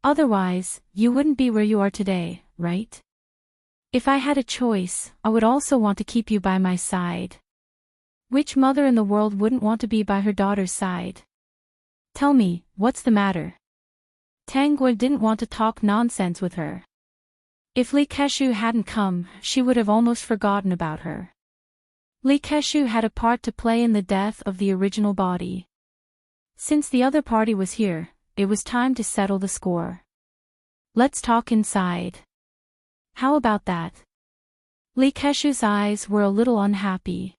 Otherwise, you wouldn't be where you are today, right? If I had a choice, I would also want to keep you by my side. Which mother in the world wouldn't want to be by her daughter's side? Tell me, what's the matter? Tanggua didn't want to talk nonsense with her. If Li Keshu hadn't come, she would have almost forgotten about her. Li Keshu had a part to play in the death of the original body. Since the other party was here, it was time to settle the score. Let's talk inside. How about that? Li Keshu's eyes were a little unhappy.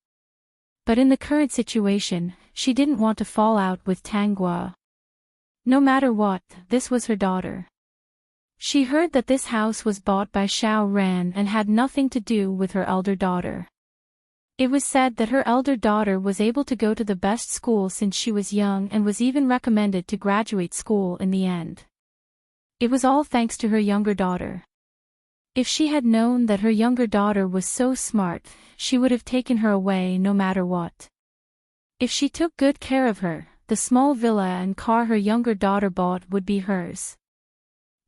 But in the current situation, she didn't want to fall out with Tanggua. No matter what, this was her daughter. She heard that this house was bought by Xiao Ran and had nothing to do with her elder daughter. It was said that her elder daughter was able to go to the best school since she was young and was even recommended to graduate school in the end. It was all thanks to her younger daughter. If she had known that her younger daughter was so smart, she would have taken her away no matter what. If she took good care of her, the small villa and car her younger daughter bought would be hers.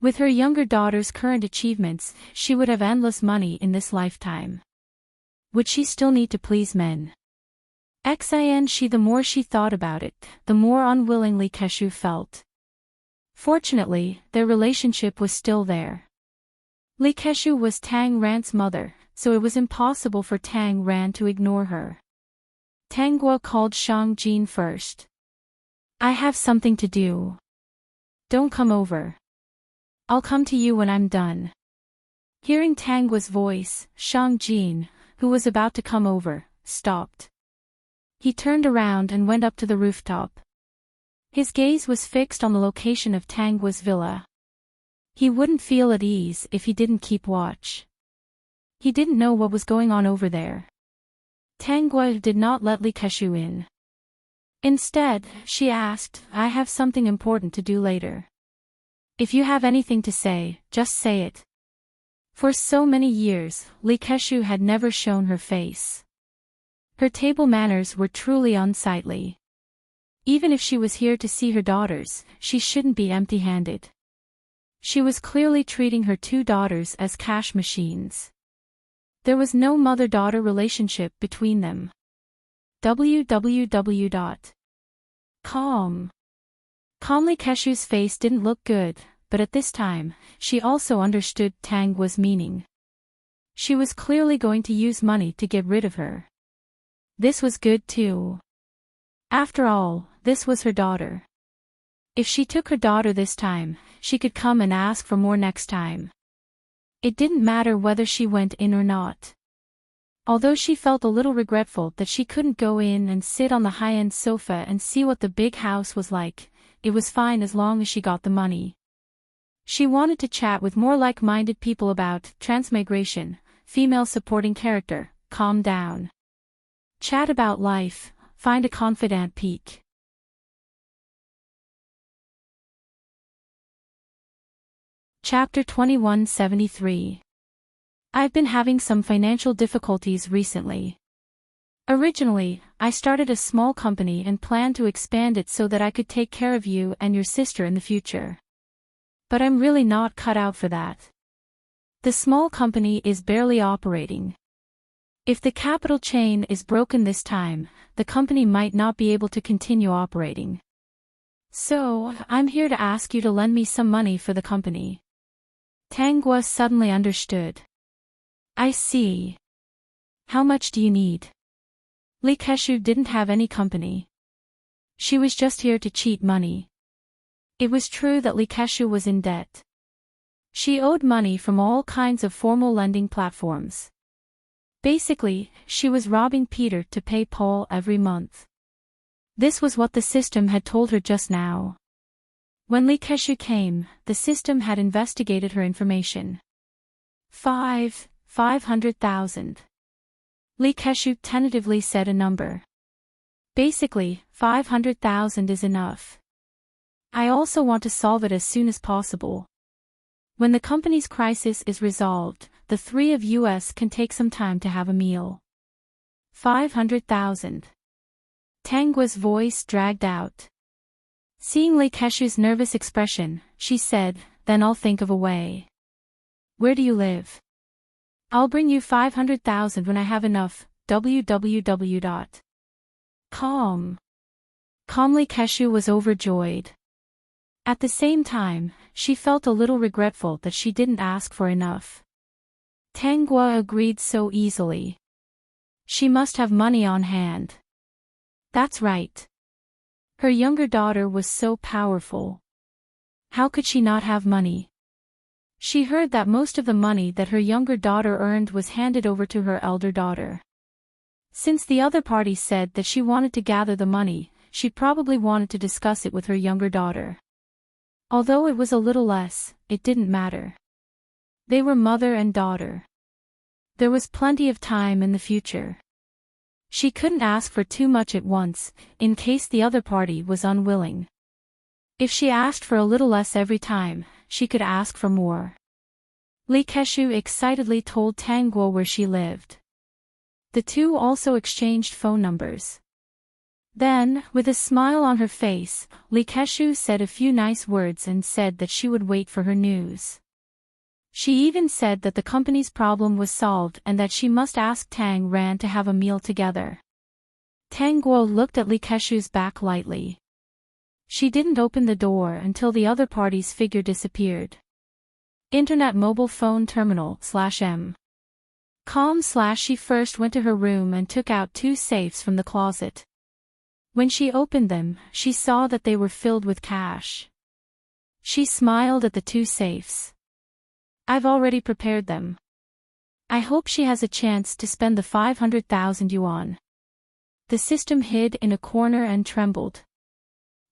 With her younger daughter's current achievements, she would have endless money in this lifetime. Would she still need to please men? The more she thought about it, the more unwillingly Keshu felt. Fortunately, their relationship was still there. Li Keshu was Tang Ran's mother, so it was impossible for Tang Ran to ignore her. Tanggua called Shang Jin first. I have something to do. Don't come over. I'll come to you when I'm done. Hearing Tanggua's voice, Shang Jin, who was about to come over, stopped. He turned around and went up to the rooftop. His gaze was fixed on the location of Tanggua's villa. He wouldn't feel at ease if he didn't keep watch. He didn't know what was going on over there. Tanggua did not let Li Keshu in. Instead, she asked, I have something important to do later. If you have anything to say, just say it. For so many years, Li Keshu had never shown her face. Her table manners were truly unsightly. Even if she was here to see her daughters, she shouldn't be empty-handed. She was clearly treating her two daughters as cash machines. There was no mother-daughter relationship between them. Calmly Keshu's face didn't look good, but at this time, she also understood Tanggua's meaning. She was clearly going to use money to get rid of her. This was good too. After all, this was her daughter. If she took her daughter this time, she could come and ask for more next time. It didn't matter whether she went in or not. Although she felt a little regretful that she couldn't go in and sit on the high-end sofa and see what the big house was like, it was fine as long as she got the money. She wanted to chat with more like-minded people about transmigration, female supporting character, calm down. Chat about life, find a confidant peak. Chapter 2173. I've been having some financial difficulties recently. Originally, I started a small company and planned to expand it so that I could take care of you and your sister in the future. But I'm really not cut out for that. The small company is barely operating. If the capital chain is broken this time, the company might not be able to continue operating. So, I'm here to ask you to lend me some money for the company. Tangua suddenly understood. I see. How much do you need? Li Keshu didn't have any company. She was just here to cheat money. It was true that Li Keshu was in debt. She owed money from all kinds of formal lending platforms. Basically, she was robbing Peter to pay Paul every month. This was what the system had told her just now. When Li Keshu came, the system had investigated her information. 500,000. Li Keshu tentatively said a number. Basically, 500,000 is enough. I also want to solve it as soon as possible. When the company's crisis is resolved, the three of us can take some time to have a meal. 500,000. Tangua's voice dragged out. Seeing Li Keshu's nervous expression, she said, then I'll think of a way. Where do you live? I'll bring you 500,000 when I have enough. www.com. Li Keshu was overjoyed. At the same time, she felt a little regretful that she didn't ask for enough. Tangua agreed so easily. She must have money on hand. That's right. Her younger daughter was so powerful. How could she not have money? She heard that most of the money that her younger daughter earned was handed over to her elder daughter. Since the other party said that she wanted to gather the money, she probably wanted to discuss it with her younger daughter. Although it was a little less, it didn't matter. They were mother and daughter. There was plenty of time in the future. She couldn't ask for too much at once, in case the other party was unwilling. If she asked for a little less every time, she could ask for more. Li Keshu excitedly told Tangua where she lived. The two also exchanged phone numbers. Then, with a smile on her face, Li Keshu said a few nice words and said that she would wait for her news. She even said that the company's problem was solved and that she must ask Tang Ran to have a meal together. Tangua looked at Li Keshu's back lightly. She didn't open the door until the other party's figure disappeared. Internet mobile phone terminal /m. She first went to her room and took out two safes from the closet. When she opened them, she saw that they were filled with cash. She smiled at the two safes. I've already prepared them. I hope she has a chance to spend the 500,000 yuan. The system hid in a corner and trembled.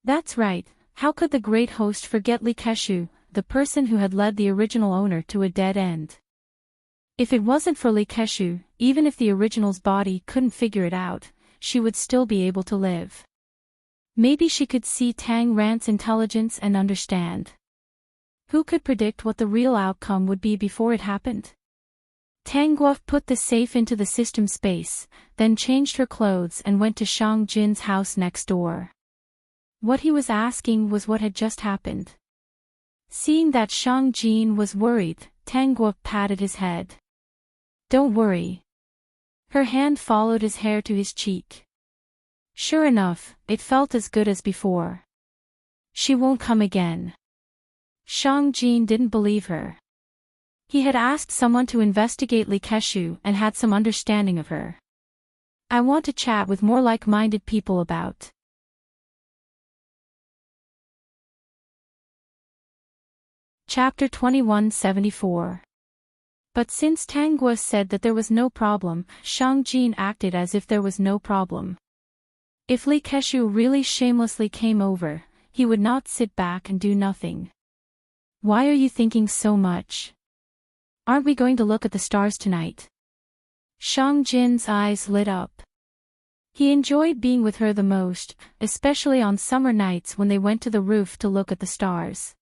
That's right, how could the great host forget Li Keshu, the person who had led the original owner to a dead end? If it wasn't for Li Keshu, even if the original's body couldn't figure it out, she would still be able to live. Maybe she could see Tang Ran's intelligence and understand. Who could predict what the real outcome would be before it happened? Tangua put the safe into the system space, then changed her clothes and went to Shang Jin's house next door. What he was asking was what had just happened. Seeing that Shang Jin was worried, Tangua patted his head. Don't worry. Her hand followed his hair to his cheek. Sure enough, it felt as good as before. She won't come again. Shang Jin didn't believe her. He had asked someone to investigate Li Keshu and had some understanding of her. I want to chat with more like-minded people about. Chapter 2174. But since Tangua said that there was no problem, Shang Jin acted as if there was no problem. If Li Keshu really shamelessly came over, he would not sit back and do nothing. Why are you thinking so much? Aren't we going to look at the stars tonight? Shang Jin's eyes lit up. He enjoyed being with her the most, especially on summer nights when they went to the roof to look at the stars.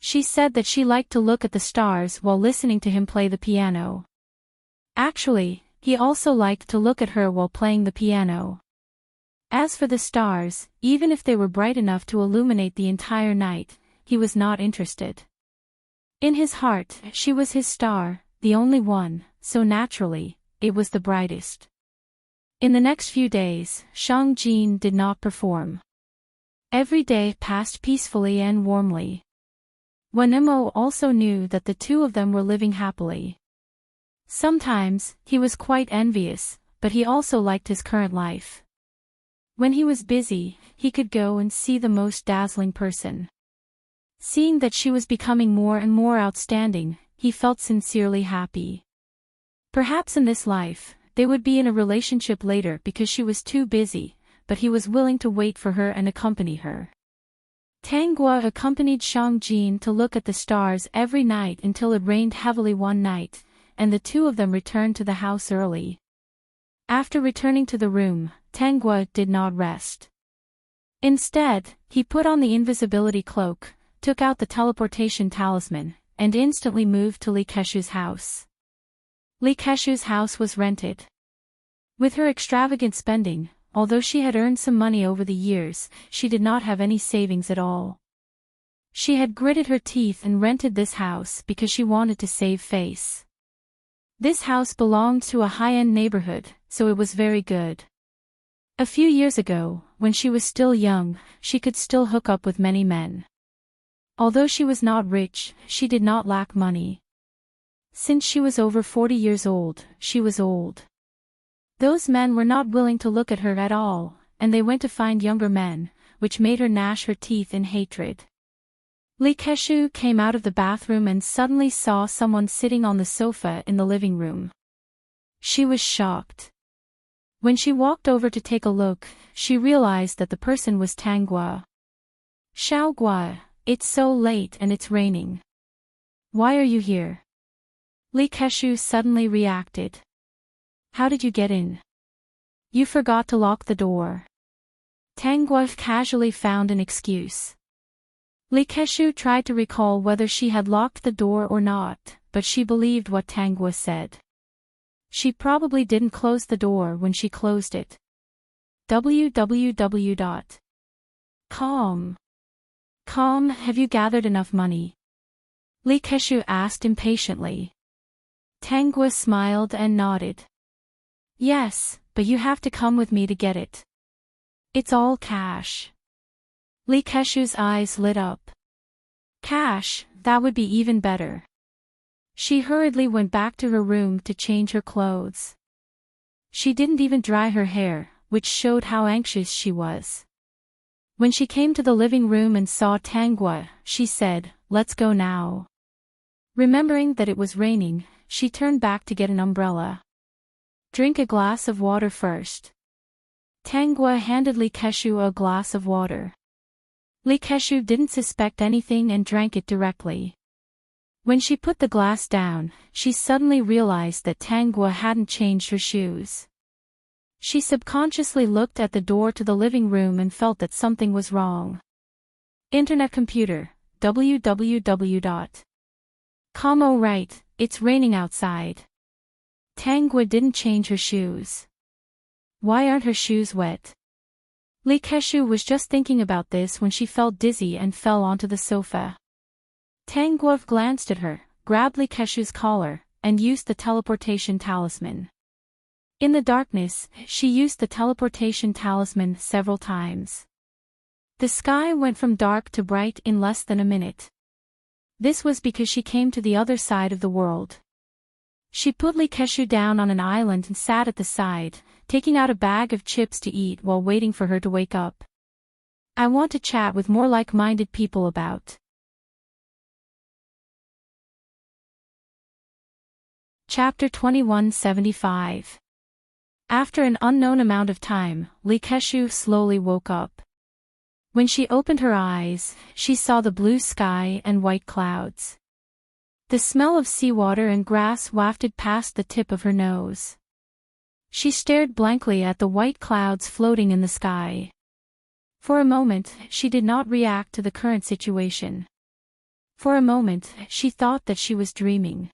She said that she liked to look at the stars while listening to him play the piano. Actually, he also liked to look at her while playing the piano. As for the stars, even if they were bright enough to illuminate the entire night, he was not interested. In his heart, she was his star, the only one, so naturally, it was the brightest. In the next few days, Shang Jin did not perform. Every day passed peacefully and warmly. Wenemo also knew that the two of them were living happily. Sometimes, he was quite envious, but he also liked his current life. When he was busy, he could go and see the most dazzling person. Seeing that she was becoming more and more outstanding, he felt sincerely happy. Perhaps in this life, they would be in a relationship later because she was too busy, but he was willing to wait for her and accompany her. Tang Guo accompanied Shang Jin to look at the stars every night until it rained heavily one night, and the two of them returned to the house early. After returning to the room, Tang Guo did not rest. Instead, he put on the invisibility cloak, took out the teleportation talisman, and instantly moved to Li Keshu's house. Li Keshu's house was rented. With her extravagant spending, although she had earned some money over the years, she did not have any savings at all. She had gritted her teeth and rented this house because she wanted to save face. This house belonged to a high-end neighborhood, so it was very good. A few years ago, when she was still young, she could still hook up with many men. Although she was not rich, she did not lack money. Since she was over 40 years old, she was old. Those men were not willing to look at her at all, and they went to find younger men, which made her gnash her teeth in hatred. Li Keshu came out of the bathroom and suddenly saw someone sitting on the sofa in the living room. She was shocked. When she walked over to take a look, she realized that the person was Tang Guo. "Xiao Guo, it's so late and it's raining. Why are you here?" Li Keshu suddenly reacted. "How did you get in? You forgot to lock the door." Tang Guo casually found an excuse. Li Keshu tried to recall whether she had locked the door or not, but she believed what Tang Guo said. She probably didn't close the door when she closed it. www.com. Have you gathered enough money? Li Keshu asked impatiently. Tang Guo smiled and nodded. "Yes, but you have to come with me to get it. It's all cash." Li Keshu's eyes lit up. Cash, that would be even better. She hurriedly went back to her room to change her clothes. She didn't even dry her hair, which showed how anxious she was. When she came to the living room and saw Tang Guo, she said, "Let's go now." Remembering that it was raining, she turned back to get an umbrella. "Drink a glass of water first." Tang Guo handed Li Keshu a glass of water. Li Keshu didn't suspect anything and drank it directly. When she put the glass down, she suddenly realized that Tang Guo hadn't changed her shoes. She subconsciously looked at the door to the living room and felt that something was wrong. Internet computer, www.com. Oh right, it's raining outside. Tang Guo didn't change her shoes. Why aren't her shoes wet? Li Keshu was just thinking about this when she felt dizzy and fell onto the sofa. Tang Guo glanced at her, grabbed Li Keshu's collar, and used the teleportation talisman. In the darkness, she used the teleportation talisman several times. The sky went from dark to bright in less than a minute. This was because she came to the other side of the world. She put Li Keshu down on an island and sat at the side, taking out a bag of chips to eat while waiting for her to wake up. "I want to chat with more like-minded people about." Chapter 2175. After an unknown amount of time, Li Keshu slowly woke up. When she opened her eyes, she saw the blue sky and white clouds. The smell of seawater and grass wafted past the tip of her nose. She stared blankly at the white clouds floating in the sky. For a moment, she did not react to the current situation. For a moment, she thought that she was dreaming.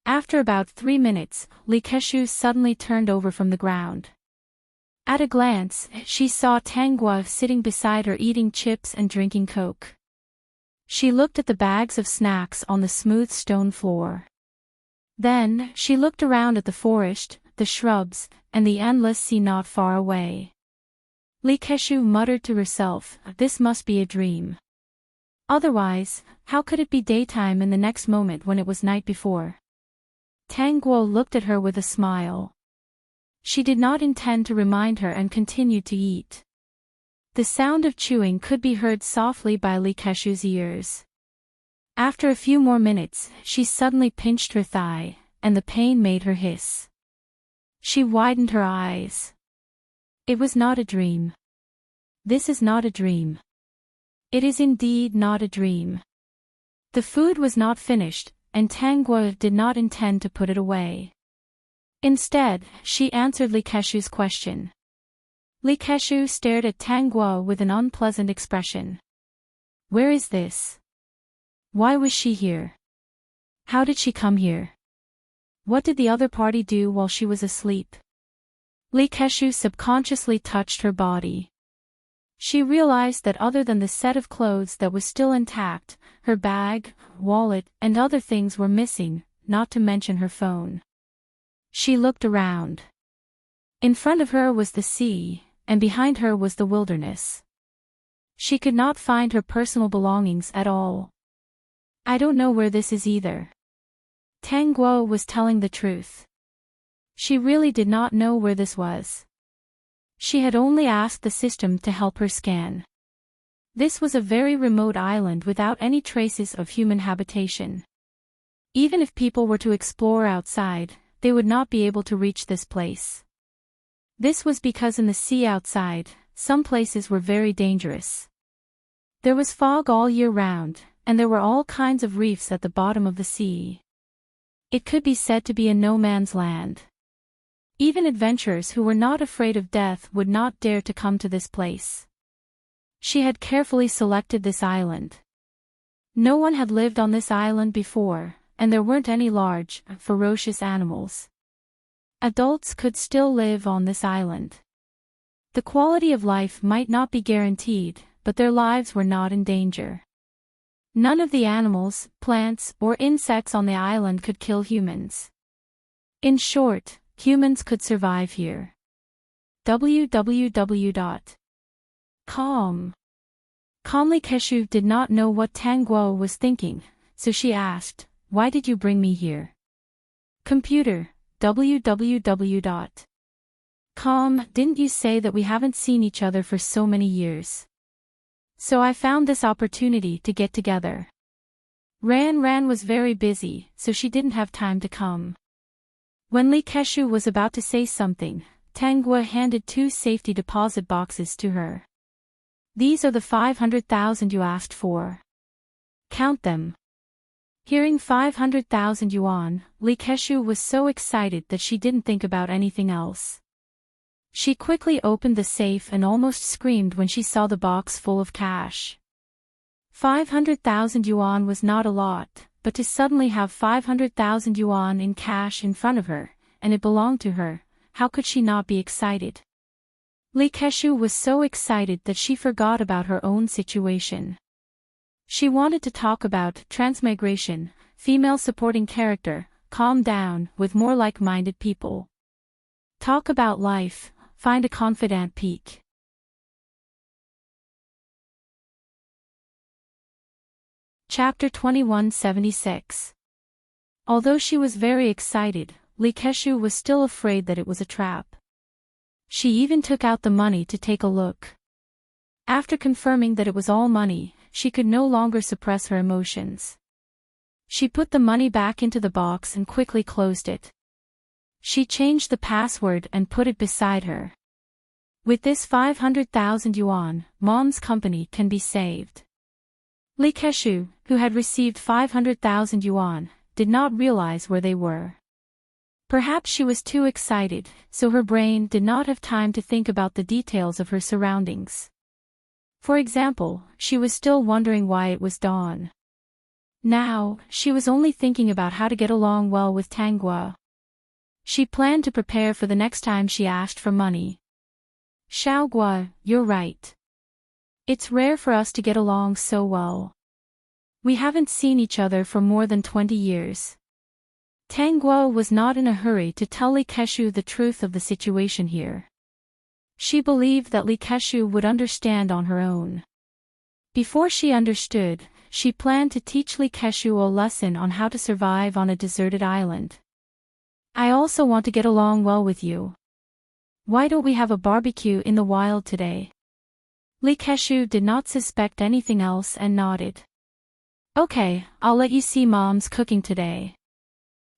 After about 3 minutes, Li Keshu suddenly turned over from the ground. At a glance, she saw Tang Guo sitting beside her eating chips and drinking Coke. She looked at the bags of snacks on the smooth stone floor. Then, she looked around at the forest, the shrubs, and the endless sea not far away. Likeshu muttered to herself, "This must be a dream. Otherwise, how could it be daytime in the next moment when it was night before?" Tangguo looked at her with a smile. She did not intend to remind her and continued to eat. The sound of chewing could be heard softly by Likeshu's ears. After a few more minutes, she suddenly pinched her thigh, and the pain made her hiss. She widened her eyes. It was not a dream. This is not a dream. It is indeed not a dream. The food was not finished, and Tangguo did not intend to put it away. Instead, she answered Likeshu's question. Likeshu stared at Tangguo with an unpleasant expression. Where is this? Why was she here? How did she come here? What did the other party do while she was asleep? Likeshu subconsciously touched her body. She realized that other than the set of clothes that was still intact, her bag, wallet, and other things were missing, not to mention her phone. She looked around. In front of her was the sea, and behind her was the wilderness. She could not find her personal belongings at all. I don't know where this is either. Tangguo was telling the truth. She really did not know where this was. She had only asked the system to help her scan. This was a very remote island without any traces of human habitation. Even if people were to explore outside, they would not be able to reach this place. This was because in the sea outside, some places were very dangerous. There was fog all year round, and there were all kinds of reefs at the bottom of the sea. It could be said to be a no man's land. Even adventurers who were not afraid of death would not dare to come to this place. She had carefully selected this island. No one had lived on this island before, and there weren't any large, ferocious animals. Adults could still live on this island. The quality of life might not be guaranteed, but their lives were not in danger. None of the animals, plants, or insects on the island could kill humans. In short, humans could survive here. www.com. Calmly Keshu did not know what Tangguo was thinking, so she asked, "Why did you bring me here?" Computer, www.com. Didn't you say that we haven't seen each other for so many years? So I found this opportunity to get together. Ran was very busy, so she didn't have time to come. When Likeshu was about to say something, Tangguo handed 2 safety deposit boxes to her. These are the 500,000 you asked for. Count them. Hearing 500,000 yuan, Likeshu was so excited that she didn't think about anything else. She quickly opened the safe and almost screamed when she saw the box full of cash. 500,000 yuan was not a lot, but to suddenly have 500,000 yuan in cash in front of her, and it belonged to her, how could she not be excited? Likeshu was so excited that she forgot about her own situation. She wanted to talk about transmigration, female supporting character, calm down, with more like-minded people. Talk about life, find a confidant peak. Chapter 2176. Although she was very excited, Likeshu was still afraid that it was a trap. She even took out the money to take a look. After confirming that it was all money, she could no longer suppress her emotions. She put the money back into the box and quickly closed it. She changed the password and put it beside her. With this 500,000 yuan, Mom's company can be saved. Likeshu, who had received 500,000 yuan, did not realize where they were. Perhaps she was too excited, so her brain did not have time to think about the details of her surroundings. For example, she was still wondering why it was dawn. Now, she was only thinking about how to get along well with Tangguo. She planned to prepare for the next time she asked for money. Xiaoguo, you're right. It's rare for us to get along so well. We haven't seen each other for more than 20 years. Tang Guo was not in a hurry to tell Li Keshu the truth of the situation here. She believed that Li Keshu would understand on her own. Before she understood, she planned to teach Li Keshu a lesson on how to survive on a deserted island. I also want to get along well with you. Why don't we have a barbecue in the wild today? Li Keshu did not suspect anything else and nodded. Okay, I'll let you see Mom's cooking today.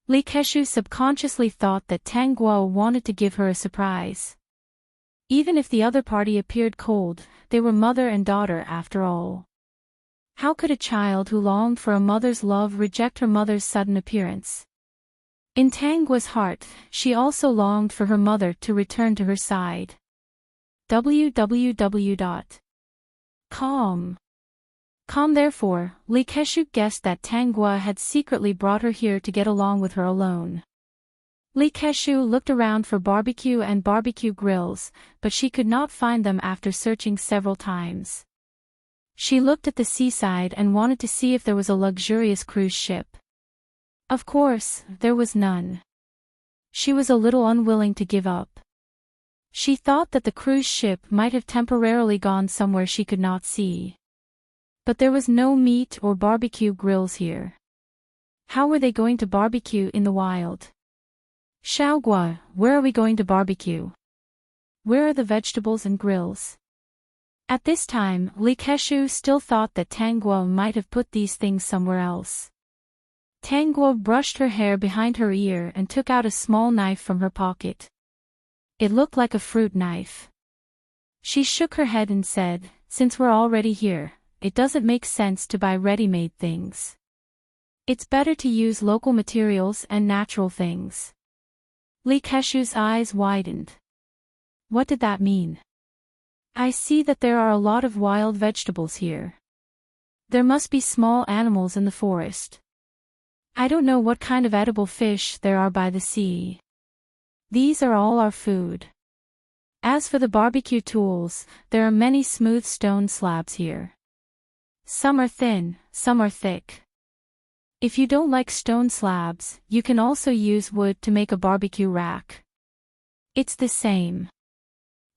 Li Keshu subconsciously thought that Tang Guo wanted to give her a surprise. Even if the other party appeared cold, they were mother and daughter after all. How could a child who longed for a mother's love reject her mother's sudden appearance? In Tang Guo's heart, she also longed for her mother to return to her side. www.com. Therefore, Li Keshu guessed that Tang Guo had secretly brought her here to get along with her alone. Li Keshu looked around for barbecue and barbecue grills, but she could not find them after searching several times. She looked at the seaside and wanted to see if there was a luxurious cruise ship. Of course, there was none. She was a little unwilling to give up. She thought that the cruise ship might have temporarily gone somewhere she could not see. But there was no meat or barbecue grills here. How were they going to barbecue in the wild? Xiaogua, where are we going to barbecue? Where are the vegetables and grills? At this time, Li Keshu still thought that Tang Guo might have put these things somewhere else. Tang Guo brushed her hair behind her ear and took out a small knife from her pocket. It looked like a fruit knife. She shook her head and said, "Since we're already here, it doesn't make sense to buy ready-made things. It's better to use local materials and natural things." Li Keshu's eyes widened. What did that mean? I see that there are a lot of wild vegetables here. There must be small animals in the forest. I don't know what kind of edible fish there are by the sea. These are all our food. As for the barbecue tools, there are many smooth stone slabs here. Some are thin, some are thick. If you don't like stone slabs, you can also use wood to make a barbecue rack. It's the same.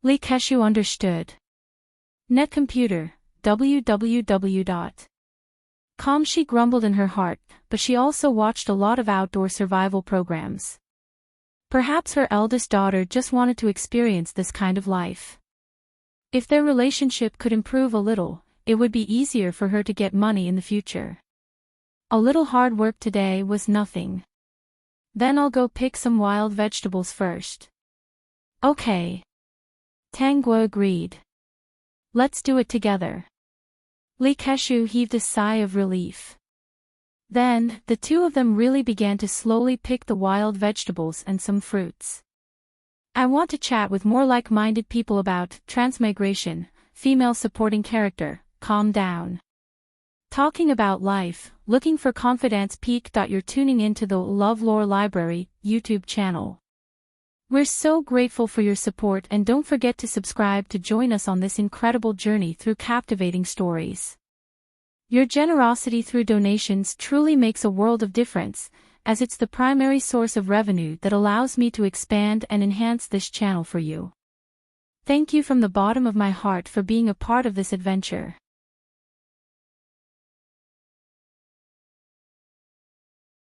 Li Keshu understood. Netcomputer, www.com. She grumbled in her heart, but she also watched a lot of outdoor survival programs. Perhaps her eldest daughter just wanted to experience this kind of life. If their relationship could improve a little, it would be easier for her to get money in the future. A little hard work today was nothing. Then I'll go pick some wild vegetables first. Okay. Tang Guo agreed. Let's do it together. Li Keshu heaved a sigh of relief. Then, the two of them really began to slowly pick the wild vegetables and some fruits. I want to chat with more like-minded people about transmigration, female supporting character, calm down. Talking about life, looking for confidence peak. You're tuning into the LoveLore Library YouTube channel. We're so grateful for your support, and don't forget to subscribe to join us on this incredible journey through captivating stories. Your generosity through donations truly makes a world of difference, as it's the primary source of revenue that allows me to expand and enhance this channel for you. Thank you from the bottom of my heart for being a part of this adventure.